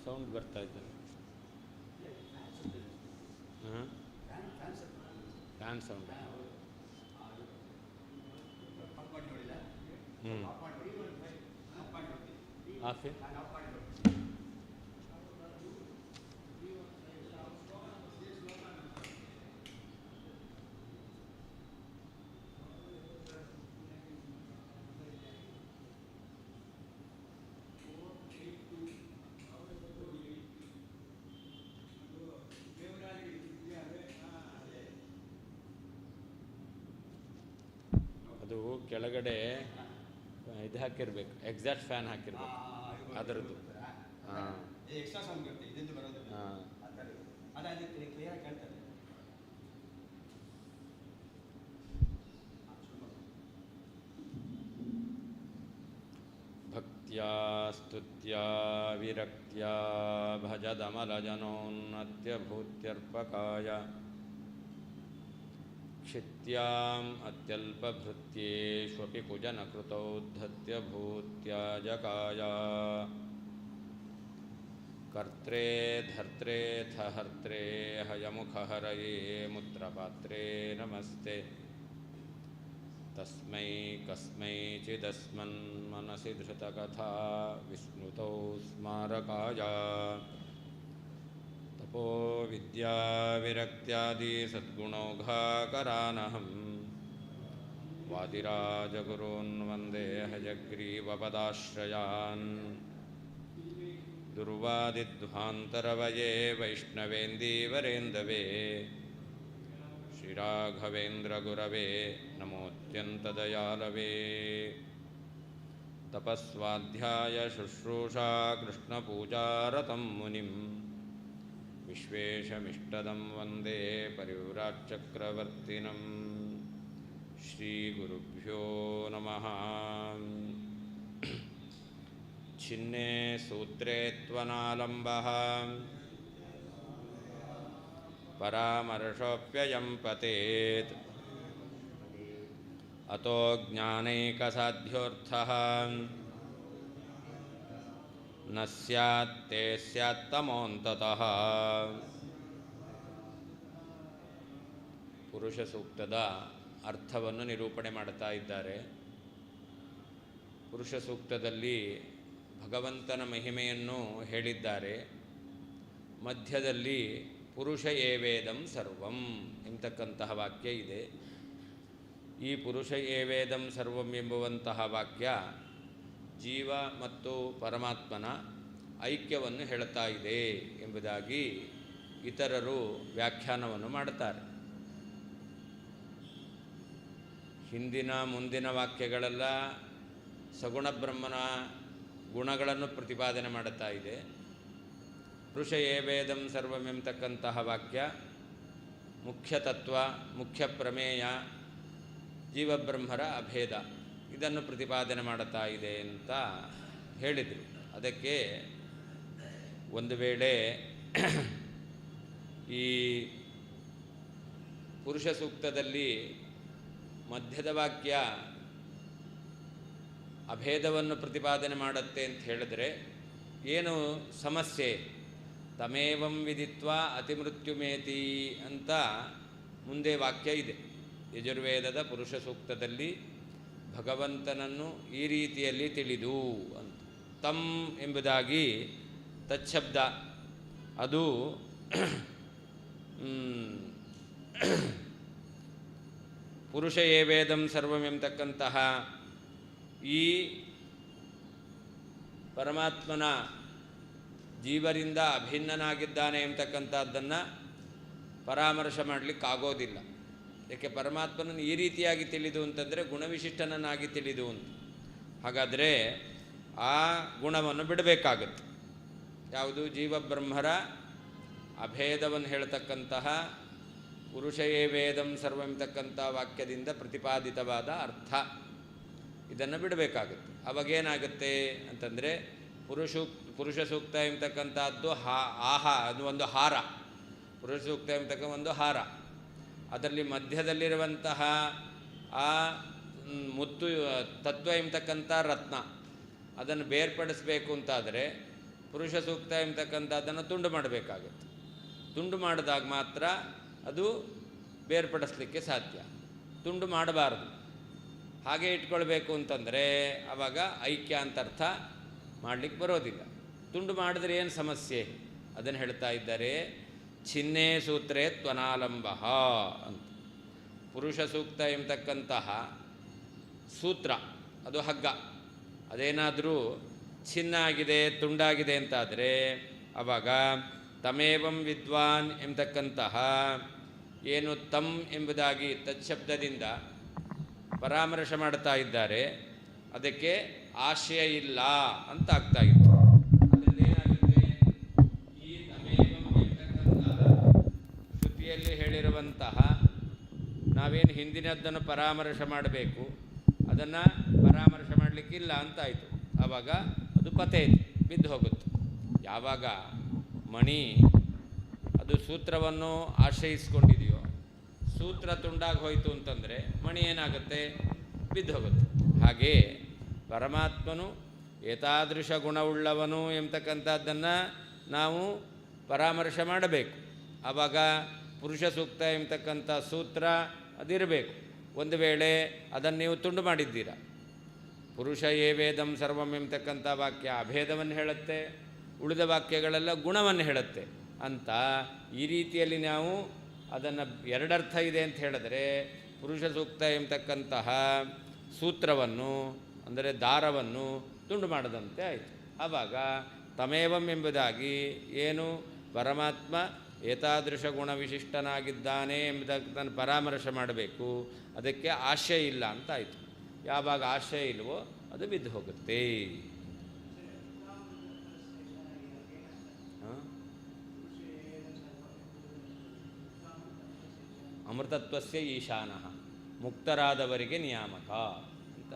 Sound ಬರ್ತಾ ಇದ್ದಾರೆ. ಹಾಂ, ಫ್ಯಾನ್ ಸೌಂಡ್. ಆಫ್ ಅದು ಕೆಳಗಡೆ ಇದು ಹಾಕಿರ್ಬೇಕು, ಎಕ್ಸಾಕ್ಟ್ ಫ್ಯಾನ್ ಹಾಕಿರ್ಬೇಕು ಅದರದ್ದು. ಹಾಂ, ಎಕ್ಸ್ಟ್ರಾ ಸೌಂಡ್ ಬರುತ್ತೆ, ಇದೆಂದು ಬರೋದಿಲ್ಲ. ಹಾಂ, ಅದಾಗಿ ಕ್ಲಿಯರ್ ಆಗಿ ಕೇಳ್ತದೆ. ಭಕ್ತ್ಯಾ ಸ್ತುತ್ಯಾ ವಿರಕ್ತ್ಯಾ ಭಜದಮಲಜನೋನ್ನತ್ಯಭೂತ್ಯರ್ಪಕಾಯ ಕ್ಷಿತ್ಯಾಂ ಅತ್ಯಲ್ಪಭೃತ್ಯೇಷ್ವಪಿ ಕುಜನಕೃತೌದ್ಧತ್ಯಭೂತ್ಯಾಜಕಾಯ ಕರ್ತ್ರೇ ಧರ್ತ್ರೇಥ ಹರ್ತ್ರೇ ಹಯಮುಖಹರಯೇ ಮುತ್ರಪಾತ್ರೇ ನಮಸ್ತೆ. ತಸ್ಮೈ ಕಸ್ಮೈಚಿದಸ್ಮನ್ಮನಸಿ ಧೃತಕಥಾ ವಿಸ್ಮೃತೌ ಸ್ಮಾರಕಾಯ ತಪೋ ವಿದ್ಯಾ ವಿರಕ್ತ್ಯಾದಿ ಸದ್ಗುಣೌಘಾಕರಾನಹಂ ವಾದಿರಾಜಗುರೂನ್ ವಂದೇ ಹಯಗ್ರೀವಪದಾಶ್ರಯಾನ್. ದುರ್ವಾದಿಧ್ವಾಂತರವಯೇ ವೈಷ್ಣವೇಂದೀವರೇಂದವೇ ಶ್ರೀರಾಘವೇಂದ್ರಗುರವೇ ನಮೋತ್ಯಂತದಯಾಲವೇ. ತಪಸ್ವಾಧ್ಯಾಯ ಶುಶ್ರೂಷಾ ಕೃಷ್ಣಪೂಜಾರತಂ ಮುನಿಂ ವಿಶ್ವೇಶಮಿಷ್ಟದಂ ವಂದೇ ಪರಿವ್ರಾಟ್ಚಕ್ರವರ್ತಿನಂ. ಶ್ರೀಗುರುಭ್ಯೋ ನಮಃ. ಛಿನ್ನೇ ಸೂತ್ರೇ ತ್ವನಾಲಂಬಃ ಪರಾಮರ್ಶೋಪ್ಯಯಂ ಪತೇತ್ ಅತೋ ಜ್ಞಾನೈಕಸಾಧ್ಯೋರ್ಥಃ ನ ಸ್ಯಾತ್ ತೇ ಸ್ಯಾತ್ ತಮೋಂತತಃ. ಪುರುಷ ಸೂಕ್ತದ ಅರ್ಥವನ್ನು ನಿರೂಪಣೆ ಮಾಡ್ತಾ ಇದ್ದಾರೆ. ಪುರುಷ ಸೂಕ್ತದಲ್ಲಿ ಭಗವಂತನ ಮಹಿಮೆಯನ್ನು ಹೇಳಿದ್ದಾರೆ. ಮಧ್ಯದಲ್ಲಿ ಪುರುಷ ಏವೇದಂ ಸರ್ವಂ ಎಂಬತಕ್ಕಂತಹ ವಾಕ್ಯ ಇದೆ. ಈ ಪುರುಷ ಏವೇದಂ ಸರ್ವಂ ಎಂಬುವಂತಹ ವಾಕ್ಯ ಜೀವ ಮತ್ತು ಪರಮಾತ್ಮನ ಐಕ್ಯವನ್ನು ಹೇಳುತ್ತಾ ಇದೆ ಎಂಬುದಾಗಿ ಇತರರು ವ್ಯಾಖ್ಯಾನವನ್ನು ಮಾಡುತ್ತಾರೆ. ಹಿಂದಿನ ಮುಂದಿನ ವಾಕ್ಯಗಳೆಲ್ಲ ಸಗುಣ ಬ್ರಹ್ಮನ ಗುಣಗಳನ್ನು ಪ್ರತಿಪಾದನೆ ಮಾಡುತ್ತಾ ಇದೆ. ಪುರುಷ ಏವೇದಂ ಸರ್ವಂ ಎಂಬತಕ್ಕಂತಹ ವಾಕ್ಯ ಮುಖ್ಯ ತತ್ವ, ಮುಖ್ಯ ಪ್ರಮೇಯ, ಜೀವಬ್ರಹ್ಮರ ಅಭೇದ ಇದನ್ನು ಪ್ರತಿಪಾದನೆ ಮಾಡುತ್ತಾ ಇದೆ ಅಂತ ಹೇಳಿದರು. ಅದಕ್ಕೆ ಒಂದು ವೇಳೆ ಈ ಪುರುಷ ಸೂಕ್ತದಲ್ಲಿ ಮಧ್ಯದ ವಾಕ್ಯ ಅಭೇದವನ್ನು ಪ್ರತಿಪಾದನೆ ಮಾಡುತ್ತೆ ಅಂತ ಹೇಳಿದ್ರೆ ಏನು ಸಮಸ್ಯೆ? ತಮೇವಂ ವಿದಿತ್ವಾ ಅತಿಮೃತ್ಯುಮೇತಿ ಅಂತ ಮುಂದೆ ವಾಕ್ಯ ಇದೆ. ಯಜುರ್ವೇದದ ಪುರುಷ ಸೂಕ್ತದಲ್ಲಿ ಭಗವಂತನನ್ನು ಈ ರೀತಿಯಲ್ಲಿ ತಿಳಿದು ಅಂತ ತಮ್ ಎಂಬುದಾಗಿ ತಚ್ಛಬ್ದ ಅದು ಪುರುಷ ಏವೇದಂ ಸರ್ವಂ ಎಂಬತಕ್ಕಂತಹ ಈ ಪರಮಾತ್ಮನ ಜೀವರಿಂದ ಅಭಿನ್ನನಾಗಿದ್ದಾನೆ ಎಂಬತಕ್ಕಂಥದ್ದನ್ನು ಪರಾಮರ್ಶೆ ಮಾಡಲಿಕ್ಕಾಗೋದಿಲ್ಲ. ಏಕೆ? ಪರಮಾತ್ಮನನ್ನು ಈ ರೀತಿಯಾಗಿ ತಿಳಿದು ಅಂತಂದರೆ ಗುಣವಿಶಿಷ್ಟನನ್ನಾಗಿ ತಿಳಿದು ಅಂತ. ಹಾಗಾದರೆ ಆ ಗುಣವನ್ನು ಬಿಡಬೇಕಾಗತ್ತೆ. ಯಾವುದು? ಜೀವಬ್ರಹ್ಮರ ಅಭೇದವನ್ನು ಹೇಳ್ತಕ್ಕಂತಹ ಪುರುಷ ಏವೇದಂ ಸರ್ವ ಎಂಬತಕ್ಕಂಥ ವಾಕ್ಯದಿಂದ ಪ್ರತಿಪಾದಿತವಾದ ಅರ್ಥ ಇದನ್ನು ಬಿಡಬೇಕಾಗುತ್ತೆ. ಅವಾಗೇನಾಗುತ್ತೆ ಅಂತಂದರೆ ಪುರುಷ ಸೂಕ್ತ ಎಂಬತಕ್ಕಂಥದ್ದು ಅದು ಒಂದು ಹಾರ. ಪುರುಷ ಸೂಕ್ತ ಎಂಬತಕ್ಕ ಒಂದು ಹಾರ. ಅದರಲ್ಲಿ ಮಧ್ಯದಲ್ಲಿರುವಂತಹ ಆ ಮುತ್ತು ತತ್ವ ಎಂಬತಕ್ಕಂಥ ರತ್ನ ಅದನ್ನು ಬೇರ್ಪಡಿಸಬೇಕು ಅಂತಾದರೆ ಪುರುಷ ಸೂಕ್ತ ಎಂಬತಕ್ಕಂಥದ್ದನ್ನು ತುಂಡು ಮಾಡಬೇಕಾಗುತ್ತೆ. ತುಂಡು ಮಾಡಿದಾಗ ಮಾತ್ರ ಅದು ಬೇರ್ಪಡಿಸಲಿಕ್ಕೆ ಸಾಧ್ಯ. ತುಂಡು ಮಾಡಬಾರ್ದು, ಹಾಗೆ ಇಟ್ಕೊಳ್ಬೇಕು ಅಂತಂದರೆ ಆವಾಗ ಐಕ್ಯ ಅಂತ ಅರ್ಥ ಮಾಡಲಿಕ್ಕೆ ಬರೋದಿಲ್ಲ. ತುಂಡು ಮಾಡಿದ್ರೆ ಏನು ಸಮಸ್ಯೆ ಅದನ್ನು ಹೇಳ್ತಾ ಇದ್ದಾರೆ. ಚಿನ್ನೇ ಸೂತ್ರೇ ತ್ವನಾಲಂಬ ಅಂತ. ಪುರುಷ ಸೂಕ್ತ ಎಂಬತಕ್ಕಂತಹ ಸೂತ್ರ ಅದು ಹಗ್ಗ, ಅದೇನಾದರೂ ಚಿನ್ನಾಗಿದೆ ತುಂಡಾಗಿದೆ ಅಂತಾದರೆ ಆವಾಗ ತಮೇವಂ ವಿದ್ವಾನ್ ಎಂಬತಕ್ಕಂತಹ ಏನು ತಮ್ ಎಂಬುದಾಗಿ ತತ್ಶಬ್ದದಿಂದ ಪರಾಮರ್ಶೆ ಮಾಡ್ತಾ ಇದ್ದಾರೆ, ಅದಕ್ಕೆ ಆಶಯ ಇಲ್ಲ ಅಂತ ಆಗ್ತಾ ಇತ್ತು. ಅದರಲ್ಲಿ ಏನಾಗುತ್ತೆ, ಈ ತಮೇವಂ ಎಂಬತಕ್ಕಂತಹ ಶ್ರುತಿಯಲ್ಲಿ ಹೇಳಿರುವಂತಹ ನಾವೇನು ಹಿಂದಿನದ್ದನ್ನು ಪರಾಮರ್ಶೆ ಮಾಡಬೇಕು ಅದನ್ನು ಪರಾಮರ್ಶೆ ಮಾಡಲಿಕ್ಕಿಲ್ಲ ಅಂತಾಯಿತು. ಆವಾಗ ಅದು ಪತೆ ಬಿದ್ದು ಹೋಗುತ್ತೆ. ಯಾವಾಗ ಮಣಿ ಅದು ಸೂತ್ರವನ್ನು ಆಶ್ರಯಿಸ್ಕೊಂಡಿದೆಯೋ, ಸೂತ್ರ ತುಂಡಾಗಿ ಹೋಯಿತು ಅಂತಂದರೆ ಮಣಿ ಏನಾಗುತ್ತೆ, ಬಿದ್ದು ಹೋಗುತ್ತೆ. ಹಾಗೇ ಪರಮಾತ್ಮನು ಏತಾದೃಶ ಗುಣವುಳ್ಳವನು ಎಂಬತಕ್ಕಂಥದ್ದನ್ನು ನಾವು ಪರಾಮರ್ಶೆ ಮಾಡಬೇಕು. ಆವಾಗ ಪುರುಷ ಸೂಕ್ತ ಎಂಬತಕ್ಕಂಥ ಸೂತ್ರ ಅದಿರಬೇಕು. ಒಂದು ವೇಳೆ ಅದನ್ನು ನೀವು ತುಂಡು ಮಾಡಿದ್ದೀರಾ, ಪುರುಷ ಯೇ ವೇದಂ ಸರ್ವಂ ಎಂಬತಕ್ಕಂಥ ವಾಕ್ಯ ಅಭೇದವನ್ನು ಹೇಳುತ್ತೆ, ಉಳಿದ ವಾಕ್ಯಗಳೆಲ್ಲ ಗುಣವನ್ನು ಹೇಳುತ್ತೆ ಅಂತ ಈ ರೀತಿಯಲ್ಲಿ ನಾವು ಅದನ್ನು ಎರಡರ್ಥ ಇದೆ ಅಂತ ಹೇಳಿದ್ರೆ ಪುರುಷ ಸೂಕ್ತ ಎಂಬತಕ್ಕಂತಹ ಸೂತ್ರವನ್ನು ಅಂದರೆ ದಾರವನ್ನು ತುಂಡು ಮಾಡದಂತೆ ಆಯಿತು. ಆವಾಗ ತಮೇವಂ ಎಂಬುದಾಗಿ ಏನು ಪರಮಾತ್ಮ ಏತಾದೃಶ ಗುಣವಿಶಿಷ್ಟನಾಗಿದ್ದಾನೆ ಎಂಬುದನ್ನು ಪರಾಮರ್ಶೆ ಮಾಡಬೇಕು, ಅದಕ್ಕೆ ಆಶಯ ಇಲ್ಲ ಅಂತ ಆಯಿತು. ಯಾವಾಗ ಆಶಯ ಇಲ್ವೋ ಅದು ಬಿದ್ದು ಹೋಗುತ್ತೆ. ಅಮೃತತ್ವಸ್ಯ ಈಶಾನಃ, ಮುಕ್ತರಾದವರಿಗೆ ನಿಯಾಮಕ ಅಂತ.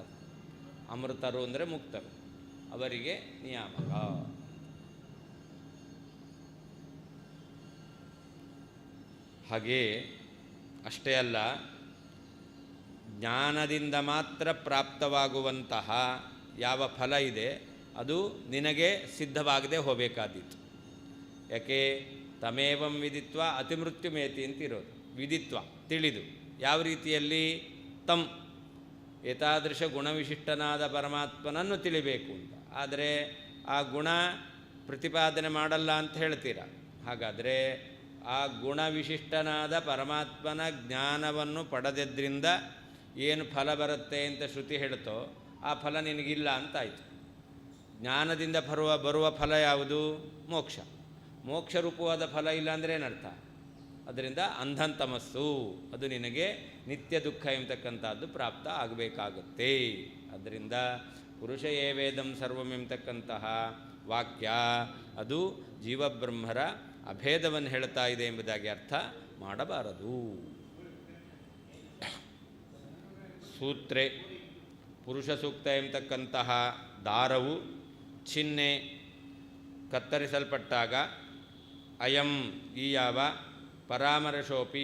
ಅಮೃತರು ಅಂದರೆ ಮುಕ್ತರು, ಅವರಿಗೆ ನಿಯಾಮಕ. ಹಾಗೇ ಅಷ್ಟೇ ಅಲ್ಲ, ಜ್ಞಾನದಿಂದ ಮಾತ್ರ ಪ್ರಾಪ್ತವಾಗುವಂತಹ ಯಾವ ಫಲ ಇದೆ ಅದು ನಿನಗೆ ಸಿದ್ಧವಾಗದೆ ಹೋಗಬೇಕಾದೀತು. ಯಾಕೆ, ತಮೇವಂ ವಿದಿತ್ವ ಅತಿಮೃತ್ಯುಮೇತಿ ಅಂತಿರೋದು. ವಿದಿತ್ವ ತಿಳಿದು, ಯಾವ ರೀತಿಯಲ್ಲಿ ತಮ್ ಏತಾದೃಶ ಗುಣವಿಶಿಷ್ಟನಾದ ಪರಮಾತ್ಮನನ್ನು ತಿಳಿಬೇಕು ಅಂತ. ಆದರೆ ಆ ಗುಣ ಪ್ರತಿಪಾದನೆ ಮಾಡಲ್ಲ ಅಂತ ಹೇಳ್ತೀರ. ಹಾಗಾದರೆ ಆ ಗುಣವಿಶಿಷ್ಟನಾದ ಪರಮಾತ್ಮನ ಜ್ಞಾನವನ್ನು ಪಡೆದದ್ರಿಂದ ಏನು ಫಲ ಬರುತ್ತೆ ಅಂತ ಶ್ರುತಿ ಹೇಳ್ತೋ ಆ ಫಲ ನಿನಗಿಲ್ಲ ಅಂತಾಯಿತು. ಜ್ಞಾನದಿಂದ ಬರುವ ಫಲ ಯಾವುದು? ಮೋಕ್ಷ. ಮೋಕ್ಷ ರೂಪವಾದ ಫಲ ಇಲ್ಲ ಅಂದರೆ ಏನರ್ಥ? ಅದರಿಂದ ಅಂಧಂತಮಸ್ಸು, ಅದು ನಿನಗೆ ನಿತ್ಯ ದುಃಖ ಎಂಬತಕ್ಕಂಥದ್ದು ಪ್ರಾಪ್ತ ಆಗಬೇಕಾಗುತ್ತೆ. ಅದರಿಂದ ಪುರುಷ ಯೇ ವೇದಂ ಸರ್ವಂ ಎಂಬತಕ್ಕಂತಹ ವಾಕ್ಯ ಅದು ಜೀವಬ್ರಹ್ಮರ ಅಭೇದವನ್ನು ಹೇಳ್ತಾ ಇದೆ ಎಂಬುದಾಗಿ ಅರ್ಥ ಮಾಡಬಾರದು. ಸೂತ್ರೆ ಪುರುಷ ಸೂಕ್ತ ಎಂಬತಕ್ಕಂತಹ ದಾರವು ಚಿಹ್ನೆ ಕತ್ತರಿಸಲ್ಪಟ್ಟಾಗ ಅಯಂ ಈ ಯಾವ ಪರಾಮರ್ಶೋಪಿ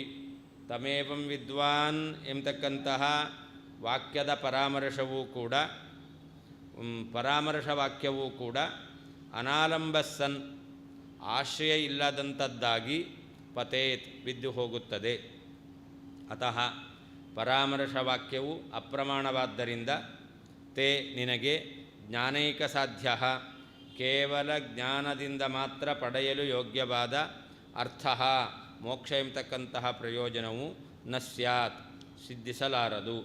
ತಮೇವಂ ವಿದ್ವಾನ್ ಎಂಬತಕ್ಕಂತಹ ವಾಕ್ಯದ ಪರಾಮರ್ಶವೂ ಕೂಡ ಪರಾಮರ್ಶ ವಾಕ್ಯವೂ ಕೂಡ ಅನಾಲಂಬಸ್ಸನ್ ಆಶ್ರಯ ಇಲ್ಲದಂಥದ್ದಾಗಿ ಪತೇತ್ ಬಿದ್ದು ಹೋಗುತ್ತದೆ. ಅತಃ ಪರಾಮರ್ಶ ವಾಕ್ಯವು ಅಪ್ರಮಾಣವಾದ್ದರಿಂದ ತೇ ನಿನಗೆ ಜ್ಞಾನೈಕ ಸಾಧ್ಯ ಕೇವಲ ಜ್ಞಾನದಿಂದ ಮಾತ್ರ ಪಡೆಯಲು ಯೋಗ್ಯವಾದ ಅರ್ಥ ಮೋಕ್ಷ ಎಂಬತಕ್ಕಂತಹ ಪ್ರಯೋಜನವು ನ ಸ್ಯಾತ್ ಸಿದ್ಧಿಸಲಾರದು.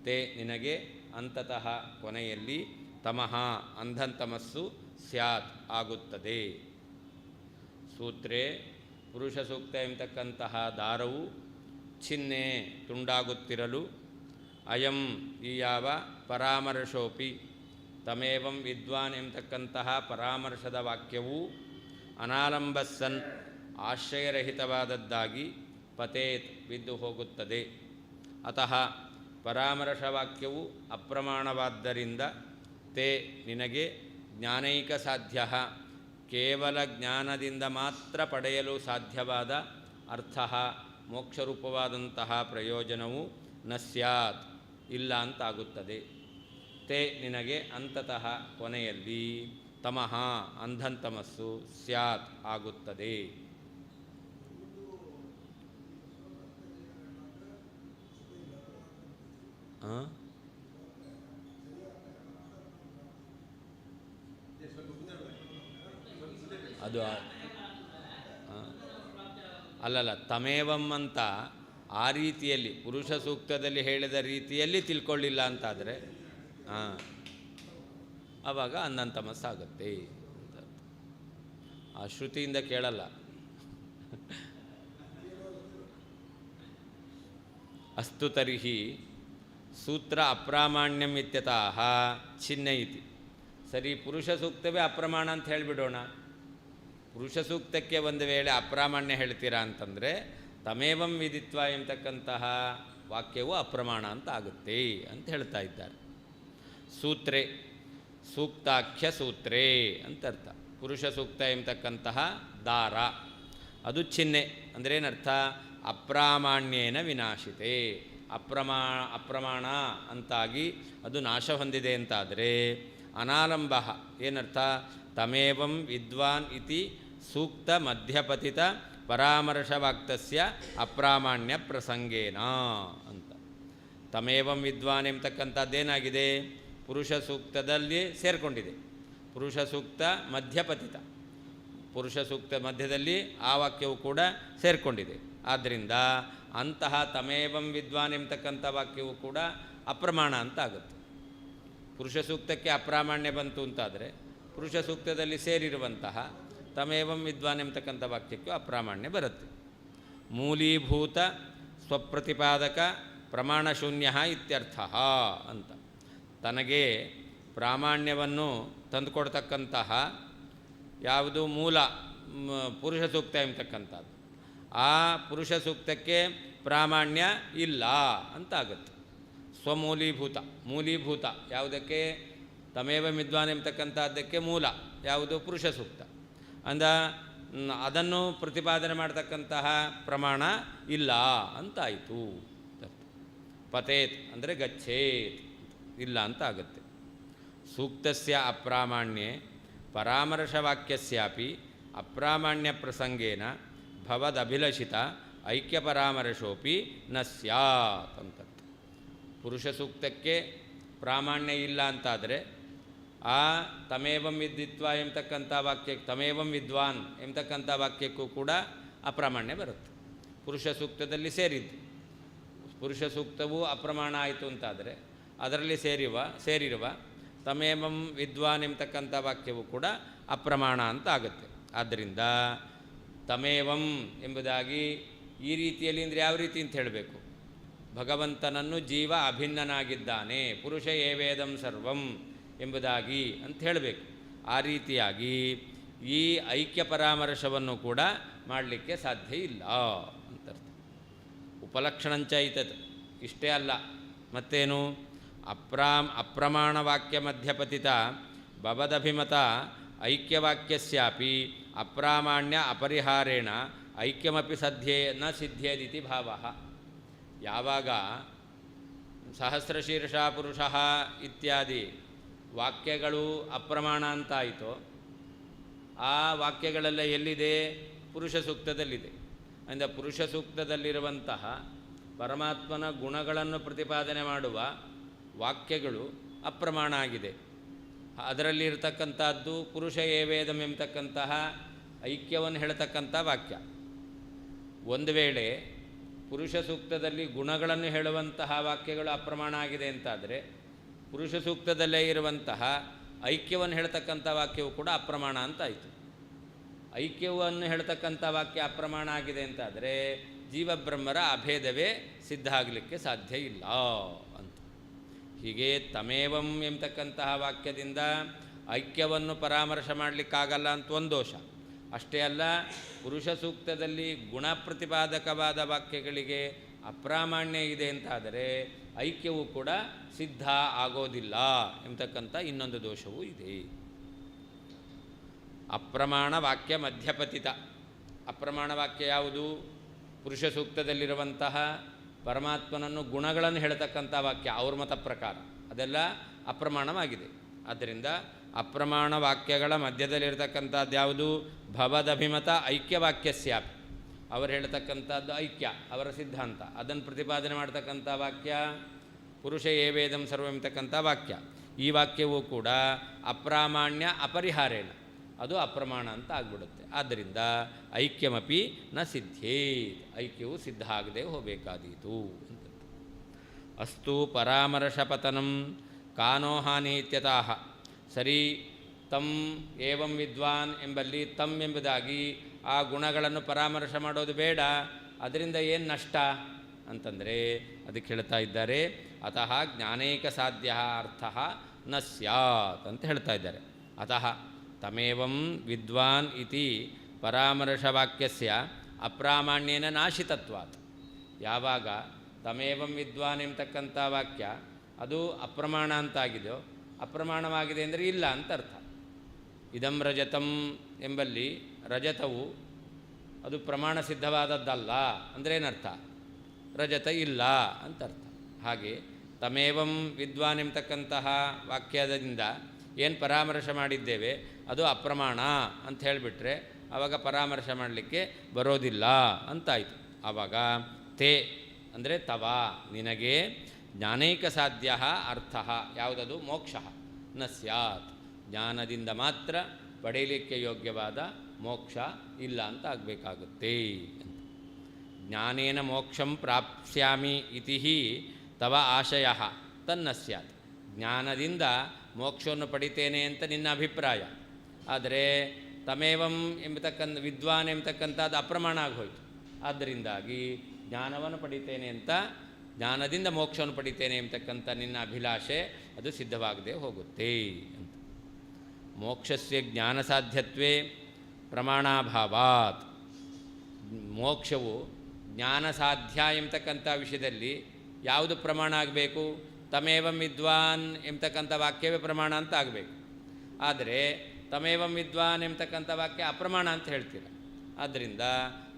ತೇ ನಿನಗೆ ಅಂತತಃ ಕೊನೆಯಲ್ಲಿ ತಮಃ ಅಂಧಂತಮಸ್ಸು ಸ್ಯಾತ್ ಆಗುತ್ತದೆ. ಸೂತ್ರೇ ಪುರುಷ ಸೂಕ್ತ ಎಂಬತಕ್ಕಂತಹ ದಾರವು ಚಿಹ್ನೆ ತುಂಡಾಗುತ್ತಿರಲು ಅಯಂ ಈ ಯಾವ ಪರಾಮರ್ಶೋಪಿ ತಮೇವಂ ವಿದ್ವಾನ್ ಎಂಬತಕ್ಕಂತಹ ಪರಾಮರ್ಶದ ವಾಕ್ಯವೂ ಅನಾಲಂಬಸ್ಸನ್ ಆಶ್ರಯರಹಿತವಾದದ್ದಾಗಿ ಪತೇತ್ ಬಿದ್ದು ಹೋಗುತ್ತದೆ. ಅತಃ ಪರಾಮರ್ಶ ವಾಕ್ಯವು ಅಪ್ರಮಾಣವಾದ್ದರಿಂದ ತೇ ನಿನಗೆ ಜ್ಞಾನೈಕ ಸಾಧ್ಯ ಕೇವಲ ಜ್ಞಾನದಿಂದ ಮಾತ್ರ ಪಡೆಯಲು ಸಾಧ್ಯವಾದ ಅರ್ಥ ಮೋಕ್ಷರೂಪವಾದಂತಹ ಪ್ರಯೋಜನವು ನ ಸ್ಯಾತ್ ಇಲ್ಲ ಅಂತಾಗುತ್ತದೆ. ತೇ ನಿನಗೆ ಅಂತತಃ ಕೊನೆಯಲ್ಲಿ ತಮಃ ಅಂಧಂತಮಸ್ಸು ಸ್ಯಾತ್ ಆಗುತ್ತದೆ. ಅದು ಅಲ್ಲಲ್ಲ, ತಮೇವಂ ಅಂತ ಆ ರೀತಿಯಲ್ಲಿ ಪುರುಷ ಸೂಕ್ತದಲ್ಲಿ ಹೇಳಿದ ರೀತಿಯಲ್ಲಿ ತಿಳ್ಕೊಳ್ಳಿಲ್ಲ ಅಂತಾದರೆ ಆವಾಗ ಅಂಧಂತಮಸ್ಸಾಗುತ್ತೆ ಅಂತ. ಆ ಶ್ರುತಿಯಿಂದ ಕೇಳಲ್ಲ. ಅಸ್ತು ತರ್ಹಿ ಸೂತ್ರ ಅಪ್ರಾಮಾಣ್ಯಂ ಇತ್ಯತಃ ಚಿನ್ನಯಿತಿ. ಸರಿ, ಪುರುಷ ಸೂಕ್ತವೇ ಅಪ್ರಮಾಣ ಅಂತ ಹೇಳಿಬಿಡೋಣ. ಪುರುಷ ಸೂಕ್ತಕ್ಕೆ ಒಂದು ವೇಳೆ ಅಪ್ರಾಮಾಣ್ಯ ಹೇಳ್ತೀರಾ ಅಂತಂದರೆ ತಮೇವಂ ವಿದಿತ್ವ ಎಂಬತಕ್ಕಂತಹ ವಾಕ್ಯವು ಅಪ್ರಮಾಣ ಅಂತ ಆಗುತ್ತೆ ಅಂತ ಹೇಳ್ತಾ ಇದ್ದಾರೆ. ಸೂತ್ರೇ ಸೂಕ್ತಾಖ್ಯ ಸೂತ್ರೇ ಅಂತ ಅರ್ಥ. ಪುರುಷ ಸೂಕ್ತ ಎಂಬತಕ್ಕಂತಹ ದಾರ ಅದು ಚಿಹ್ನೆ ಅಂದರೆ ಏನರ್ಥ? ಅಪ್ರಾಮಾಣ್ಯೇನ ವಿನಾಶಿತೆ. ಅಪ್ರಮಾಣ ಅಂತಾಗಿ ಅದು ನಾಶ ಹೊಂದಿದೆ ಅಂತಾದರೆ ಅನಾಲಂಬ ಏನರ್ಥ? ತಮೇವಂ ವಿದ್ವಾನ್ ಇತಿ ಸೂಕ್ತ ಮಧ್ಯಪತಿತ ಪರಾಮರ್ಶವಾಕ್ತಸ್ಯ ಅಪ್ರಾಮಾಣ್ಯ ಪ್ರಸಂಗೇನ ಅಂತ. ತಮೇವಂ ವಿದ್ವಾನ್ ಎಂಬತಕ್ಕಂಥದ್ದೇನಾಗಿದೆ? ಪುರುಷ ಸೂಕ್ತದಲ್ಲಿ ಸೇರಿಕೊಂಡಿದೆ. ಪುರುಷ ಸೂಕ್ತ ಮಧ್ಯಪತಿತ, ಪುರುಷ ಸೂಕ್ತ ಮಧ್ಯದಲ್ಲಿ ಆ ವಾಕ್ಯವು ಕೂಡ ಸೇರಿಕೊಂಡಿದೆ. ಆದ್ದರಿಂದ ಅಂತಹ ತಮೇವಂ ವಿದ್ವಾನ್ ಎಂಬತಕ್ಕಂಥ ವಾಕ್ಯವು ಕೂಡ ಅಪ್ರಮಾಣ ಅಂತ ಆಗುತ್ತೆ. ಪುರುಷ ಸೂಕ್ತಕ್ಕೆ ಅಪ್ರಾಮಾಣ್ಯ ಬಂತು ಅಂತಾದರೆ ಪುರುಷ ಸೂಕ್ತದಲ್ಲಿ ಸೇರಿರುವಂತಹ ತಮೇವಂ ವಿದ್ವಾನ್ ಎಂಬತಕ್ಕಂಥ ವಾಕ್ಯಕ್ಕೂ ಅಪ್ರಾಮಾಣ್ಯ ಬರುತ್ತೆ. ಮೂಲೀಭೂತ ಸ್ವಪ್ರತಿಪಾದಕ ಪ್ರಮಾಣಶೂನ್ಯ ಇತ್ಯರ್ಥ ಅಂತ. ತನಗೆ ಪ್ರಾಮಾಣ್ಯವನ್ನು ತಂದುಕೊಡ್ತಕ್ಕಂತಹ ಯಾವುದು ಮೂಲ ಪುರುಷ ಸೂಕ್ತ ಎಂಬತಕ್ಕಂಥದ್ದು, ಆ ಪುರುಷ ಸೂಕ್ತಕ್ಕೆ ಪ್ರಾಮಾಣ್ಯ ಇಲ್ಲ ಅಂತಾಗುತ್ತೆ. ಸ್ವಮೂಲೀಭೂತ, ಮೂಲೀಭೂತ ಯಾವುದಕ್ಕೆ? ತಮೇವ ವಿದ್ವಾನ್ ಎಂಬತಕ್ಕಂಥದ್ದಕ್ಕೆ ಮೂಲ ಯಾವುದು? ಪುರುಷ ಸೂಕ್ತ. ಅದನ್ನು ಪ್ರತಿಪಾದನೆ ಮಾಡ್ತಕ್ಕಂತಹ ಪ್ರಮಾಣ ಇಲ್ಲ ಅಂತಾಯಿತು. ಪತೇತ್ ಅಂದರೆ ಗಚ್ಚೇತ್, ಇಲ್ಲ ಅಂತ ಆಗುತ್ತೆ. ಸೂಕ್ತಸ್ಯ ಅಪ್ರಾಮಾಣ್ಯೆ ಪರಾಮರ್ಶವಾಕ್ಯಸ್ಯಾಪಿ ಅಪ್ರಾಮಾಣ್ಯ ಪ್ರಸಂಗೇನ ಭವದಭಿಲಷಿತ ಐಕ್ಯಪರಾಮರ್ಶೋಪಿ ನ ಸ್ಯಾತ್ ಅಂತ. ಪುರುಷ ಸೂಕ್ತಕ್ಕೆ ಪ್ರಾಮಾಣ್ಯ ಇಲ್ಲ ಅಂತಾದರೆ ಆ ತಮೇವಂ ವಿದ್ವಿತ್ವ ಎಂಬತಕ್ಕಂಥ ವಾಕ್ಯಕ್ಕೆ, ತಮೇವಂ ವಿದ್ವಾನ್ ಎಂಬತಕ್ಕಂಥ ವಾಕ್ಯಕ್ಕೂ ಕೂಡ ಅಪ್ರಾಮಾಣ್ಯ ಬರುತ್ತೆ. ಪುರುಷ ಸೂಕ್ತದಲ್ಲಿ ಪುರುಷ ಸೂಕ್ತವೂ ಅಪ್ರಮಾಣ ಆಯಿತು ಅಂತಾದರೆ ಅದರಲ್ಲಿ ಸೇರಿರುವ ತಮೇವಂ ವಿದ್ವಾನ್ ಎಂಬತಕ್ಕಂಥ ವಾಕ್ಯವು ಕೂಡ ಅಪ್ರಮಾಣ ಅಂತ ಆಗುತ್ತೆ. ಆದ್ದರಿಂದ ತಮೇವಂ ಎಂಬುದಾಗಿ ಈ ರೀತಿಯಲ್ಲಿ ಅಂದರೆ ಯಾವ ರೀತಿ ಅಂತ ಹೇಳಬೇಕು? ಭಗವಂತನನ್ನು ಜೀವ ಅಭಿನ್ನನಾಗಿದ್ದಾನೆ, ಪುರುಷ ಏವೇದಂ ಸರ್ವಂ ಎಂಬುದಾಗಿ ಅಂತ ಹೇಳಬೇಕು. ಆ ರೀತಿಯಾಗಿ ಈ ಐಕ್ಯ ಪರಾಮರ್ಶವನ್ನು ಕೂಡ ಮಾಡಲಿಕ್ಕೆ ಸಾಧ್ಯ ಇಲ್ಲ ಅಂತರ್ಥ. ಉಪಲಕ್ಷಣಂಚ ಐತತ್, ಇಷ್ಟೇ ಅಲ್ಲ ಮತ್ತೇನು? ಅಪ್ರಮಾಣ ವಾಕ್ಯ ಮಧ್ಯಪತಿತ ಭವದಭಿಮತ ಐಕ್ಯವಾಕ್ಯಸ್ಯಾಪಿ ಅಪ್ರಾಮಾಣ್ಯ ಅಪರಿಹಾರೇಣ ಐಕ್ಯಮಪಿ ನ ಸಿದ್ಧೇದಿತಿ ಭಾವ. ಯಾವಾಗ ಸಹಸ್ರಶೀರ್ಷ ಪುರುಷ ಇತ್ಯಾದಿ ವಾಕ್ಯಗಳು ಅಪ್ರಮಾಣ ಅಂತಾಯಿತೋ ಆ ವಾಕ್ಯಗಳೆಲ್ಲ ಎಲ್ಲಿದೆ? ಪುರುಷ ಸೂಕ್ತದಲ್ಲಿದೆ. ಅಂದರೆ ಪುರುಷ ಸೂಕ್ತದಲ್ಲಿರುವಂತಹ ಪರಮಾತ್ಮನ ಗುಣಗಳನ್ನು ಪ್ರತಿಪಾದನೆ ಮಾಡುವ ವಾಕ್ಯಗಳು ಅಪ್ರಮಾಣ ಆಗಿದೆ. ಅದರಲ್ಲಿ ಇರತಕ್ಕಂಥದ್ದು ಪುರುಷ ಏವೇದಂ ಎಂಬತಕ್ಕಂತಹ ಐಕ್ಯವನ್ನು ಹೇಳ್ತಕ್ಕಂಥ ವಾಕ್ಯ. ಒಂದು ವೇಳೆ ಪುರುಷ ಸೂಕ್ತದಲ್ಲಿ ಗುಣಗಳನ್ನು ಹೇಳುವಂತಹ ವಾಕ್ಯಗಳು ಅಪ್ರಮಾಣ ಆಗಿದೆ ಅಂತಾದರೆ ಪುರುಷ ಸೂಕ್ತದಲ್ಲೇ ಇರುವಂತಹ ಐಕ್ಯವನ್ನು ಹೇಳ್ತಕ್ಕಂಥ ವಾಕ್ಯವು ಕೂಡ ಅಪ್ರಮಾಣ ಅಂತಾಯಿತು. ಐಕ್ಯವನ್ನು ಹೇಳ್ತಕ್ಕಂಥ ವಾಕ್ಯ ಅಪ್ರಮಾಣ ಆಗಿದೆ ಅಂತಾದರೆ ಜೀವಬ್ರಹ್ಮರ ಅಭೇದವೇ ಸಿದ್ಧ ಆಗಲಿಕ್ಕೆ ಸಾಧ್ಯ ಇಲ್ಲ ಅಂತ. ಹೀಗೆ ತಮೇವಂ ಎಂಬತಕ್ಕಂತಹ ವಾಕ್ಯದಿಂದ ಐಕ್ಯವನ್ನು ಪರಾಮರ್ಶ ಮಾಡಲಿಕ್ಕಾಗಲ್ಲ ಅಂತ ಒಂದು ದೋಷ. ಅಷ್ಟೇ ಅಲ್ಲ, ಪುರುಷ ಸೂಕ್ತದಲ್ಲಿ ಗುಣ ಪ್ರತಿಪಾದಕವಾದ ವಾಕ್ಯಗಳಿಗೆ ಅಪ್ರಾಮಾಣ್ಯ ಇದೆ ಅಂತಾದರೆ ಐಕ್ಯವು ಕೂಡ ಸಿದ್ಧ ಆಗೋದಿಲ್ಲ ಎಂಬತಕ್ಕಂಥ ಇನ್ನೊಂದು ದೋಷವೂ ಇದೆ. ಅಪ್ರಮಾಣ ವಾಕ್ಯ ಮಧ್ಯಪತಿತ. ಅಪ್ರಮಾಣ ವಾಕ್ಯ ಯಾವುದು? ಪುರುಷ ಸೂಕ್ತದಲ್ಲಿರುವಂತಹ ಪರಮಾತ್ಮನನ್ನು ಗುಣಗಳನ್ನು ಹೇಳ್ತಕ್ಕಂಥ ವಾಕ್ಯ ಅವ್ರ ಮತ ಪ್ರಕಾರ ಅದೆಲ್ಲ ಅಪ್ರಮಾಣವಾಗಿದೆ. ಆದ್ದರಿಂದ ಅಪ್ರಮಾಣ ವಾಕ್ಯಗಳ ಮಧ್ಯದಲ್ಲಿರ್ತಕ್ಕಂಥದ್ದು ಯಾವುದು? ಭವದಭಿಮತ ಐಕ್ಯವಾಕ್ಯಸ್ಯಾಪಿ. ಅವರು ಹೇಳ್ತಕ್ಕಂಥದ್ದು ಐಕ್ಯ, ಅವರ ಸಿದ್ಧಾಂತ. ಅದನ್ನು ಪ್ರತಿಪಾದನೆ ಮಾಡ್ತಕ್ಕಂಥ ವಾಕ್ಯ ಪುರುಷ ಏವೇದಂ ಸರ್ವಂ ಎಂಬತಕ್ಕಂಥ ವಾಕ್ಯ. ಈ ವಾಕ್ಯವೂ ಕೂಡ ಅಪ್ರಾಮಾಣ್ಯ ಅಪರಿಹಾರೇಣ, ಅದು ಅಪ್ರಮಾಣ ಅಂತ ಆಗಿಬಿಡುತ್ತೆ. ಆದ್ದರಿಂದ ಐಕ್ಯಮಪಿ ನ ಸಿದ್ಧೇ, ಐಕ್ಯವು ಸಿದ್ಧ ಆಗದೆ ಹೋಗಬೇಕಾದೀತು ಅಂತ. ಅಸ್ತು ಪರಾಮರ್ಶಪತನಂ ಕಾನೋ ಹಾನಿ ಇತ್ಯತಃ. ಸರಿ, ತಮ್ ಏವಂ ವಿದ್ವಾನ್ ಎಂಬಲ್ಲಿ ತಮ್ ಎಂಬುದಾಗಿ ಆ ಗುಣಗಳನ್ನು ಪರಾಮರ್ಶ ಮಾಡೋದು ಬೇಡ, ಅದರಿಂದ ಏನು ನಷ್ಟ ಅಂತಂದರೆ ಅದಕ್ಕೆ ಹೇಳ್ತಾ ಇದ್ದಾರೆ, ಅತಃ ಜ್ಞಾನೈಕ ಸಾಧ್ಯ ಅರ್ಥ ನ ಸ್ಯಾತ್ ಅಂತ ಹೇಳ್ತಾ ಇದ್ದಾರೆ. ಅತಃ ತಮೇವಂ ವಿದ್ವಾನ್ ಇತಿ ಪರಾಮರ್ಶವಾಕ್ಯಸ್ಯ ಅಪ್ರಾಮಾಣ್ಯೇನ ನಾಶಿತತ್ವಾತ್. ಯಾವಾಗ ತಮೇವಂ ವಿದ್ವಾನ್ ಎಂಬತಕ್ಕಂಥ ವಾಕ್ಯ ಅದು ಅಪ್ರಮಾಣ ಅಂತಾಗಿದೆಯೋ, ಅಪ್ರಮಾಣವಾಗಿದೆ ಅಂದರೆ ಇಲ್ಲ ಅಂತ ಅರ್ಥ. ಇದಂ ರಜತಂ ಎಂಬಲ್ಲಿ ರಜತವು ಅದು ಪ್ರಮಾಣ ಸಿದ್ಧವಾದದ್ದಲ್ಲ ಅಂದರೆ ಏನರ್ಥ? ರಜತ ಇಲ್ಲ ಅಂತ ಅರ್ಥ. ಹಾಗೆ ತಮೇವಂ ವಿದ್ವಾನ್ ಎಂಬತಕ್ಕಂತಹ ವಾಕ್ಯದಿಂದ ಏನು ಪರಾಮರ್ಶ ಮಾಡಿದ್ದೇವೆ ಅದು ಅಪ್ರಮಾಣ ಅಂತ ಹೇಳಿಬಿಟ್ರೆ ಆವಾಗ ಪರಾಮರ್ಶ ಮಾಡಲಿಕ್ಕೆ ಬರೋದಿಲ್ಲ ಅಂತಾಯಿತು. ಆವಾಗ ತೇ ಅಂದರೆ ತವ ನಿನಗೆ ಜ್ಞಾನೈಕ ಸಾಧ್ಯ ಅರ್ಥ ಯಾವುದದು? ಮೋಕ್ಷ ನ ಸ್ಯಾತ್, ಜ್ಞಾನದಿಂದ ಮಾತ್ರ ಪಡೆಯಲಿಕ್ಕೆ ಯೋಗ್ಯವಾದ ಮೋಕ್ಷ ಇಲ್ಲ ಅಂತ ಆಗಬೇಕಾಗುತ್ತೆ. ಜ್ಞಾನೇನ ಮೋಕ್ಷಂ ಪ್ರಾಪ್ಸ್ಯಾಮಿ ಇತಿ ತವ ಆಶಯ ತನ್ನ ಸ್ಯಾತ್. ಜ್ಞಾನದಿಂದ ಮೋಕ್ಷವನ್ನು ಪಡಿತೇನೆ ಅಂತ ನಿನ್ನ ಅಭಿಪ್ರಾಯ. ಆದರೆ ತಮೇವಂ ಎಂಬತಕ್ಕಂಥ ವಿದ್ವಾನ್ ಎಂಬತಕ್ಕಂಥದ್ದು ಅಪ್ರಮಾಣ ಆಗೋಯ್ತು. ಆದ್ದರಿಂದಾಗಿ ಜ್ಞಾನವನ್ನು ಪಡಿತೇನೆ ಅಂತ, ಜ್ಞಾನದಿಂದ ಮೋಕ್ಷವನ್ನು ಪಡಿತೇನೆ ಎಂಬತಕ್ಕಂಥ ನಿನ್ನ ಅಭಿಲಾಷೆ ಅದು ಸಿದ್ಧವಾಗದೆ ಹೋಗುತ್ತೆ ಅಂತ. ಮೋಕ್ಷಸ್ಯ ಜ್ಞಾನಸಾಧ್ಯತ್ವೇ ಪ್ರಮಾಣಾಭಾವಾತ್. ಮೋಕ್ಷವು ಜ್ಞಾನಸಾಧ್ಯ ಎಂಬತಕ್ಕಂಥ ವಿಷಯದಲ್ಲಿ ಯಾವುದು ಪ್ರಮಾಣ ಆಗಬೇಕು? ತಮೇವಂ ವಿದ್ವಾನ್ ಎಂಬತಕ್ಕಂಥ ವಾಕ್ಯವೇ ಪ್ರಮಾಣ ಅಂತ ಆಗಬೇಕು. ಆದರೆ ತಮೇವಂ ವಿದ್ವಾನ್ ಎಂಬತಕ್ಕಂಥ ವಾಕ್ಯ ಅಪ್ರಮಾಣ ಅಂತ ಹೇಳ್ತೀರ. ಆದ್ದರಿಂದ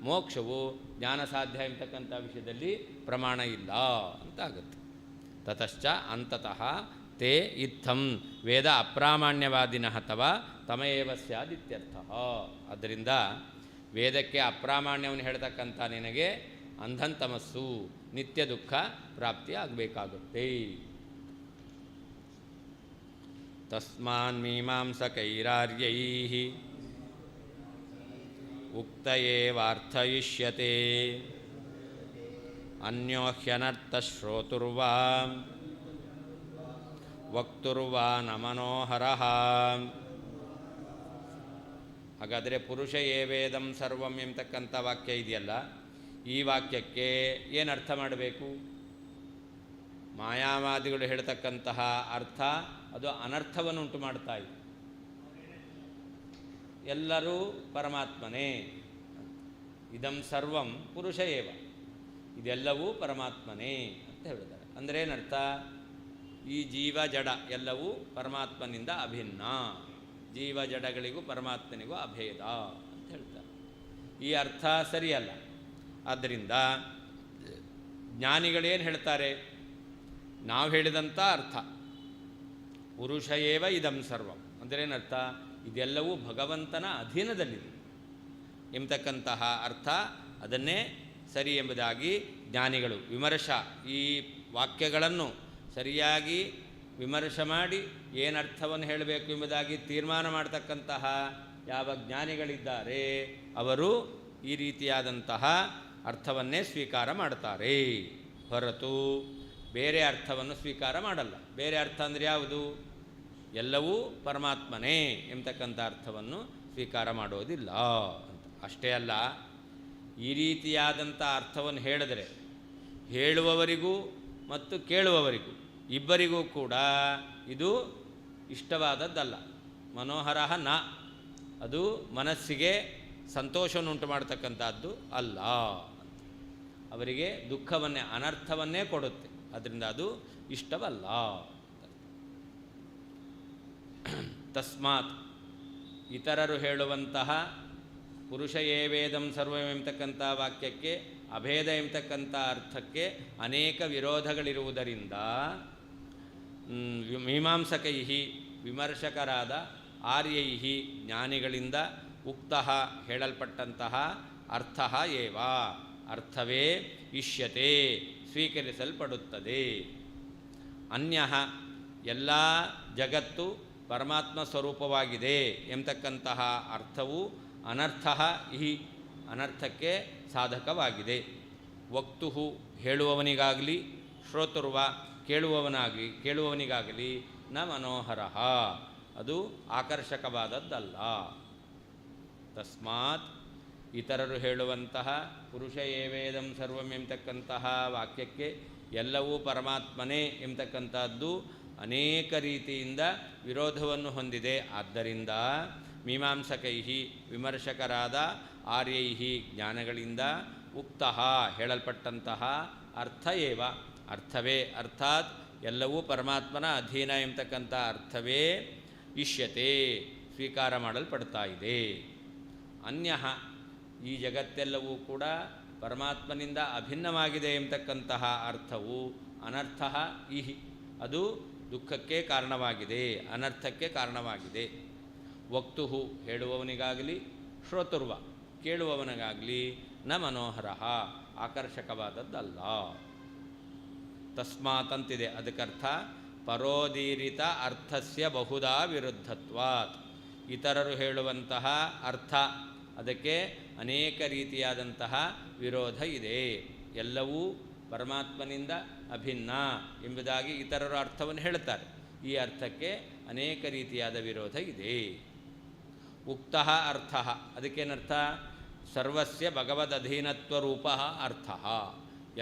ಮೋಕ್ಷವು ಜ್ಞಾನಸಾಧ್ಯ ಎಂಬತಕ್ಕಂಥ ವಿಷಯದಲ್ಲಿ ಪ್ರಮಾಣ ಇಲ್ಲ ಅಂತ ಆಗುತ್ತೆ. ತತಶ್ಚ ಅಂತತಃ ತೇ ಇತ್ತಂ ವೇದ ಅಪ್ರಾಮಾಣ್ಯವಾದಿನಃ ಅಥವಾ ತಮಏವ ಸ್ಯಾದಿತ್ಯರ್ಥಃ. ಆದ್ದರಿಂದ ವೇದಕ್ಕೆ ಅಪ್ರಾಮಾಣ್ಯವನ್ನು ಹೇಳ್ತಕ್ಕಂಥ ನಿನಗೆ ಅಂಧಂತಮಸ್ಸು, ನಿತ್ಯ ದುಃಖ ಪ್ರಾಪ್ತಿ ಆಗಬೇಕಾಗುತ್ತೆ. ತಸ್ಮಾನ್ ಮೀಮಾಂಸಕೈರಾರ್ಯೈಃ ಉಕ್ತಯೇವಾರ್ಥಯಿಷ್ಯತೆ ಅನ್ಯೋಹ್ಯನರ್ಥಶ್ರೋತುರ್ವಾ ವಕ್ತುರ್ವಾ ನ ಮನೋಹರಃ. ಹಾಗಾದರೆ ಪುರುಷ ಏವೇದಂ ಸರ್ವಂ ಎಂಬತಕ್ಕಂಥ ವಾಕ್ಯ ಇದೆಯಲ್ಲ, ಈ ವಾಕ್ಯಕ್ಕೆ ಏನು ಅರ್ಥ ಮಾಡಬೇಕು? ಮಾಯಾವಾದಿಗಳು ಹೇಳ್ತಕ್ಕಂತಹ ಅರ್ಥ ಅದು ಅನರ್ಥವನ್ನು ಉಂಟು ಮಾಡ್ತಾ ಇದೆ. ಎಲ್ಲರೂ ಪರಮಾತ್ಮನೇ, ಇದಂ ಸರ್ವಂ ಪುರುಷ ಏವ, ಇದೆಲ್ಲವೂ ಪರಮಾತ್ಮನೇ ಅಂತ ಹೇಳಿದ್ದಾರೆ. ಅಂದರೆ ಏನರ್ಥ? ಈ ಜೀವ ಜಡ ಎಲ್ಲವೂ ಪರಮಾತ್ಮನಿಂದ ಅಭಿನ್ನ, ಜೀವ ಜಡಗಳಿಗೂ ಪರಮಾತ್ಮನಿಗೂ ಅಭೇದ ಅಂತ ಹೇಳ್ತಾರೆ. ಈ ಅರ್ಥ ಸರಿಯಲ್ಲ. ಆದ್ದರಿಂದ ಜ್ಞಾನಿಗಳೇನು ಹೇಳ್ತಾರೆ? ನಾವು ಹೇಳಿದಂಥ ಅರ್ಥ ಪುರುಷ ಏವ ಇದಂ ಸರ್ವಂ ಅಂದರೆ ಏನರ್ಥ? ಇದೆಲ್ಲವೂ ಭಗವಂತನ ಅಧೀನದಲ್ಲಿದೆ ಎಂಬತಕ್ಕಂತಹ ಅರ್ಥ, ಅದನ್ನೇ ಸರಿ ಎಂಬುದಾಗಿ ಜ್ಞಾನಿಗಳು ವಿಮರ್ಶ, ಈ ವಾಕ್ಯಗಳನ್ನು ಸರಿಯಾಗಿ ವಿಮರ್ಶೆ ಮಾಡಿ ಏನರ್ಥವನ್ನು ಹೇಳಬೇಕು ಎಂಬುದಾಗಿ ತೀರ್ಮಾನ ಮಾಡ್ತಕ್ಕಂತಹ ಯಾವ ಜ್ಞಾನಿಗಳಿದ್ದಾರೆ ಅವರು ಈ ರೀತಿಯಾದಂತಹ ಅರ್ಥವನ್ನೇ ಸ್ವೀಕಾರ ಮಾಡ್ತಾರೆ, ಹೊರತು ಬೇರೆ ಅರ್ಥವನ್ನು ಸ್ವೀಕಾರ ಮಾಡಲ್ಲ. ಬೇರೆ ಅರ್ಥ ಅಂದರೆ ಯಾವುದು? ಎಲ್ಲವೂ ಪರಮಾತ್ಮನೇ ಎಂಬತಕ್ಕಂಥ ಅರ್ಥವನ್ನು ಸ್ವೀಕಾರ ಮಾಡೋದಿಲ್ಲ ಅಂತ. ಅಷ್ಟೇ ಅಲ್ಲ, ಈ ರೀತಿಯಾದಂಥ ಅರ್ಥವನ್ನು ಹೇಳಿದರೆ ಹೇಳುವವರಿಗೂ ಮತ್ತು ಕೇಳುವವರಿಗೂ ಇಬ್ಬರಿಗೂ ಕೂಡ ಇದು ಇಷ್ಟವಾದದ್ದಲ್ಲ. ಮನೋಹರ ನ, ಅದು ಮನಸ್ಸಿಗೆ ಸಂತೋಷವನ್ನು ಉಂಟು ಮಾಡತಕ್ಕಂಥದ್ದು ಅಲ್ಲ. ಅವರಿಗೆ ದುಃಖವನ್ನೇ, ಅನರ್ಥವನ್ನೇ ಕೊಡುತ್ತೆ. ಅದರಿಂದ ಅದು ಇಷ್ಟವಲ್ಲ. ತಸ್ಮಾತ್ ಇತರರು ಹೇಳುವಂತಹ ಪುರುಷ ಏವೇದಂ ಸರ್ವಂ ಎಂಬತಕ್ಕಂಥ ವಾಕ್ಯಕ್ಕೆ ಅಭೇದ ಎಂಬತಕ್ಕಂಥ ಅರ್ಥಕ್ಕೆ ಅನೇಕ ವಿರೋಧಗಳಿರುವುದರಿಂದ ಮೀಮಾಂಸಕೈ ವಿಮರ್ಶಕರಾದ ಆರ್ಯೈಹಿ ಜ್ಞಾನಿಗಳಿಂದ ಉಕ್ತಃ ಹೇಳಲ್ಪಟ್ಟಂತಹ ಅರ್ಥಃ ಏವ ಅರ್ಥವೇ ಇಷ್ಯತೆ ಸ್ವೀಕರಿಸಲ್ಪಡುತ್ತದೆ. ಅನ್ಯಃ ಎಲ್ಲ ಜಗತ್ತು ಪರಮಾತ್ಮ ಸ್ವರೂಪವಾಗಿದೆ ಎಂಬತಕ್ಕಂತಹ ಅರ್ಥವು ಅನರ್ಥಃ ಇಹಿ ಅನರ್ಥಕ್ಕೆ ಸಾಧಕವಾಗಿದೆ. ವಕ್ತುಹು ಹೇಳುವವನಿಗಾಗಲಿ ಶ್ರೋತೃವ ಕೇಳುವವನಿಗಾಗಲಿ ನ ಮನೋಹರಃ ಅದು ಆಕರ್ಷಕವಾದದ್ದಲ್ಲ. ತಸ್ಮಾತ್ ಇತರರು ಹೇಳುವಂತಹ ಪುರುಷ ಏವೇದಂ ಸರ್ವಂ ಎಂಬತಕ್ಕಂತಹ ವಾಕ್ಯಕ್ಕೆ ಎಲ್ಲವೂ ಪರಮಾತ್ಮನೇ ಎಂಬತಕ್ಕಂಥದ್ದು ಅನೇಕ ರೀತಿಯಿಂದ ವಿರೋಧವನ್ನು ಹೊಂದಿದೆ. ಆದ್ದರಿಂದ ಮೀಮಾಂಸಕೈಹಿ ವಿಮರ್ಶಕರಾದ ಆರ್ಯೈಹಿ ಜ್ಞಾನಗಳಿಂದ ಉಕ್ತಃ ಹೇಳಲ್ಪಟ್ಟಂತಹ ಅರ್ಥ ಏವ ಅರ್ಥವೇ ಅರ್ಥಾತ್ ಎಲ್ಲವೂ ಪರಮಾತ್ಮನ ಅಧೀನ ಎಂಬತಕ್ಕಂಥ ಅರ್ಥವೇ ಇಷ್ಯತೆ ಸ್ವೀಕಾರ ಮಾಡಲ್ಪಡ್ತಾ ಇದೆ. ಅನ್ಯಃ ಈ ಜಗತ್ತೆಲ್ಲವೂ ಕೂಡ ಪರಮಾತ್ಮನಿಂದ ಅಭಿನ್ನವಾಗಿದೆ ಎಂಬತಕ್ಕಂತಹ ಅರ್ಥವು ಅನರ್ಥಃ ಇಹಿ ಅದು ದುಃಖಕ್ಕೆ ಕಾರಣವಾಗಿದೆ, ಅನರ್ಥಕ್ಕೆ ಕಾರಣವಾಗಿದೆ. ವಕ್ತುಹು ಹೇಳುವವನಿಗಾಗಲಿ ಶ್ರೋತೃವ ಕೇಳುವವನಿಗಾಗಲಿ ನ ಮನೋಹರಃ ಆಕರ್ಷಕವಾದದ್ದಲ್ಲ. ತಸ್ಮಾತ್ ಅಂತಿದೆ ಅದಕ್ಕರ್ಥ ಪರೋದೀರಿತ ಅರ್ಥಸ್ಯ ಬಹುಧಾ ವಿರುದ್ಧತ್ವಾತ್ ಇತರರು ಹೇಳುವಂತಹ ಅರ್ಥ ಅದಕ್ಕೆ ಅನೇಕ ರೀತಿಯಾದಂತಹ ವಿರೋಧ ಇದೆ. ಎಲ್ಲವೂ ಪರಮಾತ್ಮನಿಂದ ಅಭಿನ್ನ ಎಂಬುದಾಗಿ ಇತರರು ಅರ್ಥವನ್ನು ಹೇಳ್ತಾರೆ. ಈ ಅರ್ಥಕ್ಕೆ ಅನೇಕ ರೀತಿಯಾದ ವಿರೋಧ ಇದೆ. ಉಕ್ತಃ ಅರ್ಥ ಅದಕ್ಕೇನರ್ಥ ಸರ್ವಸ್ಯ ಭಗವದಧೀನತ್ವರೂಪ ಅರ್ಥ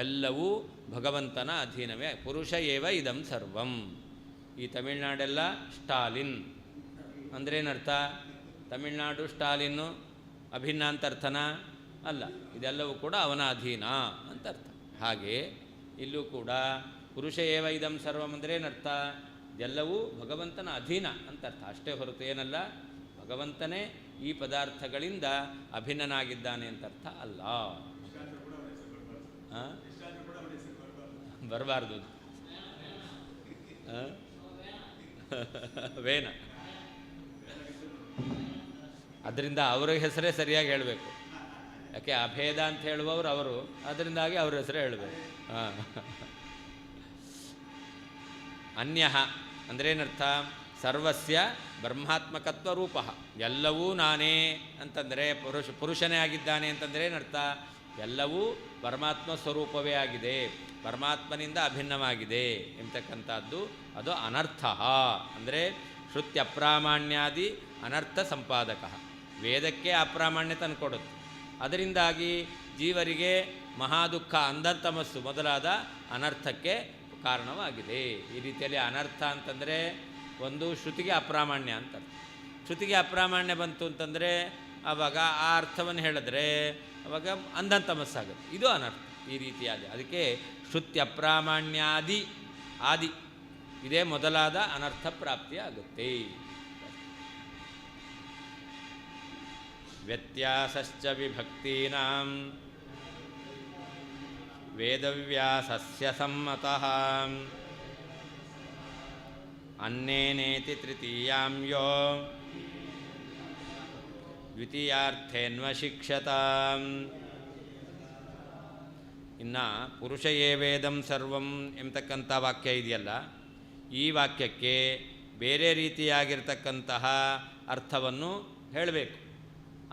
ಎಲ್ಲವೂ ಭಗವಂತನ ಅಧೀನವೇ. ಪುರುಷ ಏವ ಇದಂ ಸರ್ವಂ. ಈ ತಮಿಳ್ನಾಡೆಲ್ಲ ಸ್ಟಾಲಿನ್ ಅಂದ್ರೇನರ್ಥ? ತಮಿಳ್ನಾಡು ಸ್ಟಾಲಿನ್ನು ಅಭಿನ್ನ ಅಂತ ಅರ್ಥನ ಅಲ್ಲ, ಇದೆಲ್ಲವೂ ಕೂಡ ಅವನ ಅಧೀನ ಅಂತ ಅರ್ಥ. ಹಾಗೆ ಇಲ್ಲೂ ಕೂಡ ಪುರುಷ ಏವ ಇದಂ ಸರ್ವಂ ಅಂದ್ರೇನರ್ಥ? ಇದೆಲ್ಲವೂ ಭಗವಂತನ ಅಧೀನ ಅಂತ ಅರ್ಥ ಅಷ್ಟೇ ಹೊರತು ಏನಲ್ಲ ಭಗವಂತನೇ ಈ ಪದಾರ್ಥಗಳಿಂದ ಅಭಿನ್ನನಾಗಿದ್ದಾನೆ ಅಂತ ಅರ್ಥ ಅಲ್ಲ. ಬರಬಾರ್ದು ವೇನ ಅದರಿಂದ ಅವರ ಹೆಸರೇ ಸರಿಯಾಗಿ ಹೇಳಬೇಕು. ಯಾಕೆ ಅಭೇದ ಅಂತ ಹೇಳುವವರು ಅವರು, ಅದರಿಂದಾಗಿ ಅವ್ರ ಹೆಸರೇ ಹೇಳಬೇಕು. ಅನ್ಯಃ ಅಂದ್ರೇನರ್ಥ? ಸರ್ವಸ್ಯ ಬ್ರಹ್ಮಾತ್ಮಕತ್ವ ರೂಪ ಎಲ್ಲವೂ ನಾನೇ ಅಂತಂದರೆ ಪುರುಷನೇ ಆಗಿದ್ದಾನೆ ಅಂತಂದರೆ ಏನರ್ಥ? ಎಲ್ಲವೂ ಪರಮಾತ್ಮ ಸ್ವರೂಪವೇ ಆಗಿದೆ, ಪರಮಾತ್ಮನಿಂದ ಅಭಿನ್ನವಾಗಿದೆ ಎಂಬತಕ್ಕಂಥದ್ದು ಅದು ಅನರ್ಥ. ಅಂದರೆ ಶ್ರುತ್ಯ ಅಪ್ರಾಮಾಣ್ಯಾದಿ ಅನರ್ಥ ಸಂಪಾದಕ ವೇದಕ್ಕೆ ಅಪ್ರಾಮಾಣ್ಯ ತಂದುಕೊಡುತ್ತೆ. ಅದರಿಂದಾಗಿ ಜೀವರಿಗೆ ಮಹಾದುಃಖ ಅಂಧತಮಸ್ಸು ಮೊದಲಾದ ಅನರ್ಥಕ್ಕೆ ಕಾರಣವಾಗಿದೆ. ಈ ರೀತಿಯಲ್ಲಿ ಅನರ್ಥ ಅಂತಂದರೆ ಒಂದು ಶ್ರುತಿಗೆ ಅಪ್ರಾಮಾಣ್ಯ ಅಂತ. ಶ್ರುತಿಗೆ ಅಪ್ರಾಮಾಣ್ಯ ಬಂತು ಅಂತಂದರೆ ಆವಾಗ ಆ ಅರ್ಥವನ್ನು ಹೇಳಿದ್ರೆ ಆವಾಗ ಅಂಧತಮಸ್ಸಾಗುತ್ತೆ, ಇದು ಅನರ್ಥ. ಈ ರೀತಿಯಾದ ಅದಕ್ಕೆ ಶ್ರುತ್ಯ ಅಪ್ರಾಮಾಣ್ಯಾದಿ ಆದಿ ಇದೇ ಮೊದಲಾದ ಅನರ್ಥ ಪ್ರಾಪ್ತಿಯಾಗುತ್ತೆ. ವ್ಯತ್ಯಾಸಶ್ಚ ವಿಭಕ್ತೀನಾಂ ವೇದವ್ಯಾಸಸ್ಯ ಸಮ್ಮತಃ ಅನ್ನೇನೇತಿ ತೃತೀಯಾಂ ಯೋ ದ್ವಿತೀಯಾರ್ಥೇನ್ವಶಿಕ್ಷತಾಂ. ಇನ್ನು ಪುರುಷ ಏವೇದಂ ಸರ್ವಂ ಎಂಬತಕ್ಕಂಥ ವಾಕ್ಯ ಇದೆಯಲ್ಲ, ಈ ವಾಕ್ಯಕ್ಕೆ ಬೇರೆ ರೀತಿಯಾಗಿರ್ತಕ್ಕಂತಹ ಅರ್ಥವನ್ನು ಹೇಳಬೇಕು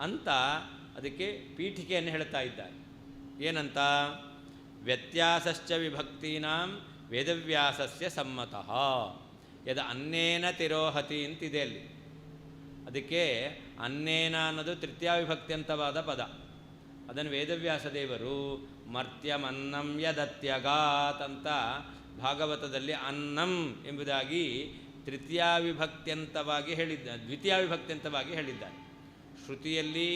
ಅಂತ ಅದಕ್ಕೆ ಪೀಠಿಕೆಯನ್ನು ಹೇಳ್ತಾ ಇದ್ದಾರೆ. ಏನಂತ? ವ್ಯತ್ಯಾಸಶ್ಚ ವಿಭಕ್ತೀನಾಂ ವೇದವ್ಯಾಸಸ್ಯ ಸಮ್ಮತಃ ಯದ ಅನ್ನೇನ ತಿರೋಹತಿ ಅಂತಿದೆ ಅಲ್ಲಿ. ಅದಕ್ಕೆ ಅನ್ನೇನ ಅನ್ನೋದು ತೃತೀಯ ವಿಭಕ್ತ್ಯಂತವಾದ ಪದ. ಅದನ್ನು ವೇದವ್ಯಾಸ ದೇವರು ಮರ್ತ್ಯಮನ್ನಂ ಯದತ್ಯಗಾತ್ ಅಂತ ಭಾಗವತದಲ್ಲಿ ಅನ್ನಂ ಎಂಬುದಾಗಿ ತೃತೀಯ ವಿಭಕ್ತ್ಯಂತವಾಗಿ ದ್ವಿತೀಯ ವಿಭಕ್ತ್ಯಂತವಾಗಿ ಹೇಳಿದ್ದಾರೆ. ಶ್ರುತಿಯಲ್ಲಿ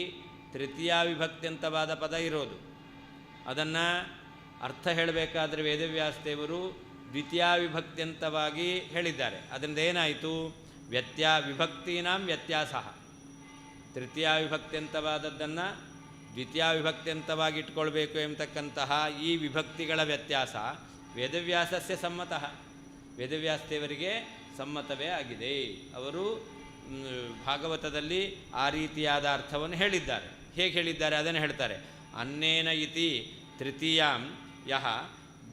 ತೃತೀಯ ವಿಭಕ್ತ್ಯಂತವಾದ ಪದ ಇರೋದು, ಅದನ್ನು ಅರ್ಥ ಹೇಳಬೇಕಾದ್ರೆ ವೇದವ್ಯಾಸ ದೇವರು ದ್ವಿತೀಯ ವಿಭಕ್ತ್ಯಂತವಾಗಿ ಹೇಳಿದ್ದಾರೆ. ಅದರಿಂದ ಏನಾಯಿತು? ವಿಭಕ್ತೀನಾಂ ವ್ಯತ್ಯಾಸ. ತೃತೀಯ ವಿಭಕ್ತ್ಯಂತವಾದದ್ದನ್ನು ದ್ವಿತೀಯ ವಿಭಕ್ತ್ಯಂತವಾಗಿ ಇಟ್ಕೊಳ್ಬೇಕು ಎಂಬತಕ್ಕಂತಹ ಈ ವಿಭಕ್ತಿಗಳ ವ್ಯತ್ಯಾಸ ವೇದವ್ಯಾಸಸ್ಯ ಸಮ್ಮತಃ ವೇದವ್ಯಾಸ ದೇವರಿಗೆ ಸಮ್ಮತವೇ ಆಗಿದೆ. ಅವರು ಭಾಗವತದಲ್ಲಿ ಆ ರೀತಿಯಾದ ಅರ್ಥವನ್ನು ಹೇಳಿದ್ದಾರೆ. ಹೇಗೆ ಹೇಳಿದ್ದಾರೆ ಅದನ್ನು ಹೇಳ್ತಾರೆ. ಅನ್ನೇನ ಇತಿ ತೃತೀಯಾಂ ಯಹ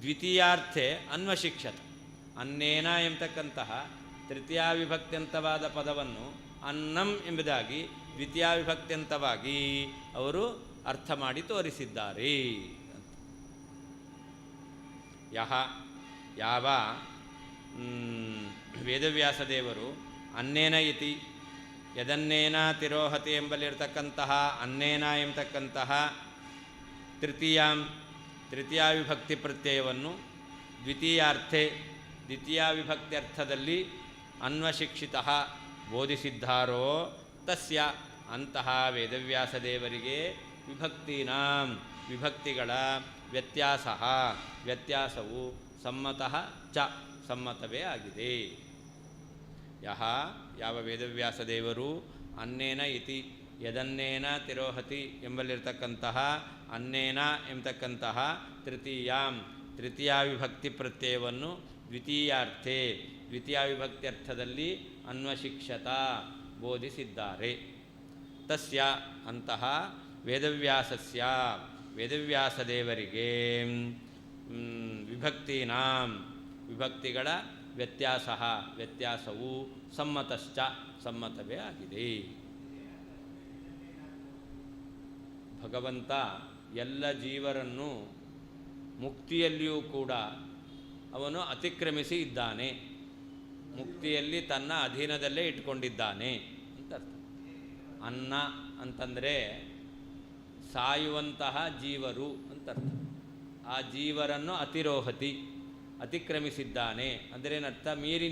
ದ್ವಿತೀಯಾರ್ಥೆ ಅನ್ವಶಿಕ್ಷತ. ಅನ್ನೇನ ಎಂಬತಕ್ಕಂತಹ ತೃತೀಯಾವಿಭಕ್ತ್ಯಂತವಾದ ಪದವನ್ನು ಅನ್ನಂ ಎಂಬುದಾಗಿ ದ್ವಿತೀಯಾವಿಭಕ್ತ್ಯಂತವಾಗಿ ಅವರು ಅರ್ಥ ಮಾಡಿ ತೋರಿಸಿದ್ದಾರೆ. ಯಹ ಯಾವ ವೇದವ್ಯಾಸದೇವರು ಅನ್ನೇನ ಇತಿ ಯದನ್ನೇನ ತಿರೋಹತಿ ಎಂಬಲ್ಲಿರ್ತಕ್ಕಂತಹ ಅನ್ನೇನ ಎಂಬತಕ್ಕಂತಹ ತೃತೀಯಾವಿಭಕ್ತಿ ಪ್ರತ್ಯಯವನ್ನು ದ್ವಿತೀಯಾವಿಭಕ್ತ್ಯರ್ಥದಲ್ಲಿ ಅನ್ವಶಿಕ್ಷಿತ ಬೋಧಿಸಿದ್ದಾರೋ ತಸ್ಯ ಅಂತಹ ವೇದವ್ಯಾಸದೇವರಿಗೆ ವಿಭಕ್ತಿಗಳ ವ್ಯತ್ಯಾಸವು ಸಮ್ಮತಃ ಚ ಸಮ್ಮತವೇ ಆಗಿದೆ. ಯಾವ ವೇದವ್ಯಾಸದೇವರು ಅನ್ನೇನ ಇತಿ ಯದನ್ನೇನ ತಿರೋಹತಿ ಎಂಬಲ್ಲಿರ್ತಕ್ಕಂತಹ ಅನ್ನೇನ ಎಂಬತಕ್ಕಂತಹ ತೃತೀಯಾವಿಭಕ್ತಿ ಪ್ರತ್ಯಯವನ್ನು ದ್ವಿತೀಯಾವಿಭಕ್ತ್ಯರ್ಥದಲ್ಲಿ ಅನ್ವಶಿಕ್ಷತ ಬೋಧಿಸಿದ್ದಾರೆ. ತಸ್ಯ ಅಂತಹ ವೇದವ್ಯಾಸದೇವರಿಗೆ ವಿಭಕ್ತಿಗಳ ವ್ಯತ್ಯಾಸವು ಸಮ್ಮತಶ್ಚ ಸಮ್ಮತವೇ ಆಗಿದೆ. ಭಗವಂತ ಎಲ್ಲ ಜೀವರನ್ನು ಮುಕ್ತಿಯಲ್ಲಿಯೂ ಕೂಡ ಅವನು ಅತಿಕ್ರಮಿಸಿ ಇದ್ದಾನೆ. ಮುಕ್ತಿಯಲ್ಲಿ ತನ್ನ ಅಧೀನದಲ್ಲೇ ಇಟ್ಕೊಂಡಿದ್ದಾನೆ ಅಂತ ಅರ್ಥ. ಅನ್ನ ಅಂತಂದರೆ ಸಾಯುವಂತಹ ಜೀವರು ಅಂತ ಅರ್ಥ. ಆ ಜೀವರನ್ನು ಅತಿಕ್ರಮಿಸಿದ್ದಾನೆ ಅಂದರೇನರ್ಥ? ಮೀರಿ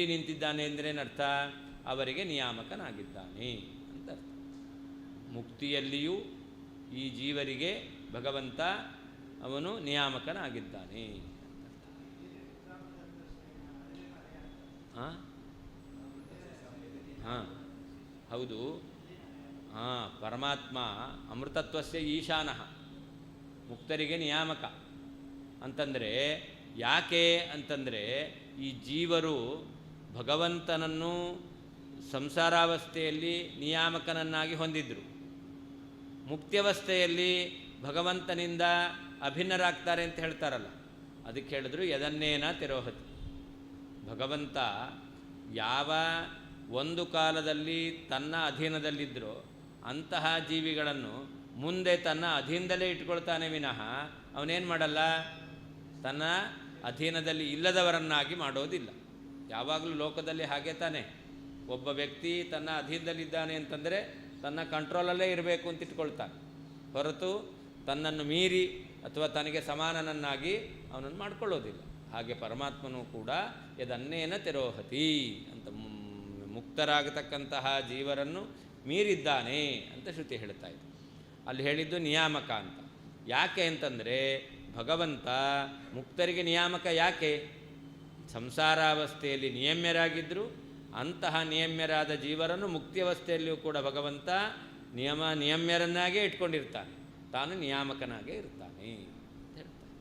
ನಿಂತಿದ್ದಾನೆ ಅಂದರೇನರ್ಥ? ಅವರಿಗೆ ನಿಯಾಮಕನಾಗಿದ್ದಾನೆ ಅಂತ ಅರ್ಥ. ಮುಕ್ತಿಯಲ್ಲಿಯೂ ಈ ಜೀವರಿಗೆ ಭಗವಂತ ಅವನು ನಿಯಾಮಕನಾಗಿದ್ದಾನೆ. ಹೌದು. ಪರಮಾತ್ಮ ಅಮೃತತ್ವಸ್ಯ ಈಶಾನಃ, ಮುಕ್ತರಿಗೆ ನಿಯಾಮಕ ಅಂತಂದರೆ ಯಾಕೆ ಅಂತಂದರೆ ಈ ಜೀವರು ಭಗವಂತನನ್ನು ಸಂಸಾರಾವಸ್ಥೆಯಲ್ಲಿ ನಿಯಾಮಕನನ್ನಾಗಿ ಹೊಂದಿದ್ರು. ಮುಕ್ತಿಯವಸ್ಥೆಯಲ್ಲಿ ಭಗವಂತನಿಂದ ಅಭಿನ್ನರಾಗ್ತಾರೆ ಅಂತ ಹೇಳ್ತಾರಲ್ಲ, ಅದಕ್ಕೆ ಹೇಳಿದ್ರು ಯದನ್ನೇನ ತಿರೋಹತಿ. ಭಗವಂತ ಯಾವ ಒಂದು ಕಾಲದಲ್ಲಿ ತನ್ನ ಅಧೀನದಲ್ಲಿದ್ದರೋ ಅಂತಹ ಜೀವಿಗಳನ್ನು ಮುಂದೆ ತನ್ನ ಅಧೀನದಲ್ಲೇ ಇಟ್ಕೊಳ್ತಾನೆ ವಿನಃ ಅವನೇನು ಮಾಡಲ್ಲ, ತನ್ನ ಅಧೀನದಲ್ಲಿ ಇಲ್ಲದವರನ್ನಾಗಿ ಮಾಡೋದಿಲ್ಲ. ಯಾವಾಗಲೂ ಲೋಕದಲ್ಲಿ ಹಾಗೆ ತಾನೆ. ಒಬ್ಬ ವ್ಯಕ್ತಿ ತನ್ನ ಅಧೀನದಲ್ಲಿದ್ದಾನೆ ಅಂತಂದರೆ ತನ್ನ ಕಂಟ್ರೋಲಲ್ಲೇ ಇರಬೇಕು ಅಂತ ಇಟ್ಕೊಳ್ತಾನೆ, ಹೊರತು ತನ್ನನ್ನು ಮೀರಿ ಅಥವಾ ತನಗೆ ಸಮಾನನನ್ನಾಗಿ ಅವನನ್ನು ಮಾಡ್ಕೊಳ್ಳೋದಿಲ್ಲ. ಹಾಗೆ ಪರಮಾತ್ಮನೂ ಕೂಡ ಯದನ್ನೇನ ತಿರೋಹತಿ ಅಂತ ಮುಕ್ತರಾಗತಕ್ಕಂತಹ ಜೀವರನ್ನು ಮೀರಿದ್ದಾನೆ ಅಂತ ಶ್ರುತಿ ಹೇಳ್ತಾ ಇದೆ. ಅಲ್ಲಿ ಹೇಳಿದ್ದು ನಿಯಾಮಕ ಅಂತ. ಯಾಕೆ ಅಂತಂದರೆ ಭಗವಂತ ಮುಕ್ತರಿಗೆ ನಿಯಾಮಕ ಯಾಕೆ? ಸಂಸಾರಾವಸ್ಥೆಯಲ್ಲಿ ನಿಯಮ್ಯರಾಗಿದ್ದರು, ಅಂತಹ ನಿಯಮ್ಯರಾದ ಜೀವರನ್ನು ಮುಕ್ತಿಯವಸ್ಥೆಯಲ್ಲಿಯೂ ಕೂಡ ಭಗವಂತ ನಿಯಮ್ಯರನ್ನಾಗೇ ಇಟ್ಕೊಂಡಿರ್ತಾನೆ, ತಾನು ನಿಯಾಮಕನಾಗೇ ಇರ್ತಾನೆ ಅಂತ ಹೇಳ್ತಾನೆ.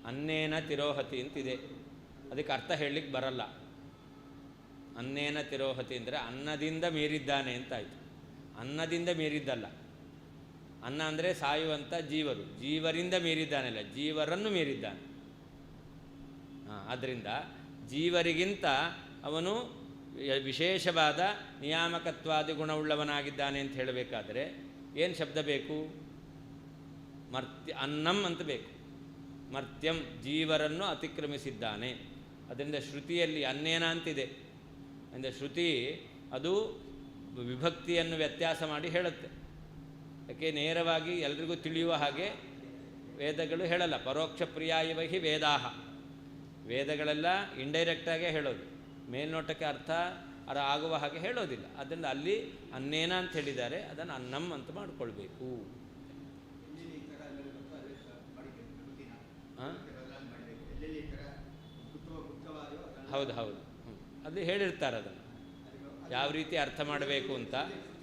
ಅನ್ನೇನ ತಿರೋಹತಿ ಅಂತಿದೆ, ಅದಕ್ಕೆ ಅರ್ಥ ಹೇಳಲಿಕ್ಕೆ ಬರಲ್ಲ. ಅನ್ನೇನ ತಿರೋಹತಿ ಅಂದರೆ ಅನ್ನದಿಂದ ಮೀರಿದ್ದಾನೆ ಅಂತಾಯಿತು. ಅನ್ನದಿಂದ ಮೀರಿದ್ದಲ್ಲ. ಅನ್ನ ಅಂದರೆ ಸಾಯುವಂಥ ಜೀವರು, ಜೀವರಿಂದ ಮೀರಿದ್ದಾನಲ್ಲ, ಜೀವರನ್ನು ಮೀರಿದ್ದಾನೆ. ಆದ್ದರಿಂದ ಜೀವರಿಗಿಂತ ಅವನು ವಿಶೇಷವಾದ ನಿಯಾಮಕತ್ವಾದಿ ಗುಣವುಳ್ಳವನಾಗಿದ್ದಾನೆ ಅಂತ ಹೇಳಬೇಕಾದ್ರೆ ಏನು ಶಬ್ದ ಬೇಕು? ಅನ್ನಂ ಅಂತ ಬೇಕು. ಮರ್ತ್ಯಂ, ಜೀವರನ್ನು ಅತಿಕ್ರಮಿಸಿದ್ದಾನೆ. ಅದರಿಂದ ಶ್ರುತಿಯಲ್ಲಿ ಅನ್ನೇನ ಅಂತಿದೆ. ಅಂದರೆ ಶ್ರುತಿ ಅದು ವಿಭಕ್ತಿಯನ್ನು ವ್ಯತ್ಯಾಸ ಮಾಡಿ ಹೇಳುತ್ತೆ. ಯಾಕೆ ನೇರವಾಗಿ ಎಲ್ರಿಗೂ ತಿಳಿಯುವ ಹಾಗೆ ವೇದಗಳು ಹೇಳಲ್ಲ. ಪರೋಕ್ಷ ಪ್ರಿಯಾಯವಹಿ ವೇದಾಹ, ವೇದಗಳೆಲ್ಲ ಇಂಡೈರೆಕ್ಟಾಗೇ ಹೇಳೋದು, ಮೇಲ್ನೋಟಕ್ಕೆ ಅರ್ಥ ಆಗುವ ಹಾಗೆ ಹೇಳೋದಿಲ್ಲ. ಅದರಿಂದ ಅಲ್ಲಿ ಅನ್ನೇನ ಅಂತ ಹೇಳಿದ್ದಾರೆ, ಅದನ್ನು ಅನ್ನಂ ಅಂತ ಮಾಡಿಕೊಳ್ಬೇಕು. ಹೌದು ಹೌದು, ಅಲ್ಲಿ ಹೇಳಿರ್ತಾರೆ ಅದನ್ನು ಯಾವ ರೀತಿ ಅರ್ಥ ಮಾಡಬೇಕು ಅಂತ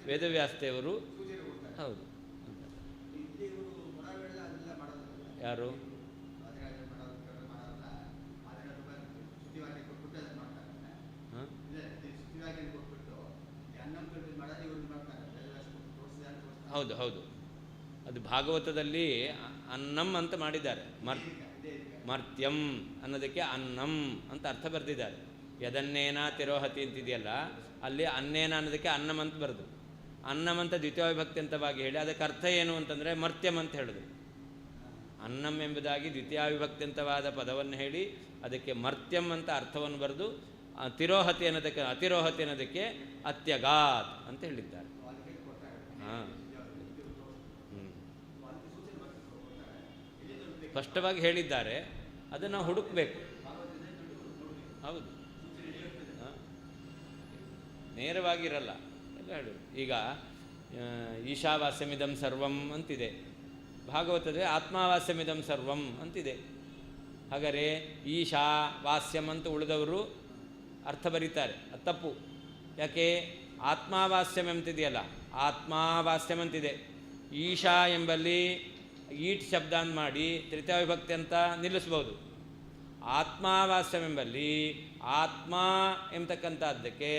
ವೇದವ್ಯಾಸದೇವರು. ಹೌದು, ಯಾರು? ಹಾಂ, ಹೌದು ಹೌದು, ಅದು ಭಾಗವತದಲ್ಲಿ ಅನ್ನಂ ಅಂತ ಮಾಡಿದ್ದಾರೆ. ಮರ್ತ್ಯಂ ಅನ್ನೋದಕ್ಕೆ ಅನ್ನಂ ಅಂತ ಅರ್ಥ ಬರೆದಿದ್ದಾರೆ. ಯದನ್ನೇನ ತಿರೋಹತಿ ಅಂತಿದೆಯಲ್ಲ, ಅಲ್ಲಿ ಅನ್ನೇನ ಅನ್ನೋದಕ್ಕೆ ಅನ್ನಂ ಅಂತ ಬರೆದು, ಅನ್ನಂ ಅಂತ ದ್ವಿತೀಯ ವಿಭಕ್ತಿ ಅಂತವಾಗಿ ಹೇಳಿ ಅದಕ್ಕೆ ಅರ್ಥ ಏನು ಅಂತಂದರೆ ಮರ್ತ್ಯಂ ಅಂತ ಹೇಳಿದ್ರು. ಅನ್ನಂ ಎಂಬುದಾಗಿ ದ್ವಿತೀಯ ವಿಭಕ್ತಿಯಂತವಾದ ಪದವನ್ನು ಹೇಳಿ ಅದಕ್ಕೆ ಮರ್ತ್ಯಂ ಅಂತ ಅರ್ಥವನ್ನು ಬರೆದು ತಿರೋಹತಿ ಅನ್ನೋದಕ್ಕೆ ಅತಿರೋಹತಿ ಅನ್ನೋದಕ್ಕೆ ಅತ್ಯಗಾತ್ ಅಂತ ಹೇಳಿದ್ದಾರೆ. ಹಾಂ, ಸ್ಪಷ್ಟವಾಗಿ ಹೇಳಿದ್ದಾರೆ, ಅದನ್ನು ನಾವು ಹುಡುಕಬೇಕು. ಹೌದು, ನೇರವಾಗಿರಲ್ಲ, ಎಲ್ಲ ಹೇಳು. ಈಗ ಈಶಾವಾಸ್ಯಮಿದಂ ಸರ್ವಂ ಅಂತಿದೆ, ಭಾಗವತದಲ್ಲಿ ಆತ್ಮಾವಾಸ್ಯಮಿದಂ ಸರ್ವಂ ಅಂತಿದೆ. ಹಾಗಾದರೆ ಈಶಾ ವಾಸ್ಯಂ ಅಂತ ಉಳಿದವರು ಅರ್ಥ ಬರೀತಾರೆ, ಅದು ತಪ್ಪು. ಯಾಕೆ? ಆತ್ಮಾವಾಸ್ಯಂ ಎಂತಿದೆಯಲ್ಲ, ಆತ್ಮಾವಾಸ್ಯಂ ಅಂತಿದೆ. ಈಶಾ ಎಂಬಲ್ಲಿ ಈಟ್ ಶಬ್ದ ಅಂತ ಮಾಡಿ ತೃತೀಯ ವಿಭಕ್ತಿ ಅಂತ ನಿಲ್ಲಿಸ್ಬೋದು. ಆತ್ಮಾವಾಸ್ಯಂ ಎಂಬಲ್ಲಿ ಆತ್ಮ ಎಂಬತಕ್ಕಂಥದ್ದಕ್ಕೆ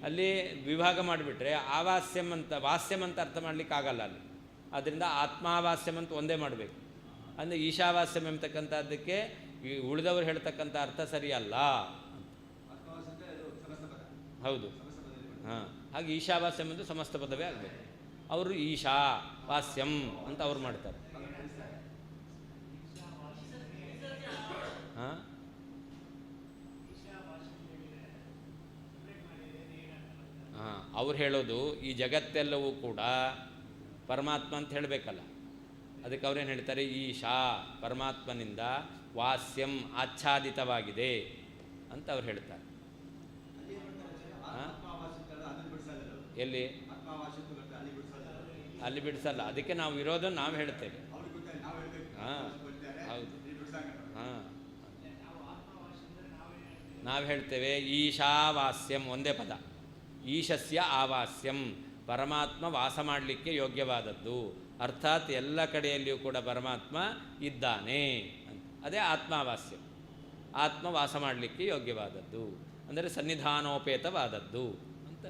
ಅಲ್ಲಿ ವಿಭಾಗ ಮಾಡಿಬಿಟ್ರೆ ಆವಾಸ್ಯಂ ಅಂತ ವಾಸ್ಯಂ ಅಂತ ಅರ್ಥ ಮಾಡಲಿಕ್ಕಾಗಲ್ಲ ಅಲ್ಲಿ. ಆದ್ದರಿಂದ ಆತ್ಮಾವಾಸ್ಯಂ ಅಂತ ಒಂದೇ ಮಾಡಬೇಕು. ಅಂದರೆ ಈಶಾವಾಸ್ಯಂ ಎಂಬತಕ್ಕಂಥದ್ದಕ್ಕೆ ಈ ಉಳಿದವರು ಹೇಳ್ತಕ್ಕಂಥ ಅರ್ಥ ಸರಿಯಲ್ಲ. ಹೌದು, ಹಾಂ, ಹಾಗೆ ಈಶಾವಾಸ್ಯಂ ಎಂದು ಸಮಸ್ತ ಪದವೇ ಆಗಬೇಕು. ಅವರು ಈಶಾ ವಾಸ್ಯಂ ಅಂತ ಅವ್ರು ಮಾಡ್ತಾರೆ. ಹಾಂ, ಹಾಂ, ಅವ್ರು ಹೇಳೋದು ಈ ಜಗತ್ತೆಲ್ಲವೂ ಕೂಡ ಪರಮಾತ್ಮ ಅಂತ ಹೇಳಬೇಕಲ್ಲ. ಅದಕ್ಕೆ ಅವ್ರೇನು ಹೇಳ್ತಾರೆ? ಈಶಾ ಪರಮಾತ್ಮನಿಂದ ವಾಸ್ಯಂ ಆಚ್ಛಾದಿತವಾಗಿದೆ ಅಂತ ಅವ್ರು ಹೇಳ್ತಾರೆ. ಎಲ್ಲಿ? ಅಲ್ಲಿ ಬಿಡಿಸಲ್ಲ, ಅದಕ್ಕೆ ನಾವು ಇರೋದನ್ನು ನಾವು ಹೇಳ್ತೇವೆ. ಹಾಂ, ಹೌದು, ಹಾಂ, ನಾವು ಹೇಳ್ತೇವೆ ಈಶಾವಾಸ್ಯಂ ಒಂದೇ ಪದ. ಈಶಸ್ಯ ಆವಾಸ್ಯಂ, ಪರಮಾತ್ಮ ವಾಸ ಮಾಡಲಿಕ್ಕೆ ಯೋಗ್ಯವಾದದ್ದು, ಅರ್ಥಾತ್ ಎಲ್ಲ ಕಡೆಯಲ್ಲಿಯೂ ಕೂಡ ಪರಮಾತ್ಮ ಇದ್ದಾನೆ ಅಂತ. ಅದೇ ಆತ್ಮಾವಾಸ್ಯಂ, ಆತ್ಮ ವಾಸ ಮಾಡಲಿಕ್ಕೆ ಯೋಗ್ಯವಾದದ್ದು ಅಂದರೆ ಸನ್ನಿಧಾನೋಪೇತವಾದದ್ದು ಅಂತ.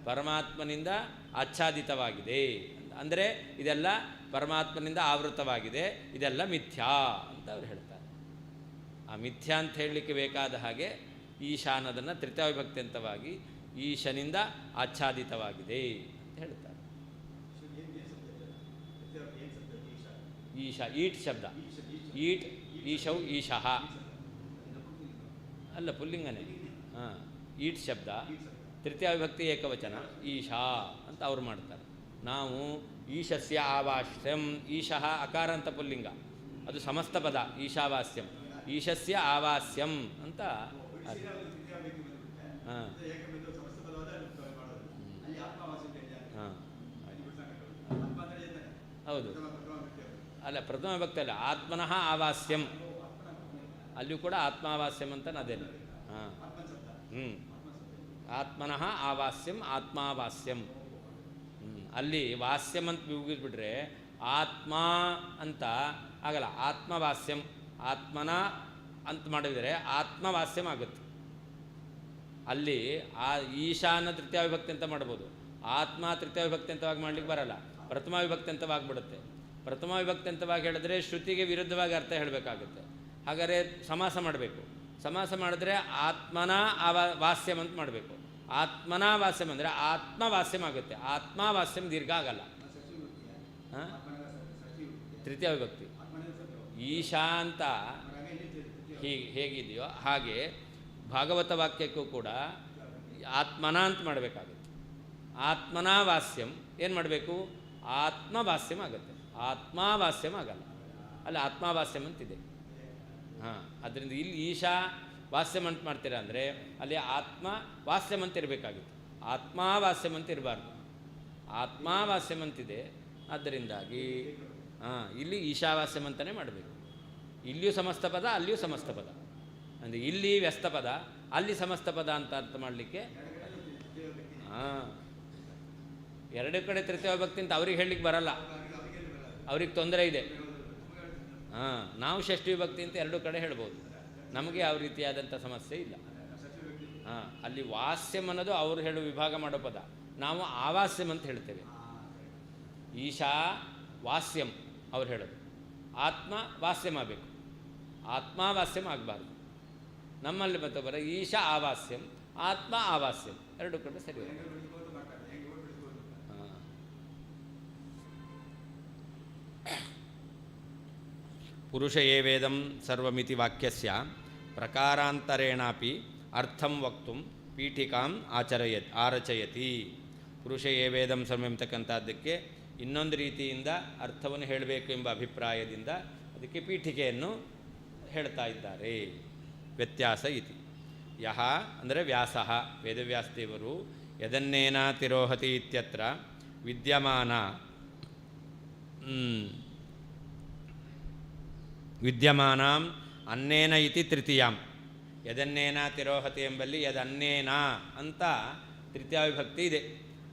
ಪರಮಾತ್ಮನಿಂದ ಆಚ್ಛಾದಿತವಾಗಿದೆ ಅಂದರೆ ಇದೆಲ್ಲ ಪರಮಾತ್ಮನಿಂದ ಆವೃತವಾಗಿದೆ, ಇದೆಲ್ಲ ಮಿಥ್ಯಾ ಅಂತ ಅವ್ರು ಹೇಳ್ತಾರೆ. ಆ ಮಿಥ್ಯಾ ಅಂತ ಹೇಳಲಿಕ್ಕೆ ಬೇಕಾದ ಹಾಗೆ ಈಶಾ ಅನ್ನೋದನ್ನು ತೃತೀಯ ವಿಭಕ್ತಿ ಅಂತವಾಗಿ ಈಶನಿಂದ ಆಚ್ಛಾದಿತವಾಗಿದೆ ಅಂತ ಹೇಳ್ತಾರೆ. ಈಶಾ ಈಟ್ ಶಬ್ದ, ಈಟ್ ಈಶೌ ಈಶಃ ಅಲ್ಲ, ಪುಲ್ಲಿಂಗನೇ. ಹಾಂ, ಈಟ್ ಶಬ್ದ ತೃತೀಯ ವಿಭಕ್ತಿ ಏಕವಚನ ಈಶಾ ಅಂತ ಅವ್ರು ಮಾಡ್ತಾರೆ. ನಾವು ಈಶಸ್ಯ ಆವಾಸ್ಯಂ, ಈಶಃ ಅಕಾರ ಅಂತ ಪುಲ್ಲಿಂಗ, ಅದು ಸಮಸ್ತ ಪದ ಈಶಾವಾಸ್ಯಂ. ಈಶಸ್ಯ ಆವಾಸ್ಯಂ ಅಂತ ಹಾಂ, ಹಾಂ, ಹೌದು. ಅಲ್ಲ, ಪ್ರಥಮ ವಿಭಕ್ತಿ ಅಲ್ಲ, ಆತ್ಮನಃ ಆವಾಸ್ಯಂ, ಅಲ್ಲಿಯೂ ಕೂಡ ಆತ್ಮಾವಾಸ್ಯಂ ಅಂತ ಅದೇನು. ಹಾಂ, ಹ್ಞೂ, ಆತ್ಮನಃ ಆವಾಸ್ಯಂ ಆತ್ಮಾವಾಸ್ಯಂ. ಅಲ್ಲಿ ವಾಸ್ಯಂ ಅಂತ ಮುಗಿಸ್ಬಿಟ್ರೆ ಆತ್ಮ ಅಂತ ಆಗಲ್ಲ, ಆತ್ಮವಾಸ್ಯಂ. ಆತ್ಮನ ಅಂತ ಮಾಡಿದರೆ ಆತ್ಮವಾಸ್ಯಂ ಆಗುತ್ತೆ. ಅಲ್ಲಿ ಆ ಈಶಾನ ತೃತೀಯ ವಿಭಕ್ತಿ ಅಂತ ಮಾಡ್ಬೋದು, ಆತ್ಮ ತೃತೀಯ ವಿಭಕ್ತಿ ಅಂತವಾಗಿ ಮಾಡ್ಲಿಕ್ಕೆ ಬರಲ್ಲ, ಪ್ರಥಮ ವಿಭಕ್ತಿ ಅಂತವಾಗಿಬಿಡುತ್ತೆ. ಪ್ರಥಮ ವಿಭಕ್ತಿ ಅಂತವಾಗಿ ಹೇಳಿದ್ರೆ ಶ್ರುತಿಗೆ ವಿರುದ್ಧವಾಗಿ ಅರ್ಥ ಹೇಳಬೇಕಾಗುತ್ತೆ. ಹಾಗಾದರೆ ಸಮಾಸ ಮಾಡಬೇಕು. ಸಮಾಸ ಮಾಡಿದ್ರೆ ಆತ್ಮನ ವಾಸ್ಯಂ ಅಂತ ಮಾಡಬೇಕು. ಆತ್ಮನ ವಾಸ್ಯಂ ಅಂದರೆ ಆತ್ಮವಾಸ್ಯಂ ಆಗುತ್ತೆ, ಆತ್ಮವಾಸ್ಯಂ ದೀರ್ಘ ಆಗಲ್ಲ. ಹಾಂ, ತೃತೀಯ ವಿಭಕ್ತಿ ಈಶಾ ಅಂತ ಹೇಗಿದೆಯೋ ಹಾಗೆ ಭಾಗವತ ವಾಕ್ಯಕ್ಕೂ ಕೂಡ ಆತ್ಮನ ಅಂತ ಮಾಡಬೇಕಾಗುತ್ತೆ. ಆತ್ಮನ ವಾಸ್ಯಂ ಏನು ಮಾಡಬೇಕು? ಆತ್ಮವಾಸ್ಯಂ ಆಗುತ್ತೆ, ಆತ್ಮವಾಸ್ಯಂ ಆಗಲ್ಲ. ಅಲ್ಲಿ ಆತ್ಮವಾಸ್ಯಂ ಅಂತಿದೆ. ಹಾಂ, ಅದರಿಂದ ಇಲ್ಲಿ ಈಶಾ ವಾಸ್ಯಂ ಅಂತ ಮಾಡ್ತೀರಾ ಅಂದರೆ ಅಲ್ಲಿ ಆತ್ಮ ವಾಸ್ಯಂ ಅಂತ ಇರಬೇಕಾಗಿತ್ತು, ಆತ್ಮವಾಸ್ಯಂ ಅಂತ ಇರಬಾರ್ದು. ಆತ್ಮವಾಸ್ಯಂ ಅಂತಿದೆ, ಆದ್ದರಿಂದಾಗಿ ಇಲ್ಲಿ ಈಶಾವಾಸ್ಯಂ ಅಂತಲೇ ಮಾಡಬೇಕು. ಇಲ್ಲಿಯೂ ಸಮಸ್ತ ಪದ, ಅಲ್ಲಿಯೂ ಸಮಸ್ತ ಪದ. ಅಂದರೆ ಇಲ್ಲಿ ವ್ಯಸ್ತ ಪದ, ಅಲ್ಲಿ ಸಮಸ್ತ ಪದ ಅಂತ ಅರ್ಥ ಮಾಡಲಿಕ್ಕೆ. ಎರಡು ಕಡೆ ತೃತೀಯ ವಿಭಕ್ತಿ ಅಂತ ಅವ್ರಿಗೆ ಹೇಳಲಿಕ್ಕೆ ಬರಲ್ಲ. ಅವ್ರಿಗೆ ತೊಂದರೆ ಇದೆ. ಹಾಂ, ನಾವು ಷಷ್ಠಿ ವಿಭಕ್ತಿ ಅಂತ ಎರಡೂ ಕಡೆ ಹೇಳ್ಬೋದು. ನಮಗೆ ಯಾವ ರೀತಿಯಾದಂಥ ಸಮಸ್ಯೆ ಇಲ್ಲ. ಹಾಂ, ಅಲ್ಲಿ ವಾಸ್ಯಂ ಅನ್ನೋದು ಅವರು ಹೇಳು ವಿಭಾಗ ಮಾಡೋ ಪದ, ನಾವು ಆವಾಸ್ಯಂ ಅಂತ ಹೇಳ್ತೇವೆ. ಈಶಾ ವಾಸ್ಯಂ ಅವ್ರು ಹೇಳೋದು, ಆತ್ಮ ವಾಸ್ಯಂ ಆಗಬೇಕು, ಆತ್ಮ ವಾಸ್ಯಂ ಆಗಬಾರ್ದು. ನಮ್ಮಲ್ಲಿ ಮತ್ತೆ ಬರ ಈಶಾ ಆವಾಸ್ಯಂ, ಆತ್ಮ ಆವಾಸ್ಯಂ, ಎರಡು ಕಡೆ ಸರಿ. ಹಾಂ, ಪುರುಷ ಏವೇದಂ ಸರ್ವಮಿತಿ ವಾಕ್ಯಸ್ಯ ಪ್ರಕಾರಾಂತರೇಣಾಪಿ ಅರ್ಥಂ ವಕ್ತುಂ ಪೀಠಿಕಾಂ ಆರಚಯತಿ. ಪುರುಷ ಏವೇದಂ ಸರ್ವ ಎಂಬತಕ್ಕಂಥದ್ದಕ್ಕೆ ಇನ್ನೊಂದು ರೀತಿಯಿಂದ ಅರ್ಥವನ್ನು ಹೇಳಬೇಕು ಎಂಬ ಅಭಿಪ್ರಾಯದಿಂದ ಅದಕ್ಕೆ ಪೀಠಿಕೆಯನ್ನು ಹೇಳ್ತಾ ಇದ್ದಾರೆ. ವ್ಯತ್ಯಾಸ ಇತಿ. ಯಹ ಅಂದರೆ ವ್ಯಾಸಃ, ವೇದವ್ಯಾಸದೇವರು ಯದನ್ನೇನ ತಿರೋಹತಿ ಇತ್ಯತ್ರ ವಿದ್ಯಮಾನಾಂ ಅನ್ನೇನ ಇತಿ ತೃತೀಯಾಂ. ಯದನ್ನೇನ ತಿರೋಹತಿ ಎಂಬಲ್ಲಿ ಯದನ್ನೇನ ಅಂತ ತೃತೀಯ ವಿಭಕ್ತಿ ಇದೆ.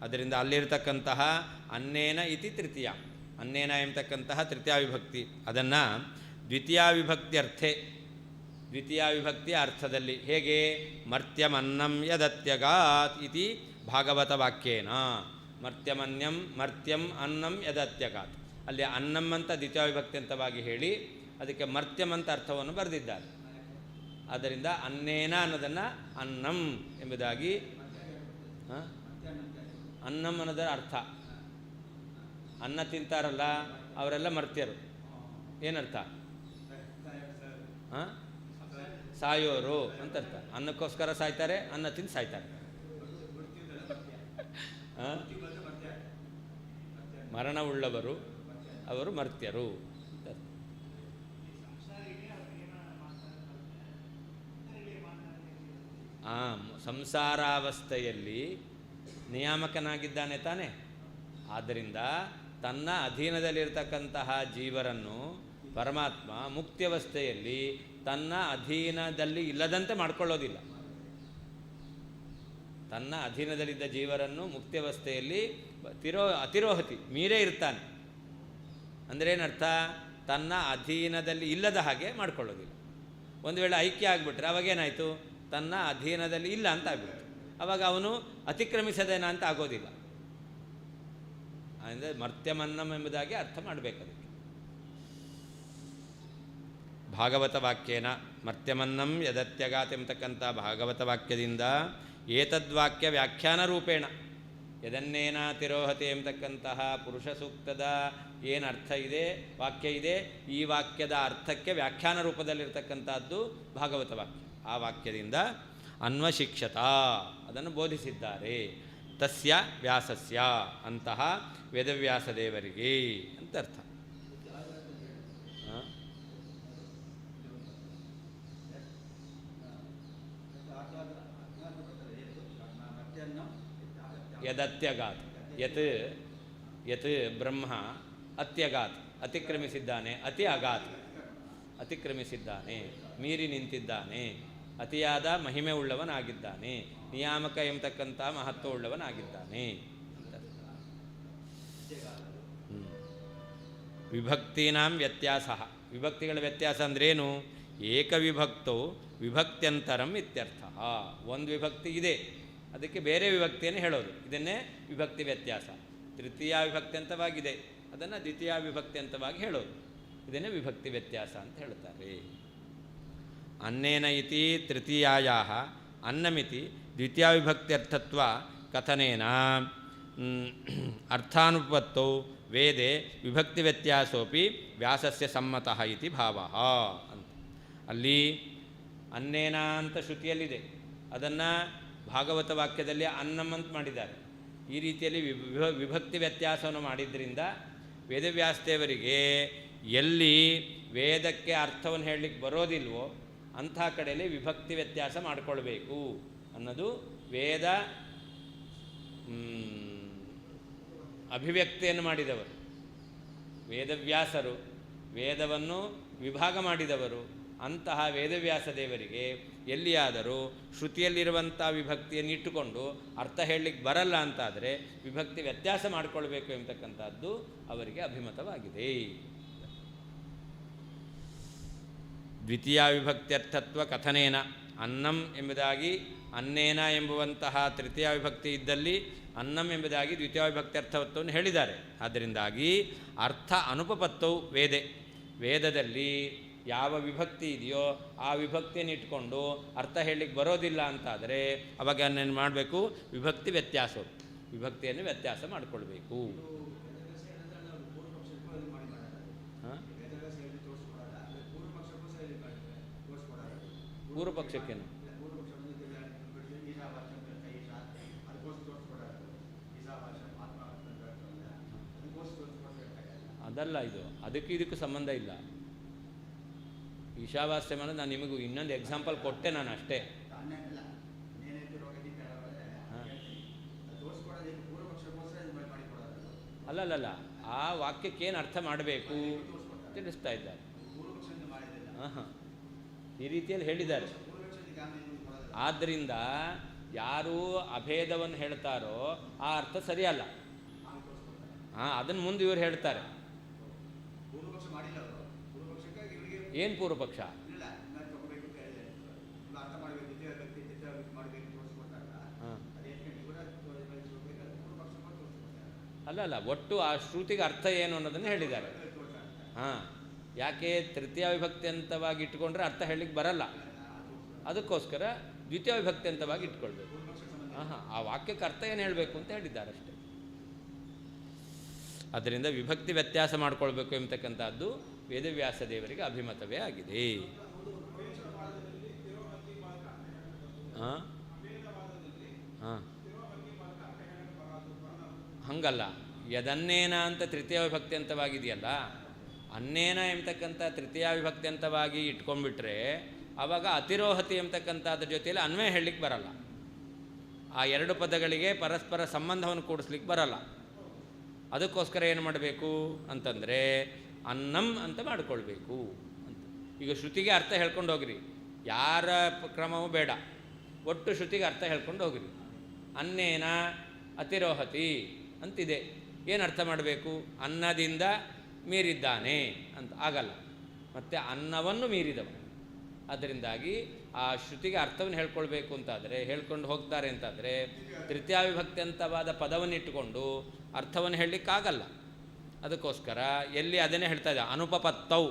ಅದರಿಂದ ಅಲ್ಲಿರ್ತಕ್ಕಂತಹ ಅನ್ನೇನ ಇತಿ ತೃತೀಯ, ಅನ್ನೇನ ಎಂಬತಕ್ಕಂತಹ ತೃತೀಯ ವಿಭಕ್ತಿ, ಅದನ್ನು ದ್ವಿತೀಯ ವಿಭಕ್ತಿ ಅರ್ಥೆ, ದ್ವಿತೀಯ ವಿಭಕ್ತಿಯ ಅರ್ಥದಲ್ಲಿ ಹೇಗೆ ಮರ್ತ್ಯಮನ್ನಂ ಯದತ್ಯಗಾತ್ ಇತಿ ಭಾಗವತ ವಾಕ್ಯೇನ. ಮರ್ತ್ಯಂ ಅನ್ನಂ ಯದತ್ಯಗಾತ್, ಅಲ್ಲಿ ಅನ್ನಂ ಅಂತ ದ್ವಿತೀಯ ವಿಭಕ್ತಿ ಅಂತವಾಗಿ ಹೇಳಿ ಅದಕ್ಕೆ ಮರ್ತ್ಯಂ ಅಂತ ಅರ್ಥವನ್ನು ಬರೆದಿದ್ದಾರೆ. ಆದ್ದರಿಂದ ಅನ್ನೇನ ಅನ್ನೋದನ್ನು ಅನ್ನಂ ಎಂಬುದಾಗಿ, ಅನ್ನಂ ಅನ್ನೋದರ ಅರ್ಥ ಅನ್ನ ತಿಂತಾರಲ್ಲ ಅವರೆಲ್ಲ ಮರ್ತ್ಯರು. ಏನರ್ಥ? ಹಾಂ, ಸಾಯೋರು ಅಂತ ಅರ್ಥ. ಅನ್ನಕ್ಕೋಸ್ಕರ ಸಾಯ್ತಾರೆ, ಅನ್ನ ತಿಂದು ಸಾಯ್ತಾರೆ. ಮರಣವುಳ್ಳವರು ಅವರು ಮರ್ತ್ಯರು. ಸಂಸಾರಾವಸ್ಥೆಯಲ್ಲಿ ನಿಯಾಮಕನಾಗಿದ್ದಾನೆ ತಾನೆ. ಆದ್ದರಿಂದ ತನ್ನ ಅಧೀನದಲ್ಲಿರ್ತಕ್ಕಂತಹ ಜೀವರನ್ನು ಪರಮಾತ್ಮ ಮುಕ್ತಿಯವಸ್ಥೆಯಲ್ಲಿ ತನ್ನ ಅಧೀನದಲ್ಲಿ ಇಲ್ಲದಂತೆ ಮಾಡಿಕೊಳ್ಳೋದಿಲ್ಲ. ತನ್ನ ಅಧೀನದಲ್ಲಿದ್ದ ಜೀವರನ್ನು ಮುಕ್ತಿಯವಸ್ಥೆಯಲ್ಲಿ ಅತಿರೋಹತಿ ಮೀರೇ ಇರ್ತಾನೆ. ಅಂದರೆ ಏನರ್ಥ? ತನ್ನ ಅಧೀನದಲ್ಲಿ ಇಲ್ಲದ ಹಾಗೆ ಮಾಡಿಕೊಳ್ಳೋದಿಲ್ಲ. ಒಂದು ವೇಳೆ ಐಕ್ಯ ಆಗಿಬಿಟ್ರೆ ಅವಾಗೇನಾಯಿತು? ತನ್ನ ಅಧೀನದಲ್ಲಿ ಇಲ್ಲ ಅಂತ ಆಗ್ಬಿಡ್ತು. ಆವಾಗ ಅವನು ಅತಿಕ್ರಮಿಸದೇನ ಅಂತ ಆಗೋದಿಲ್ಲ. ಅಂದರೆ ಮರ್ತ್ಯಮನ್ನಂ ಎಂಬುದಾಗಿ ಅರ್ಥ ಮಾಡಬೇಕು. ಅದಕ್ಕೆ ಭಾಗವತ ವಾಕ್ಯೇನ ಮರ್ತ್ಯಮನ್ನಂ ಯದತ್ಯಗಾತ್ ಎಂಬತಕ್ಕಂಥ ಭಾಗವತ ವಾಕ್ಯದಿಂದ ಏತದ್ವಾಕ್ಯ ವ್ಯಾಖ್ಯಾನ ರೂಪೇಣ ಯದನ್ನೇನ ತಿರೋಹತಿ ಎಂಬತಕ್ಕಂತಹ ಪುರುಷ ಸೂಕ್ತದ ಏನು ಅರ್ಥ ಇದೆ, ವಾಕ್ಯ ಇದೆ, ಈ ವಾಕ್ಯದ ಅರ್ಥಕ್ಕೆ ವ್ಯಾಖ್ಯಾನ ರೂಪದಲ್ಲಿರ್ತಕ್ಕಂಥದ್ದು ಭಾಗವತ ವಾಕ್ಯ. ಆ ವಾಕ್ಯದಿಂದ ಅನ್ವಶಿಕ್ಷತ, ಅದನ್ನು ಬೋಧಿಸಿದ್ದಾರೆ. ತಸ್ಯ ವ್ಯಾಸಸ್ಯ, ಅಂತಹ ವೇದವ್ಯಾಸದೇವರಿಗೆ ಅಂತ ಅರ್ಥ. ಯದತ್ಯಗಾತ್, ಯತ್ ಬ್ರಹ್ಮ ಅತ್ಯಗಾತ್, ಅತಿಕ್ರಮಿಸಿದ್ದಾನೆ, ಅತಿಕ್ರಮಿಸಿದ್ದಾನೆ, ಮೀರಿ ನಿಂತಿದ್ದಾನೆ, ಅತಿಯಾದ ಮಹಿಮೆ ಉಳ್ಳವನಾಗಿದ್ದಾನೆ, ನಿಯಾಮಕ ಎಂಬತಕ್ಕಂಥ ಮಹತ್ವ ಉಳ್ಳವನಾಗಿದ್ದಾನೆ. ವಿಭಕ್ತೀನಾಂ ವ್ಯತ್ಯಾಸ, ವಿಭಕ್ತಿಗಳ ವ್ಯತ್ಯಾಸ ಅಂದ್ರೇನು? ಏಕವಿಭಕ್ತೋ ವಿಭಕ್ತ್ಯಂತರಂ ಇತ್ಯರ್ಥ. ಒಂದು ವಿಭಕ್ತಿ ಇದೆ, ಅದಕ್ಕೆ ಬೇರೆ ವಿಭಕ್ತಿಯನ್ನು ಹೇಳೋದು, ಇದನ್ನೇ ವಿಭಕ್ತಿ ವ್ಯತ್ಯಾಸ. ತೃತೀಯ ವಿಭಕ್ತಿ ಅಂತವಾಗಿದೆ, ಅದನ್ನು ದ್ವಿತೀಯ ವಿಭಕ್ತಿ ಅಂತವಾಗಿ ಹೇಳೋದು, ಇದನ್ನೇ ವಿಭಕ್ತಿ ವ್ಯತ್ಯಾಸ ಅಂತ ಹೇಳ್ತಾರೆ. ಅನ್ನೇನ ಇತಿ ತೃತೀಯಾಯಾಃ ಅನ್ನಮಿತಿ ದ್ವಿತೀಯ ವಿಭಕ್ತ್ಯರ್ಥತ್ವ ಕಥನೇನ ಅರ್ಥಾನುಪತ್ತೌ ವೇದೆ ವಿಭಕ್ತಿ ವ್ಯತ್ಯಾಸೋಪಿ ವ್ಯಾಸಸ್ಯ ಸಮ್ಮತಃ ಇತಿ ಭಾವಃ ಅಂತ. ಅಲ್ಲಿ ಅನ್ನೇನ ಅಂತ ಶ್ರುತಿಯಲ್ಲಿದೆ, ಅದನ್ನು ಭಾಗವತ ವಾಕ್ಯದಲ್ಲಿ ಅನ್ನಂ ಅಂತ ಮಾಡಿದ್ದಾರೆ. ಈ ರೀತಿಯಲ್ಲಿ ವಿಭಕ್ತಿ ವ್ಯತ್ಯಾಸವನ್ನು ಮಾಡಿದ್ದರಿಂದ ವೇದವ್ಯಾಸದೇವರಿಗೆ ಎಲ್ಲಿ ವೇದಕ್ಕೆ ಅರ್ಥವನ್ನು ಹೇಳಲಿಕ್ಕೆ ಬರೋದಿಲ್ವೋ ಅಂಥ ಕಡೆಯಲ್ಲಿ ವಿಭಕ್ತಿ ವ್ಯತ್ಯಾಸ ಮಾಡಿಕೊಳ್ಬೇಕು ಅನ್ನೋದು ವೇದ ಅಭಿವ್ಯಕ್ತಿಯನ್ನು ಮಾಡಿದವರು. ವೇದವ್ಯಾಸರು ವೇದವನ್ನು ವಿಭಾಗ ಮಾಡಿದವರು, ಅಂತಹ ವೇದವ್ಯಾಸ ದೇವರಿಗೆ ಎಲ್ಲಿಯಾದರೂ ಶ್ರುತಿಯಲ್ಲಿರುವಂಥ ವಿಭಕ್ತಿಯನ್ನು ಇಟ್ಟುಕೊಂಡು ಅರ್ಥ ಹೇಳಲಿಕ್ಕೆ ಬರಲ್ಲ ಅಂತಾದರೆ ವಿಭಕ್ತಿ ವ್ಯತ್ಯಾಸ ಮಾಡಿಕೊಳ್ಬೇಕು ಎಂಬತಕ್ಕಂಥದ್ದು ಅವರಿಗೆ ಅಭಿಮತವಾಗಿದೆ. ದ್ವಿತೀಯ ವಿಭಕ್ತ್ಯರ್ಥತ್ವ ಕಥನೇನ ಅನ್ನಂ ಎಂಬುದಾಗಿ ಅನ್ನೇನ ಎಂಬುವಂತಹ ತೃತೀಯ ವಿಭಕ್ತಿ ಇದ್ದಲ್ಲಿ ಅನ್ನಂ ಎಂಬುದಾಗಿ ದ್ವಿತೀಯ ವಿಭಕ್ತ್ಯರ್ಥತ್ವವನ್ನು ಹೇಳಿದ್ದಾರೆ. ಆದ್ದರಿಂದಾಗಿ ಅರ್ಥ ಅನುಪಪತ್ತವು ವೇದದಲ್ಲಿ ಯಾವ ವಿಭಕ್ತಿ ಇದೆಯೋ ಆ ವಿಭಕ್ತಿಯನ್ನು ಇಟ್ಕೊಂಡು ಅರ್ಥ ಹೇಳಲಿಕ್ಕೆ ಬರೋದಿಲ್ಲ ಅಂತಾದರೆ ಅವಾಗ ಏನು ಮಾಡಬೇಕು? ವಿಭಕ್ತಿಯನ್ನು ವ್ಯತ್ಯಾಸ ಮಾಡಿಕೊಳ್ಬೇಕು. ಪೂರ್ವ ಪಕ್ಷಕ್ಕೇನು ಅದಲ್ಲ, ಇದು ಇದಕ್ಕೂ ಸಂಬಂಧ ಇಲ್ಲ. ಈಶಾವಾಸ್ಯಂ ಅಂದರೆ ನಾನು ನಿಮಗೂ ಇನ್ನೊಂದು ಎಕ್ಸಾಂಪಲ್ ಕೊಟ್ಟೆ ನಾನು ಅಷ್ಟೇ. ಅಲ್ಲಲ್ಲ, ಆ ವಾಕ್ಯಕ್ಕೇನು ಅರ್ಥ ಮಾಡಬೇಕು ತಿಳಿಸ್ತಾ ಇದ್ದಾರೆ. ಹಾಂ, ಈ ರೀತಿಯಲ್ಲಿ ಹೇಳಿದ್ದಾರೆ. ಆದ್ದರಿಂದ ಯಾರು ಅಭೇದವನ್ನು ಹೇಳ್ತಾರೋ ಆ ಅರ್ಥ ಸರಿಯಲ್ಲ. ಅದನ್ನು ಮುಂದೆ ಇವರು ಹೇಳ್ತಾರೆ. ಏನು ಪೂರ್ವಪಕ್ಷ? ಅಲ್ಲ, ಒಟ್ಟು ಆ ಶ್ರುತಿಗೆ ಅರ್ಥ ಏನು ಅನ್ನೋದನ್ನು ಹೇಳಿದ್ದಾರೆ. ಯಾಕೆ ತೃತೀಯ ವಿಭಕ್ತ್ಯಂತವಾಗಿ ಇಟ್ಕೊಂಡ್ರೆ ಅರ್ಥ ಹೇಳಲಿಕ್ಕೆ ಬರಲ್ಲ, ಅದಕ್ಕೋಸ್ಕರ ದ್ವಿತೀಯ ವಿಭಕ್ತ್ಯಂತವಾಗಿ ಇಟ್ಕೊಳ್ಬೇಕು. ಆ ವಾಕ್ಯಕ್ಕೆ ಅರ್ಥ ಏನು ಹೇಳಬೇಕು ಅಂತ ಹೇಳಿದ್ದಾರೆ ಅಷ್ಟೇ. ಅದರಿಂದ ವಿಭಕ್ತಿ ವ್ಯತ್ಯಾಸ ಮಾಡಿಕೊಳ್ಬೇಕು ಎಂಬತಕ್ಕಂಥದ್ದು ವೇದವ್ಯಾಸ ದೇವರಿಗೆ ಅಭಿಮತವೇ ಆಗಿದೆ. ಹಂಗಲ್ಲ, ಯದನ್ನೇನ ಅಂತ ತೃತೀಯ ವಿಭಕ್ತಿ ಅಂತವಾಗಿದೆಯಲ್ಲ, ಅನ್ನೇನ ಎಂಬತಕ್ಕಂಥ ತೃತೀಯ ವಿಭಕ್ತಿ ಅಂತವಾಗಿ ಇಟ್ಕೊಂಡ್ಬಿಟ್ರೆ ಆವಾಗ ಅತಿರೋಹತಿ ಎಂಬತಕ್ಕಂಥದ್ರ ಜೊತೆಯಲ್ಲಿ ಅನ್ವಯ ಹೇಳಲಿಕ್ಕೆ ಬರಲ್ಲ. ಆ ಎರಡು ಪದಗಳಿಗೆ ಪರಸ್ಪರ ಸಂಬಂಧವನ್ನು ಕೂಡಿಸ್ಲಿಕ್ಕೆ ಬರಲ್ಲ. ಅದಕ್ಕೋಸ್ಕರ ಏನು ಮಾಡಬೇಕು ಅಂತಂದರೆ ಅನ್ನಂ ಅಂತ ಮಾಡಿಕೊಳ್ಬೇಕು ಅಂತ. ಈಗ ಶ್ರುತಿಗೆ ಅರ್ಥ ಹೇಳ್ಕೊಂಡು ಹೋಗ್ರಿ, ಯಾರ ಕ್ರಮವೂ ಬೇಡ, ಒಟ್ಟು ಶ್ರುತಿಗೆ ಅರ್ಥ ಹೇಳ್ಕೊಂಡು ಹೋಗ್ರಿ. ಅನ್ನೇನ ಅತಿರೋಹತಿ ಅಂತಿದೆ, ಏನು ಅರ್ಥ ಮಾಡಬೇಕು? ಅನ್ನದಿಂದ ಮೀರಿದ್ದಾನೆ ಅಂತ ಆಗಲ್ಲ, ಮತ್ತು ಅನ್ನವನ್ನು ಮೀರಿದವ. ಅದರಿಂದಾಗಿ ಆ ಶ್ರುತಿಗೆ ಅರ್ಥವನ್ನು ಹೇಳ್ಕೊಳ್ಬೇಕು ಅಂತಾದರೆ, ಹೇಳ್ಕೊಂಡು ಹೋಗ್ತಾರೆ ಅಂತಾದರೆ ತೃತೀಯ ವಿಭಕ್ತ್ಯಂತವಾದ ಪದವನ್ನಿಟ್ಟುಕೊಂಡು ಅರ್ಥವನ್ನು ಹೇಳಲಿಕ್ಕಾಗಲ್ಲ. ಅದಕ್ಕೋಸ್ಕರ ಎಲ್ಲಿ ಅದನ್ನೇ ಹೇಳ್ತಾ ಇದೆ, ಅನುಪಪತ್ತವು.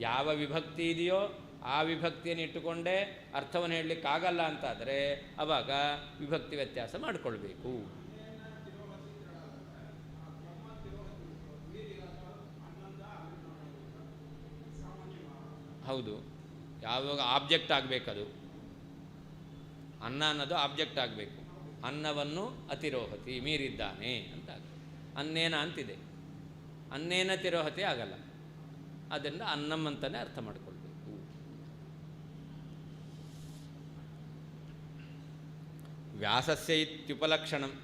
ಯಾವ ವಿಭಕ್ತಿ ಇದೆಯೋ ಆ ವಿಭಕ್ತಿಯನ್ನು ಇಟ್ಟುಕೊಂಡೇ ಅರ್ಥವನ್ನು ಹೇಳಲಿಕ್ಕಾಗಲ್ಲ ಅಂತಾದರೆ ಆವಾಗ ವಿಭಕ್ತಿ ವ್ಯತ್ಯಾಸ ಮಾಡಿಕೊಳ್ಬೇಕು. ಹೌದು, ಯಾವಾಗ ಆಬ್ಜೆಕ್ಟ್ ಆಗಬೇಕದು, ಅನ್ನ ಅನ್ನೋದು ಆಬ್ಜೆಕ್ಟ್ ಆಗಬೇಕು. ಅನ್ನವನ್ನು ಅತಿರೋಹತಿ ಮೀರಿದ್ದಾನೆ ಅಂತ ಅನ್ನೇನ ಅಂತಿದೆ, ಅನ್ನೇನ ತಿರೋಹತಿ ಆಗಲ್ಲ. ಅದರಿಂದ ಅನ್ನಂ ಅಂತಲೇ ಅರ್ಥ ಮಾಡಿಕೊಳ್ಬೇಕು. ವ್ಯಾಸಸ್ಯ ಇತ್ಯುಪಲಕ್ಷಣಂ,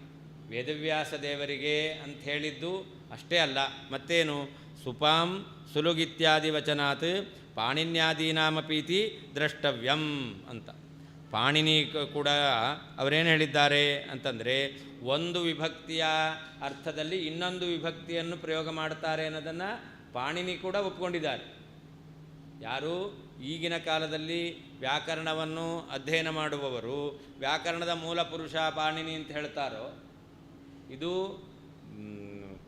ವೇದವ್ಯಾಸ ದೇವರಿಗೆ ಅಂತ ಹೇಳಿದ್ದು ಅಷ್ಟೇ ಅಲ್ಲ, ಮತ್ತೇನು? ಸುಪಾಂ ಸುಲುಗಿತ್ಯಾದಿ ವಚನಾತ್ ಪಾಣಿನ್ಯಾದೀನಾಮಪೀತಿ ದ್ರಷ್ಟವ್ಯಂ ಅಂತ. ಪಾಣಿನಿ ಕೂಡ ಅವರೇನು ಹೇಳಿದ್ದಾರೆ ಅಂತಂದರೆ, ಒಂದು ವಿಭಕ್ತಿಯ ಅರ್ಥದಲ್ಲಿ ಇನ್ನೊಂದು ವಿಭಕ್ತಿಯನ್ನು ಪ್ರಯೋಗ ಮಾಡ್ತಾರೆ ಅನ್ನೋದನ್ನು ಪಾಣಿನಿ ಕೂಡ ಒಪ್ಕೊಂಡಿದ್ದಾರೆ. ಯಾರು ಈಗಿನ ಕಾಲದಲ್ಲಿ ವ್ಯಾಕರಣವನ್ನು ಅಧ್ಯಯನ ಮಾಡುವವರು ವ್ಯಾಕರಣದ ಮೂಲ ಪುರುಷ ಪಾಣಿನಿ ಅಂತ ಹೇಳ್ತಾರೋ, ಇದು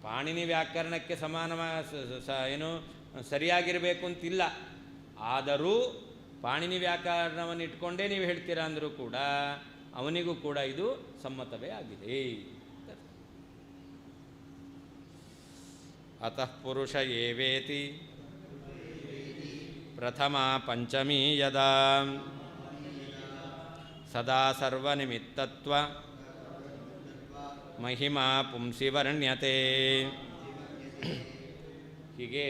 ಪಾಣಿನಿ ವ್ಯಾಕರಣಕ್ಕೆ ಏನು ಸರಿಯಾಗಿರಬೇಕು ಅಂತಿಲ್ಲ. ಆದರೂ ಪಾಣಿನಿ ವ್ಯಾಕರಣವನ್ನು ಇಟ್ಕೊಂಡೇ ನೀವು ಹೇಳ್ತೀರಾ ಅಂದರೂ ಕೂಡ ಅವನಿಗೂ ಕೂಡ ಇದು ಸಮ್ಮತವೇ ಆಗಿದೆ. ಅತಃ ಪುರುಷ ಏವೇತಿ ಪ್ರಥಮ ಪಂಚಮೀ ಯದಾ ಸದಾ ಸರ್ವನಿಮಿತ್ತತ್ವ ಮಹಿಮಾ ಪುಂಸಿ ವರ್ಣ್ಯತೆ. ಹೀಗೆ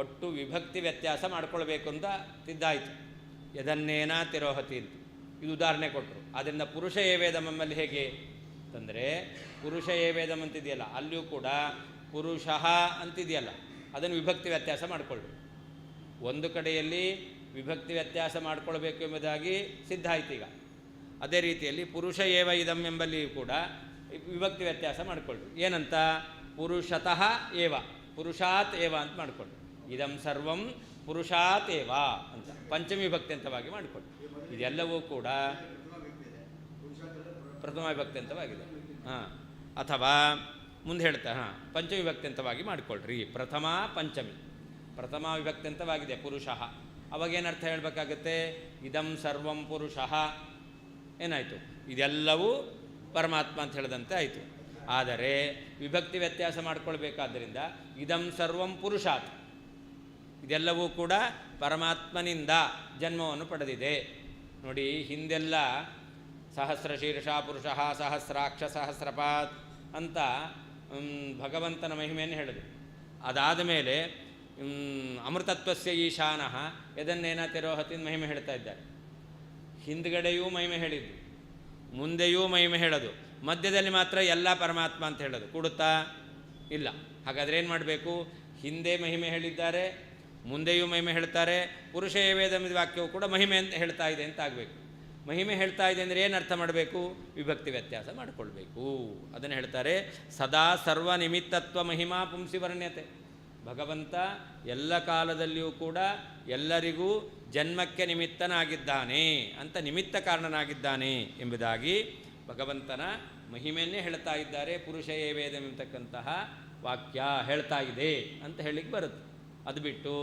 ಒಟ್ಟು ವಿಭಕ್ತಿ ವ್ಯತ್ಯಾಸ ಮಾಡಿಕೊಳ್ಬೇಕು ಅಂತ ತಿದ್ದಾಯಿತು. ಯದನ್ನೇನ ತಿರೋಹತಿ ಅಂತ ಇದು ಉದಾಹರಣೆ ಕೊಟ್ಟರು. ಆದ್ದರಿಂದ ಪುರುಷ ಏವೇದಂ ನಮ್ಮಲ್ಲಿ ಹೇಗೆ ಅಂತಂದರೆ, ಪುರುಷ ಏವೇದಂ ಅಂತಿದೆಯಲ್ಲ, ಅಲ್ಲಿಯೂ ಕೂಡ ಪುರುಷ ಅಂತಿದೆಯಲ್ಲ, ಅದನ್ನು ವಿಭಕ್ತಿ ವ್ಯತ್ಯಾಸ ಮಾಡಿಕೊಳ್ಳಿ. ಒಂದು ಕಡೆಯಲ್ಲಿ ವಿಭಕ್ತಿ ವ್ಯತ್ಯಾಸ ಮಾಡಿಕೊಳ್ಬೇಕು ಎಂಬುದಾಗಿ ಸಿದ್ಧ ಆಯ್ತು ಈಗ. ಅದೇ ರೀತಿಯಲ್ಲಿ ಪುರುಷ ಏವ ಇದಂ ಎಂಬಲ್ಲಿಯೂ ಕೂಡ ವಿಭಕ್ತಿ ವ್ಯತ್ಯಾಸ ಮಾಡಿಕೊಳ್ಳ್ರಿ. ಏನಂತ? ಪುರುಷತಃ ಏವ, ಪುರುಷಾತ್ ಏವ ಅಂತ ಮಾಡಿಕೊಳ್ಳ್ರಿ. ಇದಂ ಸರ್ವಂ ಪುರುಷಾತ್ ಏವ ಅಂತ ಪಂಚಮಿ ವಿಭಕ್ತಿ ಅಂತವಾಗಿ ಮಾಡಿಕೊಳ್ಳಿ. ಇದೆಲ್ಲವೂ ಕೂಡ ಪ್ರಥಮ ವಿಭಕ್ತಿ ಅಂತವಾಗಿದೆ. ಹಾಂ, ಅಥವಾ ಮುಂದೆ ಹೇಳ್ತಾ ಪಂಚಮಿ ವಿಭಕ್ತಿ ಅಂತವಾಗಿ ಮಾಡಿಕೊಳ್ಳ್ರಿ. ಪ್ರಥಮ ಪಂಚಮಿ, ಪ್ರಥಮ ವಿಭಕ್ತಿ ಅಂತವಾಗಿದೆ ಪುರುಷಃ. ಅವಾಗೇನರ್ಥ ಹೇಳಬೇಕಾಗತ್ತೆ? ಇದಂ ಸರ್ವಂ ಪುರುಷಃ ಏನಾಯಿತು? ಇದೆಲ್ಲವೂ ಪರಮಾತ್ಮ ಅಂತ ಹೇಳಿದಂತೆ ಆಯಿತು. ಆದರೆ ವಿಭಕ್ತಿ ವ್ಯತ್ಯಾಸ ಮಾಡಿಕೊಳ್ಬೇಕಾದ್ದರಿಂದ ಇದಂ ಸರ್ವಂ ಪುರುಷಾತ್, ಇದೆಲ್ಲವೂ ಕೂಡ ಪರಮಾತ್ಮನಿಂದ ಜನ್ಮವನ್ನು ಪಡೆದಿದೆ. ನೋಡಿ, ಹಿಂದೆಲ್ಲ ಸಹಸ್ರ ಶೀರ್ಷ ಪುರುಷಃ ಸಹಸ್ರಾಕ್ಷ ಸಹಸ್ರಪಾತ್ ಅಂತ ಭಗವಂತನ ಮಹಿಮೆಯನ್ನು ಹೇಳಿದ್ರು. ಅದಾದ ಮೇಲೆ ಅಮೃತತ್ವಸ್ಯ ಈಶಾನಃ ಯದನ್ನೇನ ತಿರೋಹತಿನ ಮಹಿಮೆ ಹೇಳ್ತಾ ಇದ್ದಾರೆ. ಹಿಂದ್ಗಡೆಯೂ ಮಹಿಮೆ ಹೇಳಿದ್ದು, ಮುಂದೆಯೂ ಮಹಿಮೆ ಹೇಳೋದು, ಮಧ್ಯದಲ್ಲಿ ಮಾತ್ರ ಎಲ್ಲ ಪರಮಾತ್ಮ ಅಂತ ಹೇಳೋದು ಕೂಡುತ್ತಾ? ಇಲ್ಲ. ಹಾಗಾದರೆ ಏನು ಮಾಡಬೇಕು? ಹಿಂದೆ ಮಹಿಮೆ ಹೇಳಿದ್ದಾರೆ, ಮುಂದೆಯೂ ಮಹಿಮೆ ಹೇಳ್ತಾರೆ. ಪುರುಷ ವೇದಮಿದ ವಾಕ್ಯವು ಕೂಡ ಮಹಿಮೆ ಅಂತ ಹೇಳ್ತಾ ಇದೆ ಅಂತ ಆಗಬೇಕು. ಮಹಿಮೆ ಹೇಳ್ತಾ ಇದೆ ಅಂದರೆ ಏನು ಅರ್ಥ ಮಾಡಬೇಕು? ವಿಭಕ್ತಿ ವ್ಯತ್ಯಾಸ ಮಾಡಿಕೊಳ್ಬೇಕು. ಅದನ್ನು ಹೇಳ್ತಾರೆ, ಸದಾ ಸರ್ವ ನಿಮಿತ್ತತ್ವ ಮಹಿಮಾ ಪುಂಸಿ ವರ್ಣ್ಯತೆ. ಭಗವಂತ ಎಲ್ಲ ಕಾಲದಲ್ಲಿಯೂ ಕೂಡ ಎಲ್ಲರಿಗೂ ಜನ್ಮಕ್ಕೆ ನಿಮಿತ್ತನಾಗಿದ್ದಾನೆ ಅಂತ, ನಿಮಿತ್ತ ಕಾರಣನಾಗಿದ್ದಾನೆ ಎಂಬುದಾಗಿ ಭಗವಂತನ ಮಹಿಮೆಯನ್ನೇ ಹೇಳ್ತಾ ಇದ್ದಾರೆ. ಪುರುಷ ವೇದಮೆಂಬತಕ್ಕಂತಹ ವಾಕ್ಯ ಹೇಳ್ತಾ ಇದೆ ಅಂತ ಹೇಳಿಕ್ಕೆ ಬರುತ್ತೆ. ಅದು ಬಿಟ್ಟು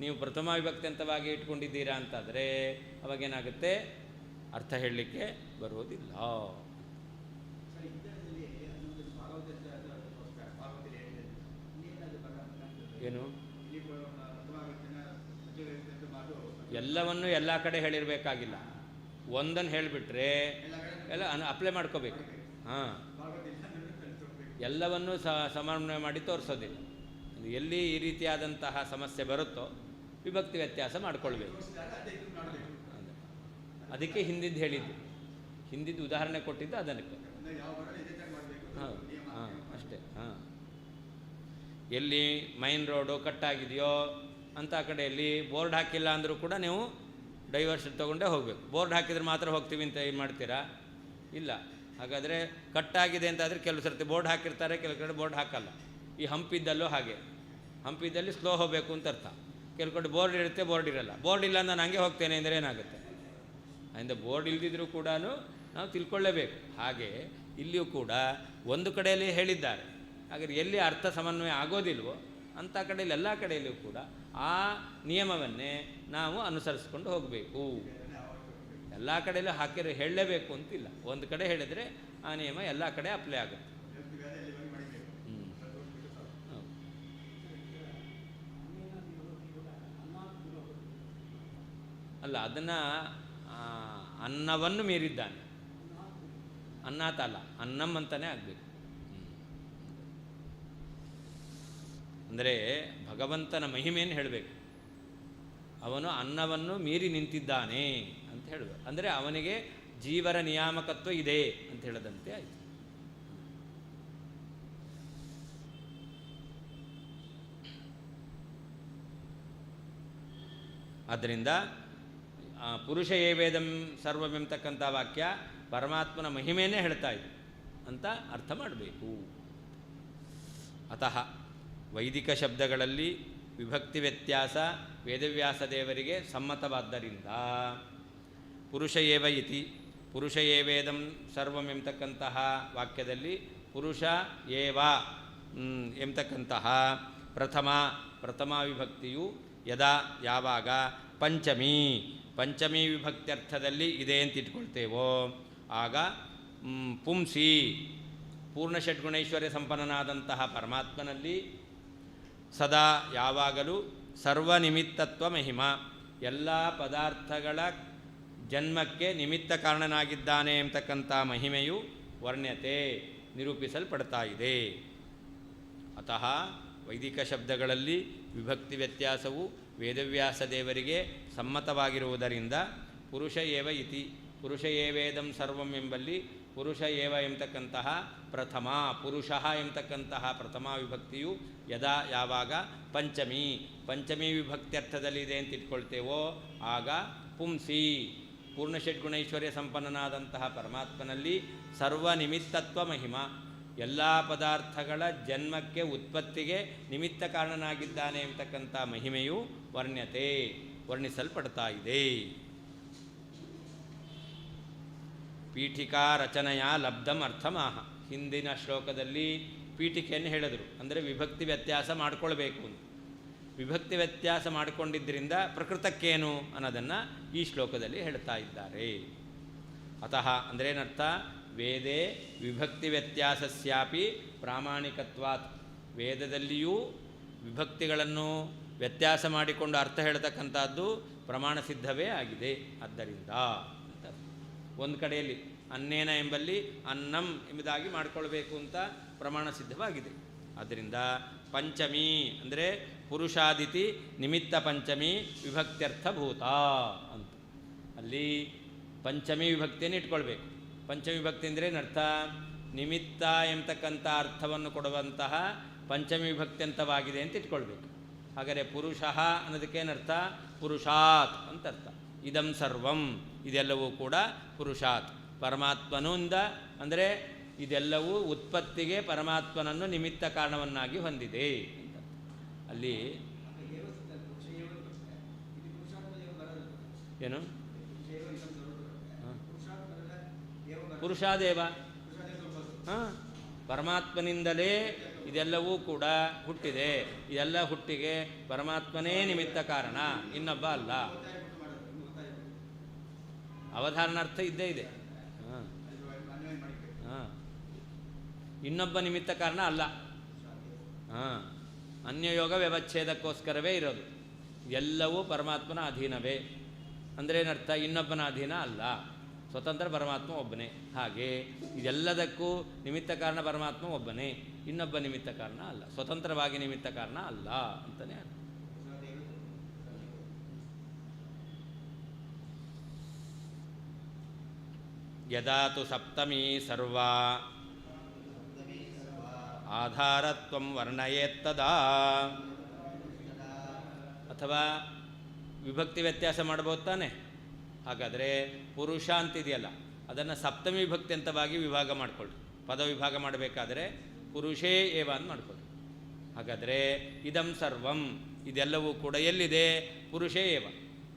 ನೀವು ಪ್ರಥಮ ವಿಭಕ್ತಿ ಅಂತವಾಗಿ ಇಟ್ಕೊಂಡಿದ್ದೀರಾ ಅಂತಾದರೆ ಅವಾಗೇನಾಗುತ್ತೆ? ಅರ್ಥ ಹೇಳಲಿಕ್ಕೆ ಬರುವುದಿಲ್ಲ. ಏನು? ಎಲ್ಲವನ್ನು ಎಲ್ಲ ಕಡೆ ಹೇಳಿರಬೇಕಾಗಿಲ್ಲ. ಒಂದನ್ನು ಹೇಳಿಬಿಟ್ರೆ ಎಲ್ಲ ಅಪ್ಲೈ ಮಾಡ್ಕೋಬೇಕು. ಹಾಂ, ಎಲ್ಲವನ್ನೂ ಸಮನ್ವಯ ಮಾಡಿ ತೋರಿಸೋದಿಲ್ಲ. ಎಲ್ಲಿ ಈ ರೀತಿಯಾದಂತಹ ಸಮಸ್ಯೆ ಬರುತ್ತೋ ವಿಭಕ್ತಿ ವ್ಯತ್ಯಾಸ ಮಾಡಿಕೊಳ್ಬೇಕು. ಅದಕ್ಕೆ ಹಿಂದಿದ್ದು ಹೇಳಿದ್ದು, ಹಿಂದಿದ್ದು ಉದಾಹರಣೆ ಕೊಟ್ಟಿದ್ದು ಅದಕ್ಕೆ. ಹಾಂ ಹಾಂ ಅಷ್ಟೇ. ಹಾಂ, ಎಲ್ಲಿ ಮೈನ್ ರೋಡು ಕಟ್ಟಾಗಿದೆಯೋ ಅಂಥ ಕಡೆಯಲ್ಲಿ ಬೋರ್ಡ್ ಹಾಕಿಲ್ಲ ಅಂದರೂ ಕೂಡ ನೀವು ಡೈವರ್ಷನ್ ತೊಗೊಂಡೇ ಹೋಗಬೇಕು. ಬೋರ್ಡ್ ಹಾಕಿದ್ರೆ ಮಾತ್ರ ಹೋಗ್ತೀವಿ ಅಂತ ಏನು ಮಾಡ್ತೀರಾ? ಇಲ್ಲ. ಹಾಗಾದರೆ ಕಟ್ಟಾಗಿದೆ ಅಂತಾದರೆ ಕೆಲವು ಸರ್ತಿ ಬೋರ್ಡ್ ಹಾಕಿರ್ತಾರೆ, ಕೆಲವು ಕಡೆ ಬೋರ್ಡ್ ಹಾಕಲ್ಲ. ಈ ಹಂಪಿದ್ದಲ್ಲೂ ಹಾಗೆ, ಹಂಪಿದ್ದಲ್ಲಿ ಸ್ಲೋ ಹೋಗಬೇಕು ಅಂತ ಅರ್ಥ. ಕೆಲವು ಕಡೆ ಬೋರ್ಡ್ ಇರುತ್ತೆ, ಬೋರ್ಡ್ ಇರಲ್ಲ. ಬೋರ್ಡ್ ಇಲ್ಲ ನಾನು ಹಂಗೆ ಹೋಗ್ತೇನೆ ಅಂದರೆ ಏನಾಗುತ್ತೆ? ಅದರಿಂದ ಬೋರ್ಡ್ ಇಲ್ದಿದ್ರೂ ಕೂಡ ನಾವು ತಿಳ್ಕೊಳ್ಳೇಬೇಕು. ಹಾಗೆ ಇಲ್ಲಿಯೂ ಕೂಡ ಒಂದು ಕಡೆಯಲ್ಲಿ ಹೇಳಿದ್ದಾರೆ. ಹಾಗಾದರೆ ಎಲ್ಲಿ ಅರ್ಥ ಸಮನ್ವಯ ಆಗೋದಿಲ್ವೋ ಅಂಥ ಕಡೆಯಲ್ಲಿ ಎಲ್ಲ ಕಡೆಯಲ್ಲೂ ಕೂಡ ಆ ನಿಯಮವನ್ನೇ ನಾವು ಅನುಸರಿಸ್ಕೊಂಡು ಹೋಗಬೇಕು. ಎಲ್ಲ ಕಡೆಯಲ್ಲೂ ಹೇಳಲೇಬೇಕು ಅಂತಿಲ್ಲ. ಒಂದು ಕಡೆ ಹೇಳಿದರೆ ಆ ನಿಯಮ ಎಲ್ಲ ಕಡೆ ಅಪ್ಲೈ ಆಗುತ್ತೆ. ಅಲ್ಲ, ಅದನ್ನು ಅನ್ನವನ್ನು ಮೀರಿದ್ದಾನೆ. ಅನ್ನತಲ್ಲ, ಅನ್ನಂ ಅಂತಲೇ ಆಗಬೇಕು. ಅಂದರೆ ಭಗವಂತನ ಮಹಿಮೆಯನ್ನು ಹೇಳಬೇಕು. ಅವನು ಅನ್ನವನ್ನು ಮೀರಿ ನಿಂತಿದ್ದಾನೆ ಅಂತ ಹೇಳಬೇಕು. ಅಂದರೆ ಅವನಿಗೆ ಜೀವರ ನಿಯಾಮಕತ್ವ ಇದೆ ಅಂತ ಹೇಳದಂತೆ ಆಯಿತು. ಆದ್ದರಿಂದ ಪುರುಷ ಏವೇದಂ ಸರ್ವವೆಂಬತಕ್ಕಂಥ ವಾಕ್ಯ ಪರಮಾತ್ಮನ ಮಹಿಮೆಯನ್ನೇ ಹೇಳ್ತಾ ಇದೆ ಅಂತ ಅರ್ಥ ಮಾಡಬೇಕು. ಅತಃ ವೈದಿಕ ಶಬ್ದಗಳಲ್ಲಿ ವಿಭಕ್ತಿ ವ್ಯತ್ಯಾಸ ವೇದವ್ಯಾಸ ದೇವರಿಗೆ ಸಮ್ಮತವಾದ್ದರಿಂದ ಪುರುಷ ಏವ ಇತಿ, ಪುರುಷ ಏವೇದಂ ಸರ್ವಂ ಎಂಬತಕ್ಕಂತಹ ವಾಕ್ಯದಲ್ಲಿ ಪುರುಷ ಏವ ಎಂಬತಕ್ಕಂತಹ ಪ್ರಥಮ ವಿಭಕ್ತಿಯು ಯದಾ ಯಾವಾಗ ಪಂಚಮಿ ವಿಭಕ್ತ್ಯರ್ಥದಲ್ಲಿ ಇದೆ ಅಂತ ಇಟ್ಕೊಳ್ತೇವೋ ಆಗ ಪುಂಸಿ ಪೂರ್ಣ ಷಡ್ಗುಣೈಶ್ವರ್ಯ ಸಂಪನ್ನನಾದಂತಹ ಪರಮಾತ್ಮನಲ್ಲಿ ಸದಾ ಯಾವಾಗಲೂ ಸರ್ವನಿಮಿತ್ತತ್ವ ಮಹಿಮಾ, ಎಲ್ಲ ಪದಾರ್ಥಗಳ ಜನ್ಮಕ್ಕೆ ನಿಮಿತ್ತ ಕಾರಣನಾಗಿದ್ದಾನೆ ಎಂಬತಕ್ಕಂಥ ಮಹಿಮೆಯು ವರ್ಣ್ಯತೆ ನಿರೂಪಿಸಲ್ಪಡ್ತಾ ಇದೆ. ಅತಃ ವೈದಿಕ ಶಬ್ದಗಳಲ್ಲಿ ವಿಭಕ್ತಿ ವ್ಯತ್ಯಾಸವು ವೇದವ್ಯಾಸ ದೇವರಿಗೆ ಸಮ್ಮತವಾಗಿರುವುದರಿಂದ ಪುರುಷ ಏವ ಇತಿ, ಪುರುಷ ಏವೇದಂ ಸರ್ವಂ ಎಂಬಲ್ಲಿ ಪುರುಷ ಏವ ಎಂಬತಕ್ಕಂತಹ ಪ್ರಥಮ ಪುರುಷ ಎಂಬತಕ್ಕಂತಹ ಪ್ರಥಮ ವಿಭಕ್ತಿಯು ಯದಾ ಯಾವಾಗ ಪಂಚಮಿ ವಿಭಕ್ತ್ಯರ್ಥದಲ್ಲಿದೆ ಅಂತ ಇಟ್ಕೊಳ್ತೇವೋ ಆಗ ಪುಂಸಿ ಪೂರ್ಣಷಡ್ಗುಣೈಶ್ವರ್ಯ ಸಂಪನ್ನನಾದಂತಹ ಪರಮಾತ್ಮನಲ್ಲಿ ಸರ್ವನಿಮಿತ್ತತ್ವ ಮಹಿಮಾ ಎಲ್ಲ ಪದಾರ್ಥಗಳ ಜನ್ಮಕ್ಕೆ ಉತ್ಪತ್ತಿಗೆ ನಿಮಿತ್ತ ಕಾರಣನಾಗಿದ್ದಾನೆ ಎಂಬತಕ್ಕಂಥ ಮಹಿಮೆಯು ವರ್ಣಿಸಲ್ಪಡ್ತಾ ಇದೆ. ಪೀಠಿಕಾ ರಚನೆಯ ಲಬ್ಧಂ ಅರ್ಥಮಾಹ. ಹಿಂದಿನ ಶ್ಲೋಕದಲ್ಲಿ ಪೀಠಿಕೆಯನ್ನು ಹೇಳಿದರು, ಅಂದರೆ ವಿಭಕ್ತಿ ವ್ಯತ್ಯಾಸ ಮಾಡಿಕೊಳ್ಬೇಕು ಅಂತ. ವಿಭಕ್ತಿ ವ್ಯತ್ಯಾಸ ಮಾಡಿಕೊಂಡಿದ್ದರಿಂದ ಪ್ರಕೃತಕ್ಕೇನು ಅನ್ನೋದನ್ನು ಈ ಶ್ಲೋಕದಲ್ಲಿ ಹೇಳ್ತಾ ಇದ್ದಾರೆ. ಅತಃ ಅಂದ್ರೇನರ್ಥ, ವೇದೇ ವಿಭಕ್ತಿ ವ್ಯತ್ಯಾಸಸ್ಯಾಪಿ ಪ್ರಾಮಾಣಿಕತ್ವಾತ್. ವೇದದಲ್ಲಿಯೂ ವಿಭಕ್ತಿಗಳನ್ನು ವ್ಯತ್ಯಾಸ ಮಾಡಿಕೊಂಡು ಅರ್ಥ ಹೇಳ್ತಕ್ಕಂಥದ್ದು ಪ್ರಮಾಣ ಸಿದ್ಧವೇ ಆಗಿದೆ. ಆದ್ದರಿಂದ ಅಂತ ಒಂದು ಕಡೆಯಲ್ಲಿ ಅನ್ನೇನ ಎಂಬಲ್ಲಿ ಅನ್ನಂ ಎಂಬುದಾಗಿ ಮಾಡಿಕೊಳ್ಬೇಕು ಅಂತ ಪ್ರಮಾಣ ಸಿದ್ಧವಾಗಿದೆ. ಆದ್ದರಿಂದ ಪಂಚಮಿ ಅಂದರೆ ಪುರುಷಾದಿತಿ ನಿಮಿತ್ತ ಪಂಚಮಿ ವಿಭಕ್ತ್ಯರ್ಥಭೂತ ಅಂತ. ಅಲ್ಲಿ ಪಂಚಮಿ ವಿಭಕ್ತಿಯನ್ನು ಇಟ್ಕೊಳ್ಬೇಕು. ಪಂಚಮಿ ವಿಭಕ್ತಿ ಅಂದರೆ ಏನರ್ಥ, ನಿಮಿತ್ತ ಎಂಬತಕ್ಕಂಥ ಅರ್ಥವನ್ನು ಕೊಡುವಂತಹ ಪಂಚಮಿ ವಿಭಕ್ತಿ ಅಂತವಾಗಿದೆ ಅಂತ ಇಟ್ಕೊಳ್ಬೇಕು. ಹಾಗಾದರೆ ಪುರುಷ ಅನ್ನೋದಕ್ಕೇನರ್ಥ, ಪುರುಷಾತ್ ಅಂತ ಅರ್ಥ. ಇದಂ ಸರ್ವಂ ಇದೆಲ್ಲವೂ ಕೂಡ ಪುರುಷಾತ್ ಪರಮಾತ್ಮನಿಂದ, ಅಂದರೆ ಇದೆಲ್ಲವೂ ಉತ್ಪತ್ತಿಗೆ ಪರಮಾತ್ಮನನ್ನು ನಿಮಿತ್ತ ಕಾರಣವನ್ನಾಗಿ ಹೊಂದಿದೆ ಅಂತ. ಅಲ್ಲಿ ಏನು ಪುರುಷಾದೇವ, ಪರಮಾತ್ಮನಿಂದಲೇ ಇದೆಲ್ಲವೂ ಕೂಡ ಹುಟ್ಟಿದೆ. ಇದೆಲ್ಲ ಹುಟ್ಟಿಗೆ ಪರಮಾತ್ಮನೇ ನಿಮಿತ್ತ ಕಾರಣ, ಇನ್ನೊಬ್ಬ ಅಲ್ಲ. ಅವಧಾರಣಾರ್ಥ ಇದ್ದೇ ಇದೆ. ಇನ್ನೊಬ್ಬ ನಿಮಿತ್ತ ಕಾರಣ ಅಲ್ಲ. ಅನ್ಯಯೋಗ ವ್ಯವಚ್ಛೇದಕ್ಕೋಸ್ಕರವೇ ಇರೋದು. ಎಲ್ಲವೂ ಪರಮಾತ್ಮನ ಅಧೀನವೇ. ಅಂದ್ರೇನರ್ಥ, ಇನ್ನೊಬ್ಬನ ಅಧೀನ ಅಲ್ಲ, ಸ್ವತಂತ್ರ ಪರಮಾತ್ಮ ಒಬ್ಬನೇ. ಹಾಗೆ ಇದೆಲ್ಲದಕ್ಕೂ ನಿಮಿತ್ತ ಕಾರಣ ಪರಮಾತ್ಮ ಒಬ್ಬನೇ, ಇನ್ನೊಬ್ಬ ನಿಮಿತ್ತ ಕಾರಣ ಅಲ್ಲ, ಸ್ವತಂತ್ರವಾಗಿ ನಿಮಿತ್ತ ಕಾರಣ ಅಲ್ಲ ಅಂತಲೇ ಅರ್ಥ. ಯದಾ ತು ಸಪ್ತಮಿ ಸರ್ವಾ ಆಧಾರತ್ವಂ ವರ್ಣಯೇತ್ತದಾ. ಅಥವಾ ವಿಭಕ್ತಿ ವ್ಯತ್ಯಾಸ ಮಾಡ್ಬೋದು ತಾನೆ. ಹಾಗಾದರೆ ಪುರುಷ ಅಂತಿದೆಯಲ್ಲ, ಅದನ್ನು ಸಪ್ತಮಿ ವಿಭಕ್ತಿ ಅಂತವಾಗಿ ವಿಭಾಗ ಮಾಡಿಕೊಳ್ಳಿ. ಪದ ವಿಭಾಗ ಮಾಡಬೇಕಾದ್ರೆ ಪುರುಷೇ ಏವ ಅಂತ ಮಾಡಿಕೊಳ್ಳಿ. ಹಾಗಾದರೆ ಇದಂ ಸರ್ವಂ ಇದೆಲ್ಲವೂ ಕೂಡ ಎಲ್ಲಿದೆ, ಪುರುಷೇ ಏವ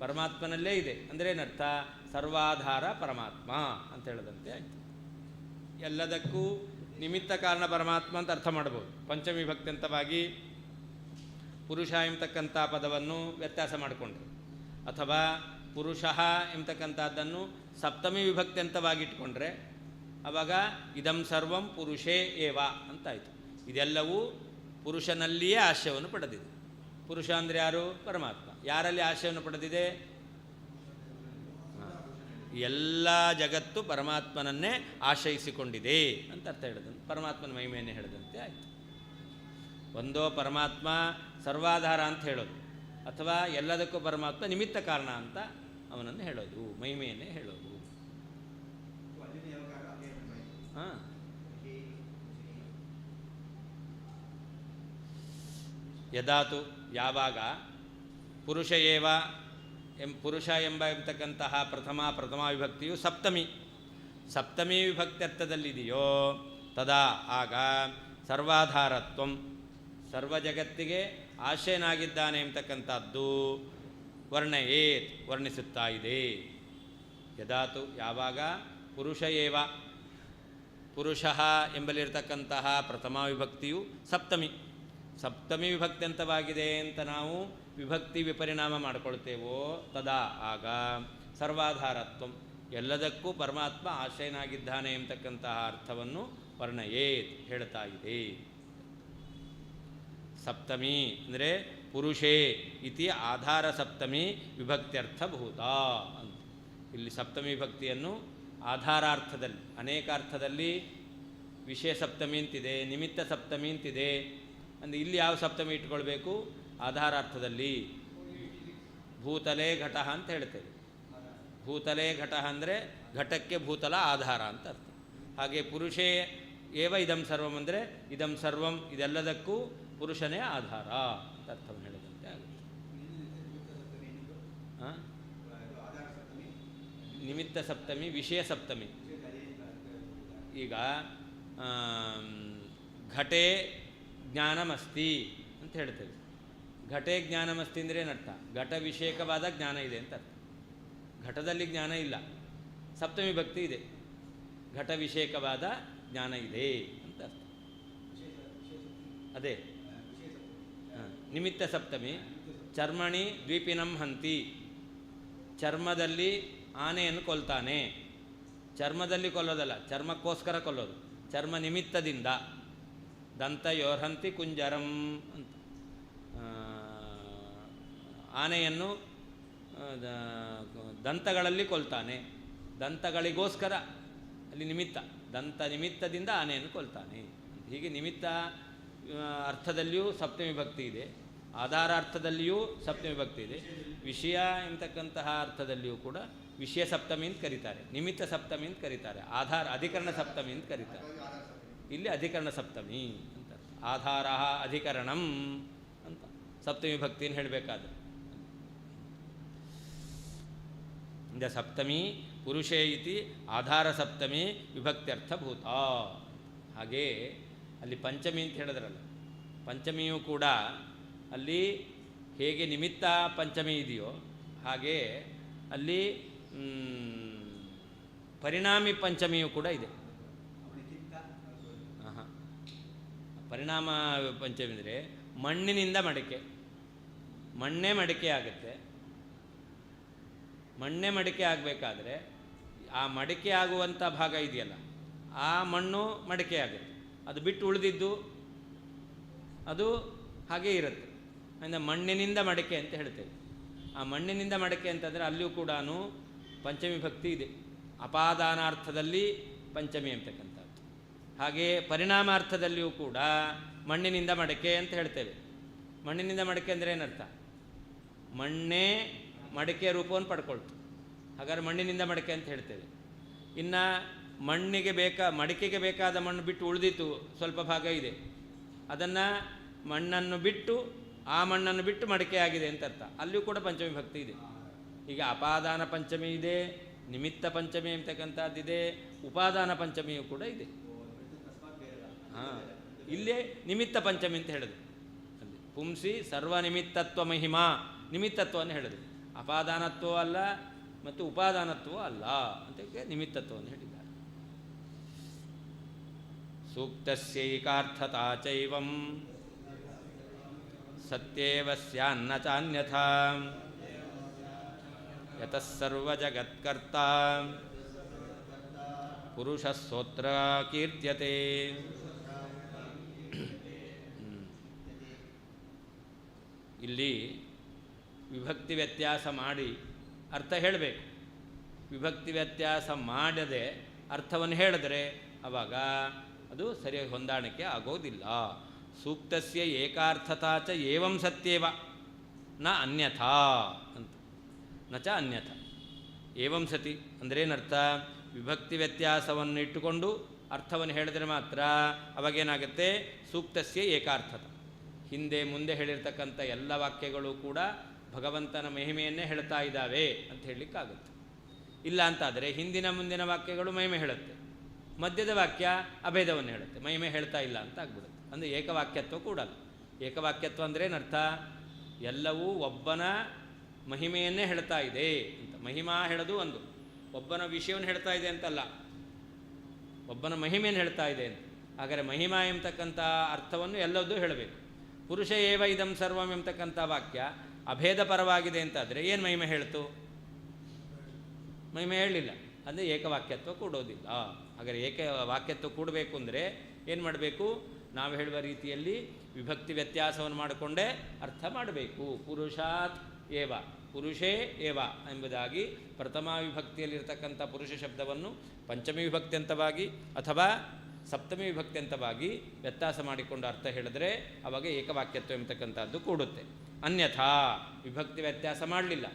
ಪರಮಾತ್ಮನಲ್ಲೇ ಇದೆ. ಅಂದರೆ ಏನರ್ಥ, ಸರ್ವಾಧಾರ ಪರಮಾತ್ಮ ಅಂತ ಹೇಳದಂತೆ ಆಯಿತು. ಎಲ್ಲದಕ್ಕೂ ನಿಮಿತ್ತ ಕಾರಣ ಪರಮಾತ್ಮ ಅಂತ ಅರ್ಥ ಮಾಡ್ಬೋದು. ಪಂಚಮಿ ವಿಭಕ್ತಿ ಅಂತವಾಗಿ ಪುರುಷ ಎಂಬತಕ್ಕಂಥ ಪದವನ್ನು ವ್ಯತ್ಯಾಸ ಮಾಡಿಕೊಂಡ್ರು. ಅಥವಾ ಪುರುಷ ಎಂಬತಕ್ಕಂಥದ್ದನ್ನು ಸಪ್ತಮಿ ವಿಭಕ್ತಿ ಅಂತವಾಗಿಟ್ಕೊಂಡ್ರೆ ಆವಾಗ ಇದಂ ಸರ್ವಂ ಪುರುಷೇ ಏವ ಅಂತಾಯಿತು. ಇದೆಲ್ಲವೂ ಪುರುಷನಲ್ಲಿಯೇ ಆಶ್ರಯವನ್ನು ಪಡೆದಿದೆ. ಪುರುಷ ಅಂದರೆ ಯಾರು, ಪರಮಾತ್ಮ. ಯಾರಲ್ಲಿ ಆಶ್ರಯವನ್ನು ಪಡೆದಿದೆ, ಎಲ್ಲ ಜಗತ್ತು ಪರಮಾತ್ಮನನ್ನೇ ಆಶ್ರಯಿಸಿಕೊಂಡಿದೆ ಅಂತ ಅರ್ಥ ಹೇಳಿದಂತೆ, ಪರಮಾತ್ಮನ ಮಹಿಮೆಯನ್ನೇ ಹೇಳಿದಂತೆ ಆಯಿತು. ಒಂದೋ ಪರಮಾತ್ಮ ಸರ್ವಾಧಾರ ಅಂತ ಹೇಳೋದು, ಅಥವಾ ಎಲ್ಲದಕ್ಕೂ ಪರಮಾತ್ಮ ನಿಮಿತ್ತ ಕಾರಣ ಅಂತ ಅವನನ್ನು ಹೇಳೋದು, ಮಹಿಮೆಯನ್ನೇ ಹೇಳೋದು. ಹಾಂ, ಯದಾತು ಯಾವಾಗ ಪುರುಷ ಏವ ಪುರುಷ ಎಂಬತಕ್ಕಂತಹ ಪ್ರಥಮ ವಿಭಕ್ತಿಯು ಸಪ್ತಮಿ ವಿಭಕ್ತ್ಯರ್ಥದಲ್ಲಿದೆಯೋ ತದಾ ಆಗ ಸರ್ವಾಧಾರತ್ವಂ ಸರ್ವ ಜಗತ್ತಿಗೆ ಆಶ್ರಯನಾಗಿದ್ದಾನೆ ಎಂಬತಕ್ಕಂಥದ್ದು ವರ್ಣಿಸುತ್ತಾ ಇದೆ. ಯದಾತು ಯಾವಾಗ ಪುರುಷ ಏವ ಪುರುಷ ಎಂಬಲ್ಲಿರ್ತಕ್ಕಂತಹ ಪ್ರಥಮ ವಿಭಕ್ತಿಯು ಸಪ್ತಮಿ ವಿಭಕ್ತಿ ಅಂತವಾಗಿದೆ ಅಂತ ನಾವು ವಿಭಕ್ತಿ ವಿಪರಿಣಾಮ ಮಾಡಿಕೊಳ್ತೇವೋ ತದಾ ಆಗ ಸರ್ವಾಧಾರತ್ವಂ ಎಲ್ಲದಕ್ಕೂ ಪರಮಾತ್ಮ ಆಶ್ರಯನಾಗಿದ್ದಾನೆ ಎಂಬತಕ್ಕಂತಹ ಅರ್ಥವನ್ನು ಹೇಳ್ತಾ ಇದೆ. ಸಪ್ತಮಿ ಅಂದರೆ ಪುರುಷೇ ಇತಿ ಆಧಾರ ಸಪ್ತಮಿ ವಿಭಕ್ತ್ಯರ್ಥಭೂತ ಅಂತ. ಇಲ್ಲಿ ಸಪ್ತಮಿ ವಿಭಕ್ತಿಯನ್ನು ಆಧಾರಾರ್ಥದಲ್ಲಿ ಅನೇಕ ಅರ್ಥದಲ್ಲಿ ವಿಷಯ ಸಪ್ತಮಿ ಅಂತಿದೆ, ನಿಮಿತ್ತ ಸಪ್ತಮಿ ಅಂತಿದೆ. ಅಂದರೆ ಇಲ್ಲಿ ಯಾವ ಸಪ್ತಮಿ ಇಟ್ಕೊಳ್ಬೇಕು, ಆಧಾರಾರ್ಥದಲ್ಲಿ ಭೂತಲೇ ಘಟ ಅಂತ ಹೇಳ್ತೇವೆ. ಭೂತಲೇ ಘಟ ಅಂದರೆ ಘಟಕ್ಕೆ ಭೂತಲ ಆಧಾರ ಅಂತ ಅರ್ಥ. ಹಾಗೆ ಪುರುಷೇ ಏವ ಇದಂ ಸರ್ವಂ ಅಂದರೆ ಇದಂ ಸರ್ವಂ ಇದೆಲ್ಲದಕ್ಕೂ ಪುರುಷನೇ ಆಧಾರ ಅಂತ ಅರ್ಥವನ್ನು ಹೇಳಿದಂತೆ ಆಗುತ್ತೆ. ನಿಮಿತ್ತ ಸಪ್ತಮಿ, ವಿಷಯ ಸಪ್ತಮಿ. ಈಗ ಘಟೆ ಜ್ಞಾನಮಸ್ತಿ ಅಂತ ಹೇಳ್ತೇವೆ. ಘಟೆ ಜ್ಞಾನಮಸ್ತಿ ಅಂದರೆ ಏನರ್ಥ? ಘಟ ವಿಷಯಕವಾದ ಜ್ಞಾನ ಇದೆ ಅಂತ ಅರ್ಥ. ಘಟದಲ್ಲಿ ಜ್ಞಾನ ಇಲ್ಲ, ಸಪ್ತಮಿ ಭಕ್ತಿ ಇದೆ. ಘಟ ವಿಷಯಕವಾದ ಜ್ಞಾನ ಇದೆ ಅಂತ ಅರ್ಥ. ಅದೇ ನಿಮಿತ್ತ ಸಪ್ತಮಿ. ಚರ್ಮಣಿ ದ್ವೀಪಿನಂ ಹಂತಿ, ಚರ್ಮದಲ್ಲಿ ಆನೆಯನ್ನು ಕೊಲ್ತಾನೆ. ಚರ್ಮದಲ್ಲಿ ಕೊಲ್ಲೋದಲ್ಲ, ಚರ್ಮಕ್ಕೋಸ್ಕರ ಕೊಲ್ಲೋದು, ಚರ್ಮ ನಿಮಿತ್ತದಿಂದ. ದಂತಯೋರ್ಹಂತಿ ಕುಂಜರಂ ಅಂತ. ಆನೆಯನ್ನು ದಂತಗಳಲ್ಲಿ ಕೊಲ್ತಾನೆ, ದಂತಗಳಿಗೋಸ್ಕರ ಅಲ್ಲಿ ನಿಮಿತ್ತ, ದಂತ ನಿಮಿತ್ತದಿಂದ ಆನೆಯನ್ನು ಕೊಲ್ತಾನೆ. ಹೀಗೆ ನಿಮಿತ್ತ ಅರ್ಥದಲ್ಲಿಯೂ ಸಪ್ತಮಿ ಭಕ್ತಿ ಇದೆ, ಆಧಾರ ಅರ್ಥದಲ್ಲಿಯೂ ಸಪ್ತಮಿ ಭಕ್ತಿ ಇದೆ, ವಿಷಯ ಎಂತಕ್ಕಂತಹ ಅರ್ಥದಲ್ಲಿಯೂ ಕೂಡ ವಿಷಯ ಸಪ್ತಮಿ ಅಂತ ಕರೀತಾರೆ, ನಿಮಿತ್ತ ಸಪ್ತಮಿ ಅಂತ ಕರೀತಾರೆ, ಆಧಾರ ಅಧಿಕರಣ ಸಪ್ತಮಿ ಅಂತ ಕರೀತಾರೆ. ಇಲ್ಲಿ ಅಧಿಕರಣ ಸಪ್ತಮಿ ಅಂತ. ಆಧಾರ ಅಧಿಕರಣಂ ಅಂತ ಸಪ್ತಮಿ ಭಕ್ತಿಯನ್ನು ಹೇಳಬೇಕಾದ್ರೆ. ಇಂದ ಸಪ್ತಮಿ ಪುರುಷೇ ಇತಿ ಆಧಾರ ಸಪ್ತಮಿ ವಿಭಕ್ತ್ಯರ್ಥಭೂತ. ಹಾಗೇ ಅಲ್ಲಿ ಪಂಚಮಿ ಅಂತ ಹೇಳಿದ್ರಲ್ಲ, ಪಂಚಮಿಯೂ ಕೂಡ ಅಲ್ಲಿ ಹೇಗೆ ನಿಮಿತ್ತ ಪಂಚಮಿ ಇದೆಯೋ ಹಾಗೆ ಅಲ್ಲಿ ಪರಿಣಾಮಿ ಪಂಚಮಿಯೂ ಕೂಡ ಇದೆ. ಪರಿಣಾಮ ಪಂಚಮಿ ಅಂದರೆ ಮಣ್ಣಿನಿಂದ ಮಡಿಕೆ, ಮಣ್ಣೇ ಮಡಿಕೆ ಆಗುತ್ತೆ. ಮಣ್ಣೇ ಮಡಿಕೆ ಆಗಬೇಕಾದ್ರೆ ಆ ಮಡಿಕೆ ಆಗುವಂಥ ಭಾಗ ಇದೆಯಲ್ಲ, ಆ ಮಣ್ಣು ಮಡಿಕೆ ಆಗುತ್ತೆ. ಅದು ಬಿಟ್ಟು ಉಳಿದಿದ್ದು ಅದು ಹಾಗೇ ಇರುತ್ತೆ. ಅಂದರೆ ಮಣ್ಣಿನಿಂದ ಮಡಿಕೆ ಅಂತ ಹೇಳ್ತೇವೆ. ಆ ಮಣ್ಣಿನಿಂದ ಮಡಿಕೆ ಅಂತಂದರೆ ಅಲ್ಲಿಯೂ ಕೂಡ ಪಂಚಮಿ ಭಕ್ತಿ ಇದೆ. ಅಪಾದಾನಾರ್ಥದಲ್ಲಿ ಪಂಚಮಿ ಅಂತಕ್ಕಂಥದ್ದು. ಹಾಗೆ ಪರಿಣಾಮಾರ್ಥದಲ್ಲಿಯೂ ಕೂಡ ಮಣ್ಣಿನಿಂದ ಮಡಿಕೆ ಅಂತ ಹೇಳ್ತೇವೆ. ಮಣ್ಣಿನಿಂದ ಮಡಿಕೆ ಅಂದರೆ ಏನರ್ಥ? ಮಣ್ಣೇ ಮಡಿಕೆಯ ರೂಪವನ್ನು ಪಡ್ಕೊಳ್ತು, ಹಾಗಾದ್ರೆ ಮಣ್ಣಿನಿಂದ ಮಡಿಕೆ ಅಂತ ಹೇಳ್ತೇವೆ. ಇನ್ನು ಮಡಿಕೆಗೆ ಬೇಕಾದ ಮಣ್ಣು ಬಿಟ್ಟು ಉಳಿದಿತ್ತು ಸ್ವಲ್ಪ ಭಾಗ ಇದೆ, ಅದನ್ನು ಮಣ್ಣನ್ನು ಬಿಟ್ಟು ಆ ಮಣ್ಣನ್ನು ಬಿಟ್ಟು ಮಡಿಕೆ ಆಗಿದೆ ಅಂತ ಅರ್ಥ. ಅಲ್ಲಿಯೂ ಕೂಡ ಪಂಚಮಿ ಭಕ್ತಿ ಇದೆ. ಈಗ ಅಪಾದಾನ ಪಂಚಮಿ ಇದೆ, ನಿಮಿತ್ತ ಪಂಚಮಿ ಅಂತಕ್ಕಂಥದ್ದಿದೆ, ಉಪಾದಾನ ಪಂಚಮಿಯೂ ಕೂಡ ಇದೆ. ಇಲ್ಲೇ ನಿಮಿತ್ತ ಪಂಚಮಿ ಅಂತ ಹೇಳಿದ್ರು. ಅಲ್ಲಿ ಪುಂಸಿ ಸರ್ವನಿಮಿತ್ತತ್ವ ಮಹಿಮಾ, ನಿಮಿತ್ತತ್ವವನ್ನು ಹೇಳಿದ್ರು. ಅಪಾದಾನತ್ವವೂ ಅಲ್ಲ ಮತ್ತು ಉಪಾದಾನತ್ವವೂ ಅಲ್ಲ ಅಂತ ನಿಮಿತ್ತತ್ವವನ್ನು ಹೇಳಿದ್ದಾರೆ. ಸೂಕ್ತಸ್ಯೈಕಾರ್ಥತಾ ಚೈವಂ ಸತ್ಯೇವ ಸ್ಯಾನ್ನ ಚಾನ್ಯಥಾ ಯತಃ ಸರ್ವಜಗತ್ಕರ್ತಾ ಪುರುಷಃ ಸ್ತೋತ್ರ ಕೀರ್ತ್ಯತೆ. ಇಲ್ಲಿ ವಿಭಕ್ತಿ ವ್ಯತ್ಯಾಸ ಮಾಡಿ ಅರ್ಥ ಹೇಳಬೇಕು. ವಿಭಕ್ತಿ ವ್ಯತ್ಯಾಸ ಮಾಡದೆ ಅರ್ಥವನ್ನು ಹೇಳಿದ್ರೆ ಆವಾಗ ಅದು ಸರಿಯಾಗಿ ಹೊಂದಾಣಿಕೆ ಆಗೋದಿಲ್ಲ. ಸೂಕ್ತಸ್ಯ ಏಕಾರ್ಥತಾ ಚ ಏವಂ ಸತ್ಯೇವ ನ ಅನ್ಯಥಾ ಅಂತ, ನ ಚ ಅನ್ಯಥ. ಏವಂ ಸತಿ ಅಂದರೆ ಏನರ್ಥ? ವಿಭಕ್ತಿ ವ್ಯತ್ಯಾಸವನ್ನು ಇಟ್ಟುಕೊಂಡು ಅರ್ಥವನ್ನು ಹೇಳಿದ್ರೆ ಮಾತ್ರ ಅವಾಗೇನಾಗುತ್ತೆ? ಸೂಕ್ತಸ್ಯ ಏಕಾರ್ಥತ. ಹಿಂದೆ ಮುಂದೆ ಹೇಳಿರ್ತಕ್ಕಂಥ ಎಲ್ಲ ವಾಕ್ಯಗಳು ಕೂಡ ಭಗವಂತನ ಮಹಿಮೆಯನ್ನೇ ಹೇಳ್ತಾ ಇದ್ದಾವೆ ಅಂತ ಹೇಳಲಿಕ್ಕಾಗುತ್ತೆ. ಇಲ್ಲ ಅಂತಾದರೆ ಹಿಂದಿನ ಮುಂದಿನ ವಾಕ್ಯಗಳು ಮಹಿಮೆ ಹೇಳುತ್ತೆ, ಮಧ್ಯದ ವಾಕ್ಯ ಅಭೇದವನ್ನು ಹೇಳುತ್ತೆ, ಮಹಿಮೆ ಹೇಳ್ತಾ ಇಲ್ಲ ಅಂತ ಆಗ್ಬಿಡುತ್ತೆ. ಅಂದರೆ ಏಕವಾಕ್ಯತ್ವ ಕೂಡಲ್ಲ. ಏಕವಾಕ್ಯತ್ವ ಅಂದರೆ ಏನರ್ಥ? ಎಲ್ಲವೂ ಒಬ್ಬನ ಮಹಿಮೆಯನ್ನೇ ಹೇಳ್ತಾ ಇದೆ ಅಂತ. ಮಹಿಮಾ ಹೇಳೋದು ಒಂದು, ಒಬ್ಬನ ವಿಷಯವನ್ನು ಹೇಳ್ತಾ ಇದೆ ಅಂತಲ್ಲ, ಒಬ್ಬನ ಮಹಿಮೆಯನ್ನು ಹೇಳ್ತಾ ಇದೆ ಅಂತ. ಹಾಗಾದರೆ ಮಹಿಮಾ ಎಂಬತಕ್ಕಂಥ ಅರ್ಥವನ್ನು ಎಲ್ಲದೂ ಹೇಳಬೇಕು. ಪುರುಷ ಏವ ಇದಂ ಸರ್ವಂ ಎಂಬತಕ್ಕಂಥ ವಾಕ್ಯ ಅಭೇದ ಪರವಾಗಿದೆ ಅಂತಾದರೆ ಏನು ಮಹಿಮೆ ಹೇಳ್ತು? ಮಹಿಮೆ ಹೇಳಲಿಲ್ಲ, ಅಂದರೆ ಏಕವಾಕ್ಯತ್ವ ಕೂಡೋದಿಲ್ಲ. ಹಾಗಾದರೆ ಏಕವಾಕ್ಯತ್ವ ಕೂಡಬೇಕು ಅಂದರೆ ಏನು ಮಾಡಬೇಕು? ನಾವು ಹೇಳುವ ರೀತಿಯಲ್ಲಿ ವಿಭಕ್ತಿ ವ್ಯತ್ಯಾಸವನ್ನು ಮಾಡಿಕೊಂಡೇ ಅರ್ಥ ಮಾಡಬೇಕು. ಪುರುಷಾತ್ ಏವ, ಪುರುಷೇ ಏವ ಎಂಬುದಾಗಿ ಪ್ರಥಮ ವಿಭಕ್ತಿಯಲ್ಲಿರ್ತಕ್ಕಂಥ ಪುರುಷ ಶಬ್ದವನ್ನು ಪಂಚಮಿ ವಿಭಕ್ತ್ಯಂತವಾಗಿ ಅಥವಾ ಸಪ್ತಮಿ ವಿಭಕ್ತ್ಯಂತವಾಗಿ ವ್ಯತ್ಯಾಸ ಮಾಡಿಕೊಂಡು ಅರ್ಥ ಹೇಳಿದ್ರೆ ಆವಾಗ ಏಕವಾಕ್ಯತ್ವ ಎಂಬತಕ್ಕಂಥದ್ದು ಕೂಡುತ್ತೆ. ಅನ್ಯಥಾ ವಿಭಕ್ತಿ ವ್ಯತ್ಯಾಸ ಮಾಡಲಿಲ್ಲ,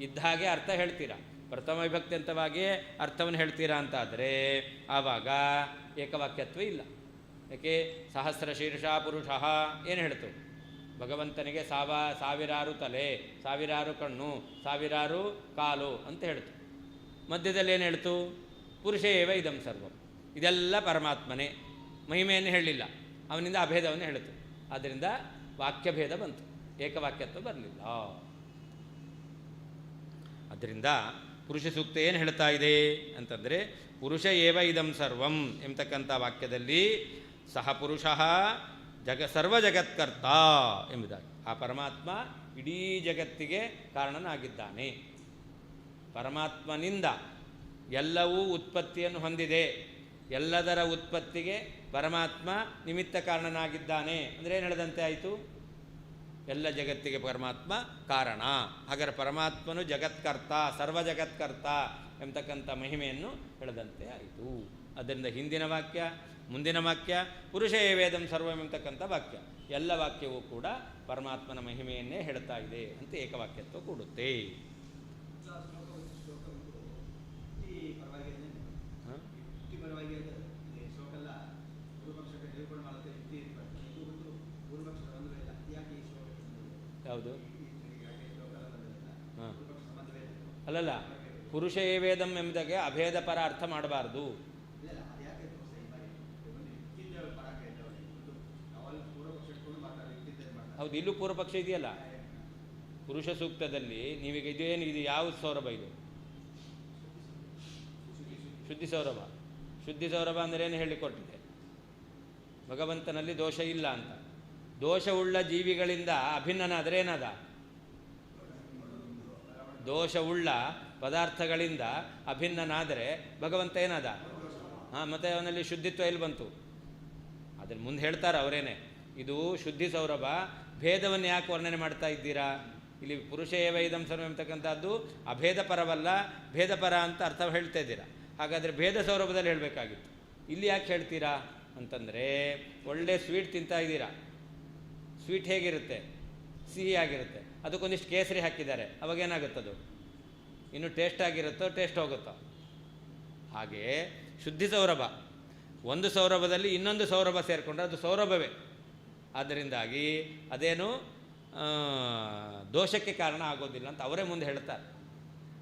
ಇದ್ದ ಹಾಗೆ ಅರ್ಥ ಹೇಳ್ತೀರಾ, ಪ್ರಥಮ ವಿಭಕ್ತಿ ಅಂತವಾಗಿಯೇ ಅರ್ಥವನ್ನು ಹೇಳ್ತೀರಾ ಅಂತಾದರೆ ಆವಾಗ ಏಕವಾಕ್ಯತ್ವ ಇಲ್ಲ. ಯಾಕೆ ಸಹಸ್ರ ಶೀರ್ಷ ಪುರುಷಃ ಏನು ಹೇಳ್ತು? ಭಗವಂತನಿಗೆ ಸಾವಿರಾರು ತಲೆ, ಸಾವಿರಾರು ಕಣ್ಣು, ಸಾವಿರಾರು ಕಾಲು ಅಂತ ಹೇಳ್ತು. ಮಧ್ಯದಲ್ಲಿ ಏನು ಹೇಳ್ತು? ಪುರುಷ ಏವ ಇದಂ ಸರ್ವಂ, ಇದೆಲ್ಲ ಪರಮಾತ್ಮನೇ. ಮಹಿಮೆಯನ್ನು ಹೇಳಲಿಲ್ಲ, ಅವನಿಂದ ಅಭೇದವನ್ನು ಹೇಳಿತು. ಆದ್ದರಿಂದ ವಾಕ್ಯಭೇದ ಬಂತು, ಏಕವಾಕ್ಯತ್ವ ಬರಲಿಲ್ಲ. ಆದ್ದರಿಂದ ಪುರುಷ ಸೂಕ್ತ ಏನು ಹೇಳ್ತಾ ಇದೆ ಅಂತಂದರೆ, ಪುರುಷ ಏವ ಇದಂ ಸರ್ವಂ ಎಂಬತಕ್ಕಂಥ ವಾಕ್ಯದಲ್ಲಿ ಸಹ ಪುರುಷ ಸರ್ವ ಜಗತ್ಕರ್ತ ಎಂಬುದಾಗಿ ಆ ಪರಮಾತ್ಮ ಇಡೀ ಜಗತ್ತಿಗೆ ಕಾರಣನಾಗಿದ್ದಾನೆ. ಪರಮಾತ್ಮನಿಂದ ಎಲ್ಲವೂ ಉತ್ಪತ್ತಿಯನ್ನು ಹೊಂದಿದೆ. ಎಲ್ಲದರ ಉತ್ಪತ್ತಿಗೆ ಪರಮಾತ್ಮ ನಿಮಿತ್ತ ಕಾರಣನಾಗಿದ್ದಾನೆ ಅಂದರೆ ಏನು ಹೇಳಿದಂತೆ ಆಯಿತು? ಎಲ್ಲ ಜಗತ್ತಿಗೆ ಪರಮಾತ್ಮ ಕಾರಣ. ಹಾಗಾದರೆ ಪರಮಾತ್ಮನು ಜಗತ್ಕರ್ತ, ಸರ್ವ ಜಗತ್ಕರ್ತ ಎಂಬತಕ್ಕಂಥ ಮಹಿಮೆಯನ್ನು ಹೇಳದಂತೆ ಆಯಿತು. ಅದರಿಂದ ಹಿಂದಿನ ವಾಕ್ಯ, ಮುಂದಿನ ವಾಕ್ಯ ಪುರುಷ ಏವೇದಂ ಸರ್ವಂ ಎಂಬತಕ್ಕಂಥ ವಾಕ್ಯ, ಎಲ್ಲ ವಾಕ್ಯವೂ ಕೂಡ ಪರಮಾತ್ಮನ ಮಹಿಮೆಯನ್ನೇ ಹೇಳ್ತಾ ಇದೆ ಅಂತ ಏಕವಾಕ್ಯತ್ವ ಕೊಡುತ್ತೆ. ಯಾವುದು? ಹಾಂ, ಅಲ್ಲಲ್ಲ, ಪುರುಷ ಏವೇದಂ ಎಂಬುದಾಗೆ ಅಭೇದ ಪರ ಅರ್ಥ ಮಾಡಬಾರ್ದು. ಹೌದು, ಇಲ್ಲೂ ಪೂರ್ವ ಪಕ್ಷ ಇದೆಯಲ್ಲ. ಪುರುಷ ಸೂಕ್ತದಲ್ಲಿ ನೀವೀಗ ಇದೇನು, ಇದು ಯಾವ ಸೌರಭ? ಇದು ಶುದ್ಧಿ ಸೌರಭ. ಶುದ್ಧಿ ಸೌರಭ ಅಂದರೆ ಏನು ಹೇಳಿಕೊಟ್ಟಿದೆ? ಭಗವಂತನಲ್ಲಿ ದೋಷ ಇಲ್ಲ ಅಂತ. ದೋಷವುಳ್ಳ ಜೀವಿಗಳಿಂದ ಅಭಿನ್ನನಾದರೆ ಏನದ? ದೋಷವುಳ್ಳ ಪದಾರ್ಥಗಳಿಂದ ಅಭಿನ್ನನಾದರೆ ಭಗವಂತ ಏನದ? ಹಾಂ, ಮತ್ತು ಅವನಲ್ಲಿ ಶುದ್ಧಿತ್ವ ಎಲ್ಲಿ ಬಂತು? ಅದನ್ನು ಮುಂದೆ ಹೇಳ್ತಾರೆ ಅವರೇನೆ. ಇದು ಶುದ್ಧಿ ಸೌರಭ, ಭೇದವನ್ನು ಯಾಕೆ ವರ್ಣನೆ ಮಾಡ್ತಾ ಇದ್ದೀರಾ? ಇಲ್ಲಿ ಪುರುಷ ಏವ ಇದಂ ಸರ್ವಂ ಎಂಬತಕ್ಕಂಥದ್ದು ಅಭೇದ ಪರವಲ್ಲ, ಭೇದ ಪರ ಅಂತ ಅರ್ಥ ಹೇಳ್ತಾ ಇದ್ದೀರಾ. ಹಾಗಾದರೆ ಭೇದ ಸೌರಭದಲ್ಲಿ ಹೇಳಬೇಕಾಗಿತ್ತು. ಇಲ್ಲಿ ಯಾಕೆ ಹೇಳ್ತೀರಾ ಅಂತಂದರೆ, ಒಳ್ಳೆ ಸ್ವೀಟ್ ತಿಂತಾ ಇದ್ದೀರಾ. ಸ್ವೀಟ್ ಹೇಗಿರುತ್ತೆ? ಸಿಹಿ ಆಗಿರುತ್ತೆ. ಅದಕ್ಕೊಂದಿಷ್ಟು ಕೇಸರಿ ಹಾಕಿದ್ದಾರೆ, ಅವಾಗೇನಾಗುತ್ತದು? ಇನ್ನು ಟೇಸ್ಟ್ ಆಗಿರುತ್ತೋ, ಟೇಸ್ಟ್ ಹೋಗುತ್ತೋ? ಹಾಗೆ ಶುದ್ಧಿ ಸೌರಭ, ಒಂದು ಸೌರಭದಲ್ಲಿ ಇನ್ನೊಂದು ಸೌರಭ ಸೇರಿಕೊಂಡ್ರೆ ಅದು ಸೌರಭವೇ. ಆದ್ದರಿಂದಾಗಿ ಅದೇನು ದೋಷಕ್ಕೆ ಕಾರಣ ಆಗೋದಿಲ್ಲ ಅಂತ ಅವರೇ ಮುಂದೆ ಹೇಳ್ತಾರೆ.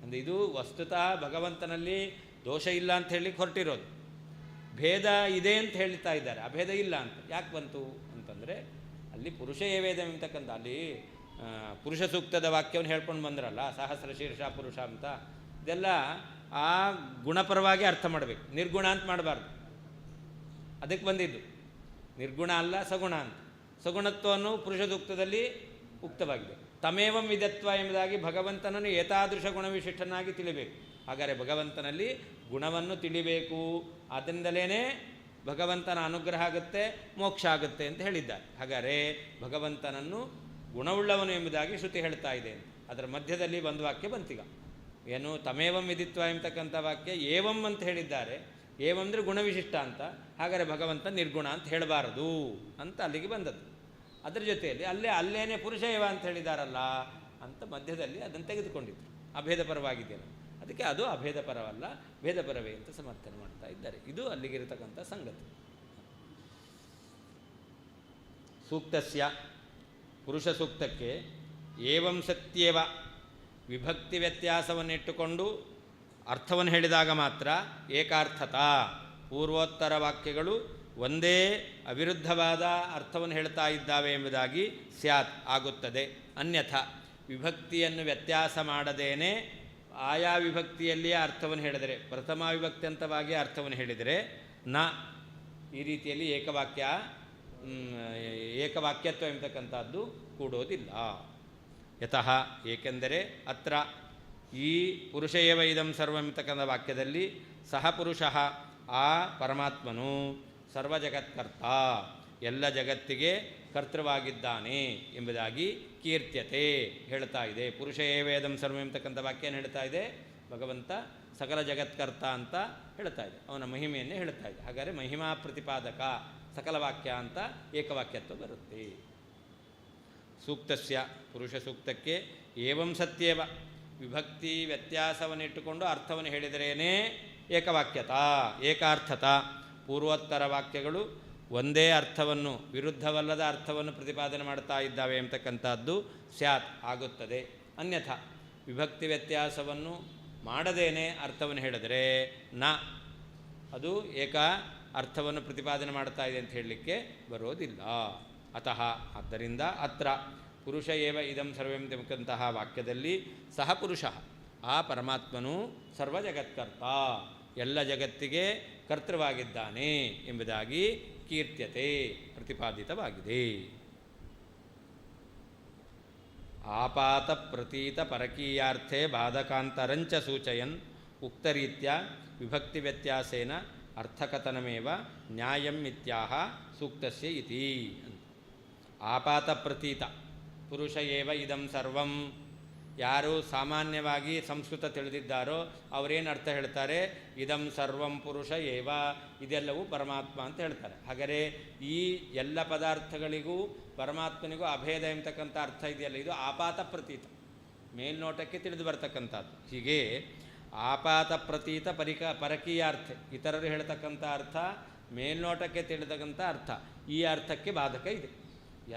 ಅಂದರೆ ಇದು ವಸ್ತುತಃ ಭಗವಂತನಲ್ಲಿ ದೋಷ ಇಲ್ಲ ಅಂತ ಹೇಳಿ ಹೊರಟಿರೋದು. ಭೇದ ಇದೆ ಅಂತ ಹೇಳ್ತಾ ಇದ್ದಾರೆ, ಅಭೇದ ಇಲ್ಲ ಅಂತ ಯಾಕೆ ಬಂತು ಅಂತಂದರೆ, ಅಲ್ಲಿ ಪುರುಷ ಏವೇದ ಎಂಬತಕ್ಕಂಥ ಅಲ್ಲಿ ಪುರುಷ ಸೂಕ್ತದ ವಾಕ್ಯವನ್ನು ಹೇಳ್ಕೊಂಡು ಬಂದ್ರಲ್ಲ, ಸಹಸ್ರ ಶೀರ್ಷ ಪುರುಷ ಅಂತ. ಇದೆಲ್ಲ ಆ ಗುಣಪರವಾಗಿ ಅರ್ಥ ಮಾಡಬೇಕು, ನಿರ್ಗುಣ ಅಂತ ಮಾಡಬಾರ್ದು. ಅದಕ್ಕೆ ಬಂದಿದ್ದು ನಿರ್ಗುಣ ಅಲ್ಲ, ಸಗುಣ ಅಂತ. ಸಗುಣತ್ವವನ್ನು ಪುರುಷ ಸೂಕ್ತದಲ್ಲಿ ಉಕ್ತವಾಗಿದೆ. ತಮೇವಂ ವಿಧತ್ವ ಎಂಬುದಾಗಿ ಭಗವಂತನನ್ನು ಏತಾದೃಶ ಗುಣವಿಶಿಷ್ಟನಾಗಿ ತಿಳಿಬೇಕು. ಹಾಗಾದರೆ ಭಗವಂತನಲ್ಲಿ ಗುಣವನ್ನು ತಿಳಿಬೇಕು. ಆದ್ದರಿಂದಲೇ ಭಗವಂತನ ಅನುಗ್ರಹ ಆಗುತ್ತೆ, ಮೋಕ್ಷ ಆಗುತ್ತೆ ಅಂತ ಹೇಳಿದ್ದಾರೆ. ಹಾಗಾದರೆ ಭಗವಂತನನ್ನು ಗುಣವುಳ್ಳವನು ಎಂಬುದಾಗಿ ಶ್ರುತಿ ಹೇಳ್ತಾ ಇದೆ. ಅದರ ಮಧ್ಯದಲ್ಲಿ ಒಂದು ವಾಕ್ಯ ಬಂತೀಗ, ಏನು ತಮೇವಂ ವಿಧಿತ್ವ ಎಂಬತಕ್ಕಂಥ ವಾಕ್ಯ ಏವಂ ಅಂತ ಹೇಳಿದ್ದಾರೆ. ಏವಂ ಅಂದರೆ ಗುಣವಿಶಿಷ್ಟ ಅಂತ. ಹಾಗಾದರೆ ಭಗವಂತ ನಿರ್ಗುಣ ಅಂತ ಹೇಳಬಾರದು ಅಂತ ಅಲ್ಲಿಗೆ ಬಂದದ್ದು. ಅದರ ಜೊತೆಯಲ್ಲಿ ಅಲ್ಲೇನೇ ಪುರುಷ ಏವ ಅಂತ ಹೇಳಿದಾರಲ್ಲ ಅಂತ ಮಧ್ಯದಲ್ಲಿ ಅದನ್ನು ತೆಗೆದುಕೊಂಡಿದ್ರು. ಅಭೇದ ಪರವಾಗಿದೆಯಲ್ಲ, ಅದಕ್ಕೆ ಅದು ಅಭೇದ ಪರವಲ್ಲ, ಭೇದ ಪರವೇ ಅಂತ ಸಮರ್ಥನೆ ಮಾಡ್ತಾ ಇದ್ದಾರೆ. ಇದು ಅಲ್ಲಿಗಿರತಕ್ಕಂಥ ಸಂಗತಿ. ಸೂಕ್ತಸ್ಯ ಪುರುಷ ಸೂಕ್ತಕ್ಕೆ ಏವಂ ಸತ್ಯೇವ ವಿಭಕ್ತಿ ವ್ಯತ್ಯಾಸವನ್ನಿಟ್ಟುಕೊಂಡು ಅರ್ಥವನ್ನು ಹೇಳಿದಾಗ ಮಾತ್ರ ಏಕಾರ್ಥತಾ, ಪೂರ್ವೋತ್ತರ ವಾಕ್ಯಗಳು ಒಂದೇ ಅವಿರುದ್ಧವಾದ ಅರ್ಥವನ್ನು ಹೇಳ್ತಾ ಇದ್ದಾವೆ ಎಂಬುದಾಗಿ ಸ್ಯಾತ್ ಆಗುತ್ತದೆ. ಅನ್ಯಥಾ ವಿಭಕ್ತಿಯನ್ನು ವ್ಯತ್ಯಾಸ ಮಾಡದೇನೆ ಆಯಾ ವಿಭಕ್ತಿಯಲ್ಲಿಯೇ ಅರ್ಥವನ್ನು ಹೇಳಿದರೆ, ಪ್ರಥಮ ವಿಭಕ್ತಿ ಅಂತವಾಗಿ ಅರ್ಥವನ್ನು ಹೇಳಿದರೆ ನ, ಈ ರೀತಿಯಲ್ಲಿ ಏಕವಾಕ್ಯತ್ವ ಎಂಬತಕ್ಕಂಥದ್ದು ಕೂಡೋದಿಲ್ಲ. ಯತಃ ಏಕೆಂದರೆ ಅತ್ರ ಈ ಪುರುಷ ಏವ ಇದಂ ಸರ್ವ ಎಂಬತಕ್ಕಂಥ ವಾಕ್ಯದಲ್ಲಿ ಸಹ ಪುರುಷ ಆ ಪರಮಾತ್ಮನು ಸರ್ವಜಗತ್ಕರ್ತ, ಎಲ್ಲ ಜಗತ್ತಿಗೆ ಕರ್ತೃವಾಗಿದ್ದಾನೆ ಎಂಬುದಾಗಿ ಕೀರ್ತ್ಯತೆ ಹೇಳ್ತಾ ಇದೆ. ಪುರುಷ ಏವೇದಂ ಸರ್ವ ಎಂಬತಕ್ಕಂಥ ವಾಕ್ಯನ ಹೇಳ್ತಾ ಇದೆ. ಭಗವಂತ ಸಕಲ ಜಗತ್ಕರ್ತ ಅಂತ ಹೇಳ್ತಾ ಇದೆ, ಅವನ ಮಹಿಮೆಯನ್ನೇ ಹೇಳ್ತಾ ಇದೆ. ಹಾಗಾದರೆ ಮಹಿಮಾ ಪ್ರತಿಪಾದಕ ಸಕಲ ವಾಕ್ಯ ಅಂತ ಏಕವಾಕ್ಯತ್ವ ಬರುತ್ತೆ. ಸೂಕ್ತಸ್ಯ ಪುರುಷ ಸೂಕ್ತಕ್ಕೆ ಏವಂ ಸತ್ಯೇವ ವಿಭಕ್ತಿ ವ್ಯತ್ಯಾಸವನ್ನಿಟ್ಟುಕೊಂಡು ಅರ್ಥವನ್ನು ಹೇಳಿದರೇನೇ ಏಕವಾಕ್ಯತಾ ಏಕಾರ್ಥತ. ಪೂರ್ವೋತ್ತರ ವಾಕ್ಯಗಳು ಒಂದೇ ಅರ್ಥವನ್ನು, ವಿರುದ್ಧವಲ್ಲದ ಅರ್ಥವನ್ನು ಪ್ರತಿಪಾದನೆ ಮಾಡ್ತಾ ಇದ್ದಾವೆ ಎಂಬತಕ್ಕಂಥದ್ದು ಸ್ಯಾತ್ ಆಗುತ್ತದೆ. ಅನ್ಯಥಾ ವಿಭಕ್ತಿ ವ್ಯತ್ಯಾಸವನ್ನು ಮಾಡದೇನೆ ಅರ್ಥವನ್ನು ಹೇಳಿದರೆ ನ, ಅದು ಏಕ ಅರ್ಥವನ್ನು ಪ್ರತಿಪಾದನೆ ಮಾಡ್ತಾ ಇದೆ ಅಂತ ಹೇಳಲಿಕ್ಕೆ ಬರೋದಿಲ್ಲ. ಅತಃ ಆದ್ದರಿಂದ ಅತ್ರ ಪುರುಷ ಏವ ಇದಂ ಸರ್ವಂ ಎಂಬಂತಹ ವಾಕ್ಯದಲ್ಲಿ ಸಹ ಪುರುಷ, ಆ ಪರಮಾತ್ಮನು ಸರ್ವ ಜಗತ್ಕರ್ತ, ಎಲ್ಲ ಜಗತ್ತಿಗೆ ಕರ್ತೃವಾಗಿದ್ದಾನೆ ಎಂಬುದಾಗಿ ಕೀರ್ತ್ಯತೆ, ಪ್ರತಿಪಾದಿತವಾಗಿದೆ. ಆಪಾತ ಪ್ರತೀತ ಪರಕೀಯಾರ್ಥೆ ಬಾಧಕಾಂತರಂಚ ಸೂಚಯನ್ ಉಕ್ತರೀತ್ಯ ವಿಭಕ್ತಿ ವ್ಯತ್ಯಾಸೇನ ಅರ್ಥಕಥನಮೇವ ನ್ಯಾಯಂ ಇತ್ಯಾಹ ಸೂಕ್ತಸ್ಯ ಇತಿ. ಆಪಾತ ಪ್ರತೀತ ಪುರುಷ ಏವ ಇದಂ ಸರ್ವಂ, ಯಾರು ಸಾಮಾನ್ಯವಾಗಿ ಸಂಸ್ಕೃತ ತಿಳಿದಿದ್ದಾರೋ ಅವರೇನು ಅರ್ಥ ಹೇಳ್ತಾರೆ, ಇದಂ ಸರ್ವಂ ಪುರುಷ ಏವ, ಇದೆಲ್ಲವೂ ಪರಮಾತ್ಮ ಅಂತ ಹೇಳ್ತಾರೆ. ಹಾಗಾದರೆ ಈ ಎಲ್ಲ ಪದಾರ್ಥಗಳಿಗೂ ಪರಮಾತ್ಮನಿಗೂ ಅಭೇದ ಎಂಬತಕ್ಕಂಥ ಅರ್ಥ ಇದೆಯಲ್ಲ, ಇದು ಆಪಾತ ಪ್ರತೀತ, ಮೇಲ್ನೋಟಕ್ಕೆ ತಿಳಿದು ಬರ್ತಕ್ಕಂಥದ್ದು. ಹೀಗೆ ಆಪಾತ ಪ್ರತೀತ ಪರಕೀಯಾರ್ಥ, ಇತರರು ಹೇಳ್ತಕ್ಕಂಥ ಅರ್ಥ ಮೇಲ್ನೋಟಕ್ಕೆ ತಿಳಿದಕ್ಕಂಥ ಅರ್ಥ, ಈ ಅರ್ಥಕ್ಕೆ ಬಾಧಕ ಇದೆ.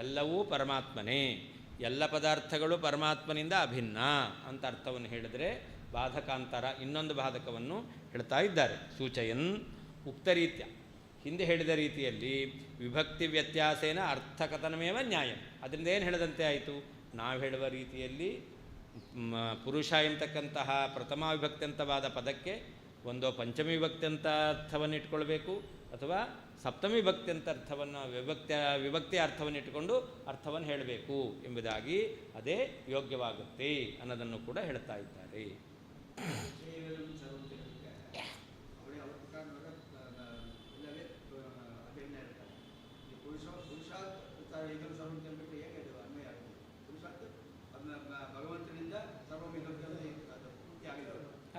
ಎಲ್ಲವೂ ಪರಮಾತ್ಮನೇ, ಎಲ್ಲ ಪದಾರ್ಥಗಳು ಪರಮಾತ್ಮನಿಂದ ಅಭಿನ್ನ ಅಂತ ಅರ್ಥವನ್ನು ಹೇಳಿದರೆ ಬಾಧಕಾಂತರ, ಇನ್ನೊಂದು ಬಾಧಕವನ್ನು ಹೇಳ್ತಾ ಇದ್ದಾರೆ. ಸೂಚಯನ್ ಉಕ್ತರೀತ್ಯ, ಹಿಂದೆ ಹೇಳಿದ ರೀತಿಯಲ್ಲಿ ವಿಭಕ್ತಿ ವ್ಯತ್ಯಾಸೇನ ಅರ್ಥಕಥನಮೇವ ನ್ಯಾಯಂ, ಅದರಿಂದ ಏನು ಹೇಳದಂತೆ ಆಯಿತು, ನಾವು ಹೇಳುವ ರೀತಿಯಲ್ಲಿ ಪುರುಷ ಎಂಬತಕ್ಕಂತಹ ಪ್ರಥಮ ವಿಭಕ್ತ್ಯಂತವಾದ ಪದಕ್ಕೆ ಒಂದೋ ಪಂಚಮಿ ವಿಭಕ್ತ್ಯಂತ ಅರ್ಥವನ್ನು ಇಟ್ಕೊಳ್ಬೇಕು, ಅಥವಾ ಸಪ್ತಮಿ ವಿಭಕ್ತ್ಯಂತ ಅರ್ಥವನ್ನು ವಿಭಕ್ತಿ ಅರ್ಥವನ್ನು ಇಟ್ಟುಕೊಂಡು ಅರ್ಥವನ್ನು ಹೇಳಬೇಕು ಎಂಬುದಾಗಿ ಅದೇ ಯೋಗ್ಯವಾಗುತ್ತೆ ಅನ್ನೋದನ್ನು ಕೂಡ ಹೇಳ್ತಾ ಇದ್ದಾರೆ.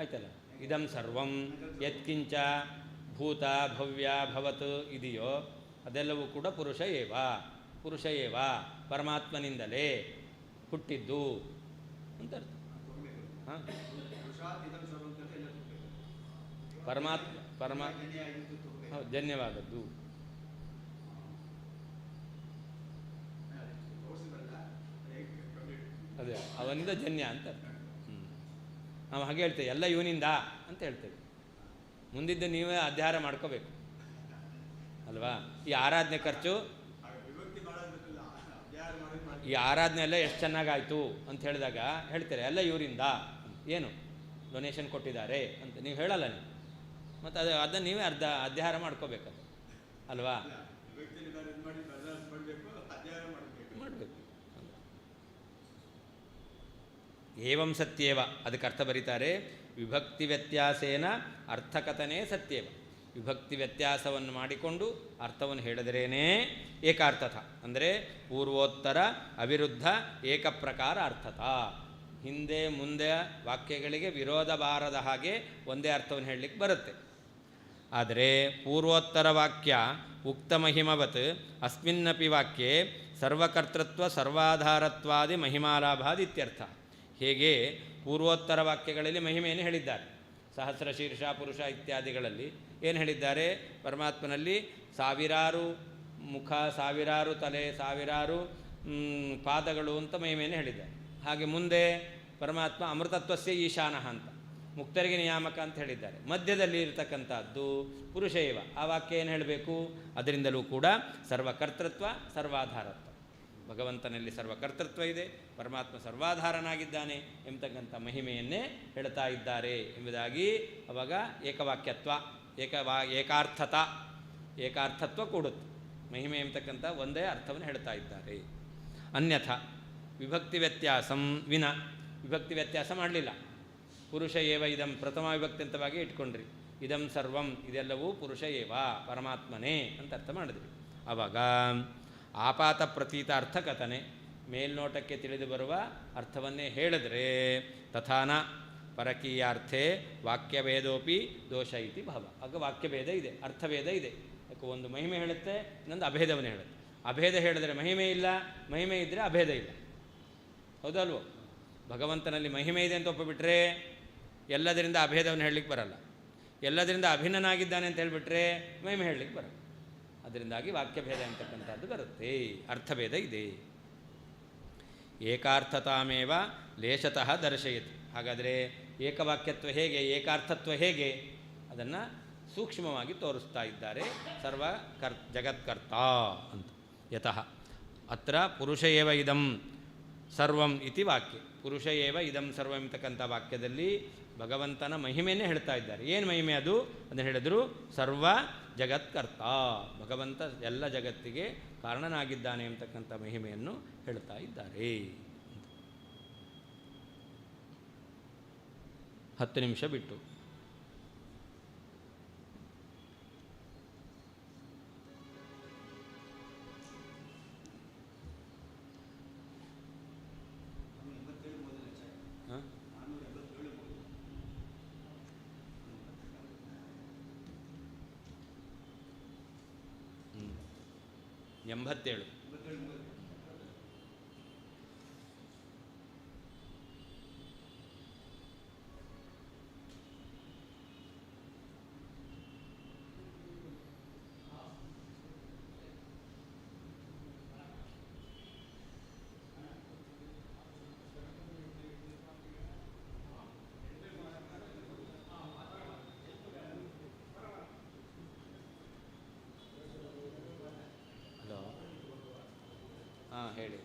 ಆಯ್ತಲ್ಲ, ಇದಂ ಸರ್ವಂ ಯತ್ಕಿಂಚ ಭೂತ ಭವ್ಯ ಭವತ್ ಇದೆಯೋ ಅದೆಲ್ಲವೂ ಕೂಡ ಪುರುಷ ಏವ, ಪುರುಷ ಏವ ಪರಮಾತ್ಮನಿಂದಲೇ ಹುಟ್ಟಿದ್ದು ಅಂತ ಅರ್ಥ. ಹಾಂ, ಹೌದು, ಜನ್ಯವಾದದ್ದು. ಅದೇ ಅವನಿಂದ ಜನ್ಯ ಅಂತ ಅರ್ಥ. ನಾವು ಹಾಗೆ ಹೇಳ್ತೇವೆ, ಎಲ್ಲ ಇವನಿಂದ ಅಂತ ಹೇಳ್ತೇವೆ. ಮುಂದಿದ್ದು ನೀವೇ ಅಧ್ಯಾರ ಮಾಡ್ಕೋಬೇಕು ಅಲ್ವಾ. ಈ ಆರಾಧನೆ ಖರ್ಚು, ಈ ಆರಾಧನೆ ಎಲ್ಲ ಎಷ್ಟು ಚೆನ್ನಾಗಾಯಿತು ಅಂತ ಹೇಳಿದಾಗ ಹೇಳ್ತಾರೆ ಎಲ್ಲ ಇವರಿಂದ, ಏನು ಡೊನೇಷನ್ ಕೊಟ್ಟಿದ್ದಾರೆ ಅಂತ ನೀವು ಹೇಳಲ್ಲ ನೀವು, ಮತ್ತು ಅದನ್ನು ನೀವೇ ಅಧ್ಯಾರ ಮಾಡ್ಕೋಬೇಕು ಅಲ್ವಾ, ಮಾಡಬೇಕು. ಏವಂ ಸತ್ಯೇವ, ಅದಕ್ಕೆ ಅರ್ಥ ಬರೀತಾರೆ, ವಿಭಕ್ತಿ ವ್ಯತ್ಯಾಸೇನ ಅರ್ಥಕಥನೆ ಸತ್ಯೇವ, ವಿಭಕ್ತಿ ವ್ಯತ್ಯಾಸವನ್ನು ಮಾಡಿಕೊಂಡು ಅರ್ಥವನ್ನು ಹೇಳಿದರೇನೇ ಏಕಾರ್ಥತ, ಅಂದರೆ ಪೂರ್ವೋತ್ತರ ಅವಿರುದ್ಧ ಏಕಪ್ರಕಾರ ಅರ್ಥತ. ಹಿಂದೆ ಮುಂದೆ ವಾಕ್ಯಗಳಿಗೆ ವಿರೋಧ ಬಾರದ ಹಾಗೆ ಒಂದೇ ಅರ್ಥವನ್ನು ಹೇಳಲಿಕ್ಕೆ ಬರುತ್ತೆ. ಆದರೆ ಪೂರ್ವೋತ್ತರ ವಾಕ್ಯ ಉಕ್ತಮಹಿಮವತ್ ಅಸ್ಮಿನ್ನಪಿ ವಾಕ್ಯೆ ಸರ್ವಕರ್ತೃತ್ವ ಸರ್ವಾಧಾರತ್ವಾದಿ ಮಹಿಮಾಲಾಭಾದಿ ಇತ್ಯರ್ಥ. ಹೇಗೆ ಪೂರ್ವೋತ್ತರ ವಾಕ್ಯಗಳಲ್ಲಿ ಮಹಿಮೆಯನ್ನು ಹೇಳಿದ್ದಾರೆ, ಸಹಸ್ರ ಶೀರ್ಷ ಪುರುಷ ಇತ್ಯಾದಿಗಳಲ್ಲಿ ಏನು ಹೇಳಿದ್ದಾರೆ, ಪರಮಾತ್ಮನಲ್ಲಿ ಸಾವಿರಾರು ಮುಖ, ಸಾವಿರಾರು ತಲೆ, ಸಾವಿರಾರು ಪಾದಗಳು ಅಂತ ಮಹಿಮೆಯನ್ನು ಹೇಳಿದ್ದಾರೆ. ಹಾಗೆ ಮುಂದೆ ಪರಮಾತ್ಮ ಅಮೃತತ್ವಸ್ಯ ಈಶಾನಃ ಅಂತ ಮುಕ್ತರಿಗೆ ನಿಯಾಮಕ ಅಂತ ಹೇಳಿದ್ದಾರೆ. ಮಧ್ಯದಲ್ಲಿ ಇರತಕ್ಕಂಥದ್ದು ಪುರುಷ ಏವ, ಆ ವಾಕ್ಯ ಏನು ಹೇಳಬೇಕು, ಅದರಿಂದಲೂ ಕೂಡ ಸರ್ವಕರ್ತೃತ್ವ ಸರ್ವಾಧಾರತ್ವ, ಭಗವಂತನಲ್ಲಿ ಸರ್ವಕರ್ತೃತ್ವ ಇದೆ, ಪರಮಾತ್ಮ ಸರ್ವಾಧಾರನಾಗಿದ್ದಾನೆ ಎಂಬತಕ್ಕಂಥ ಮಹಿಮೆಯನ್ನೇ ಹೇಳ್ತಾ ಇದ್ದಾರೆ ಎಂಬುದಾಗಿ ಅವಾಗ ಏಕವಾಕ್ಯತ್ವ, ಏಕಾರ್ಥತ್ವ ಕೂಡುತ್ತೆ. ಮಹಿಮೆ ಎಂಬತಕ್ಕಂಥ ಒಂದೇ ಅರ್ಥವನ್ನು ಹೇಳ್ತಾ ಇದ್ದಾರೆ. ಅನ್ಯಥ ವಿಭಕ್ತಿ ವ್ಯತ್ಯಾಸಂ ವಿನ, ವಿಭಕ್ತಿ ವ್ಯತ್ಯಾಸ ಮಾಡಲಿಲ್ಲ, ಪುರುಷ ಏವ ಇದಂ ಪ್ರಥಮ ವಿಭಕ್ತಿಯಂತವಾಗಿ ಇಟ್ಕೊಂಡ್ರಿ, ಇದಂ ಸರ್ವಂ ಇದೆಲ್ಲವೂ ಪುರುಷ ಏವ ಪರಮಾತ್ಮನೇ ಅಂತ ಅರ್ಥ ಮಾಡಿದ್ರಿ. ಆವಾಗ ಆಪಾತ ಪ್ರತೀತ ಅರ್ಥಕಥನೆ, ಮೇಲ್ನೋಟಕ್ಕೆ ತಿಳಿದು ಬರುವ ಅರ್ಥವನ್ನೇ ಹೇಳಿದ್ರೆ ತಥಾನ ಪರಕೀಯಾರ್ಥೆ ವಾಕ್ಯಭೇದೋಪಿ ದೋಷ ಇತಿ ಭಾವ. ಆಗ ವಾಕ್ಯಭೇದ ಇದೆ, ಅರ್ಥಭೇದ ಇದೆ. ಯಾಕೆ ಒಂದು ಮಹಿಮೆ ಹೇಳುತ್ತೆ, ಇನ್ನೊಂದು ಅಭೇದವನ್ನು ಹೇಳುತ್ತೆ. ಅಭೇದ ಹೇಳಿದ್ರೆ ಮಹಿಮೆ ಇಲ್ಲ, ಮಹಿಮೆ ಇದ್ದರೆ ಅಭೇದ ಇಲ್ಲ, ಹೌದಲ್ವೋ. ಭಗವಂತನಲ್ಲಿ ಮಹಿಮೆ ಇದೆ ಅಂತ ಒಪ್ಪಿಬಿಟ್ರೆ ಎಲ್ಲದರಿಂದ ಅಭೇದವನ್ನು ಹೇಳಲಿಕ್ಕೆ ಬರಲ್ಲ. ಎಲ್ಲದರಿಂದ ಅಭಿನ್ನನಾಗಿದ್ದಾನೆ ಅಂತ ಹೇಳಿಬಿಟ್ರೆ ಮಹಿಮೆ ಹೇಳಲಿಕ್ಕೆ ಬರಲ್ಲ. ಅದರಿಂದಾಗಿ ವಾಕ್ಯಭೇದ ಅಂತಕ್ಕಂಥದ್ದು ಬರುತ್ತೆ, ಅರ್ಥಭೇದ ಇದೆ. ಏಕಾರ್ಥತಾಮೇವ ಲೇಷತಃ ದರ್ಶಯತಿ. ಹಾಗಾದರೆ ಏಕವಾಕ್ಯತ್ವ ಹೇಗೆ, ಏಕಾರ್ಥತ್ವ ಹೇಗೆ, ಅದನ್ನು ಸೂಕ್ಷ್ಮವಾಗಿ ತೋರಿಸ್ತಾ ಇದ್ದಾರೆ. ಜಗತ್ಕರ್ತ ಅಂತ. ಯತಃ ಅತ್ರ ಪುರುಷ ಏವ ಇದಂ ಸರ್ವಂ ಇತಿ ವಾಕ್ಯ. ಪುರುಷ ಏವ ಇದಂ ಸರ್ವಂ ಅಂತಕ್ಕಂಥ ವಾಕ್ಯದಲ್ಲಿ ಭಗವಂತನ ಮಹಿಮೆಯನ್ನೇ ಹೇಳ್ತಾ ಇದ್ದಾರೆ. ಏನು ಮಹಿಮೆ ಅದು? ಅದನ್ನು ಹೇಳಿದ್ರು ಸರ್ವ ಜಗತ್ಕರ್ತ, ಭಗವಂತ ಎಲ್ಲ ಜಗತ್ತಿಗೆ ಕಾರಣನಾಗಿದ್ದಾನೆ ಅಂತಕ್ಕಂಥ ಮಹಿಮೆಯನ್ನು ಹೇಳ್ತಾ ಇದ್ದಾರೆ. 10 ನಿಮಿಷ ಬಿಟ್ಟು ಹಾಂ 87. ಹಲೋ, ಹಾಂ ಹೇಳಿ.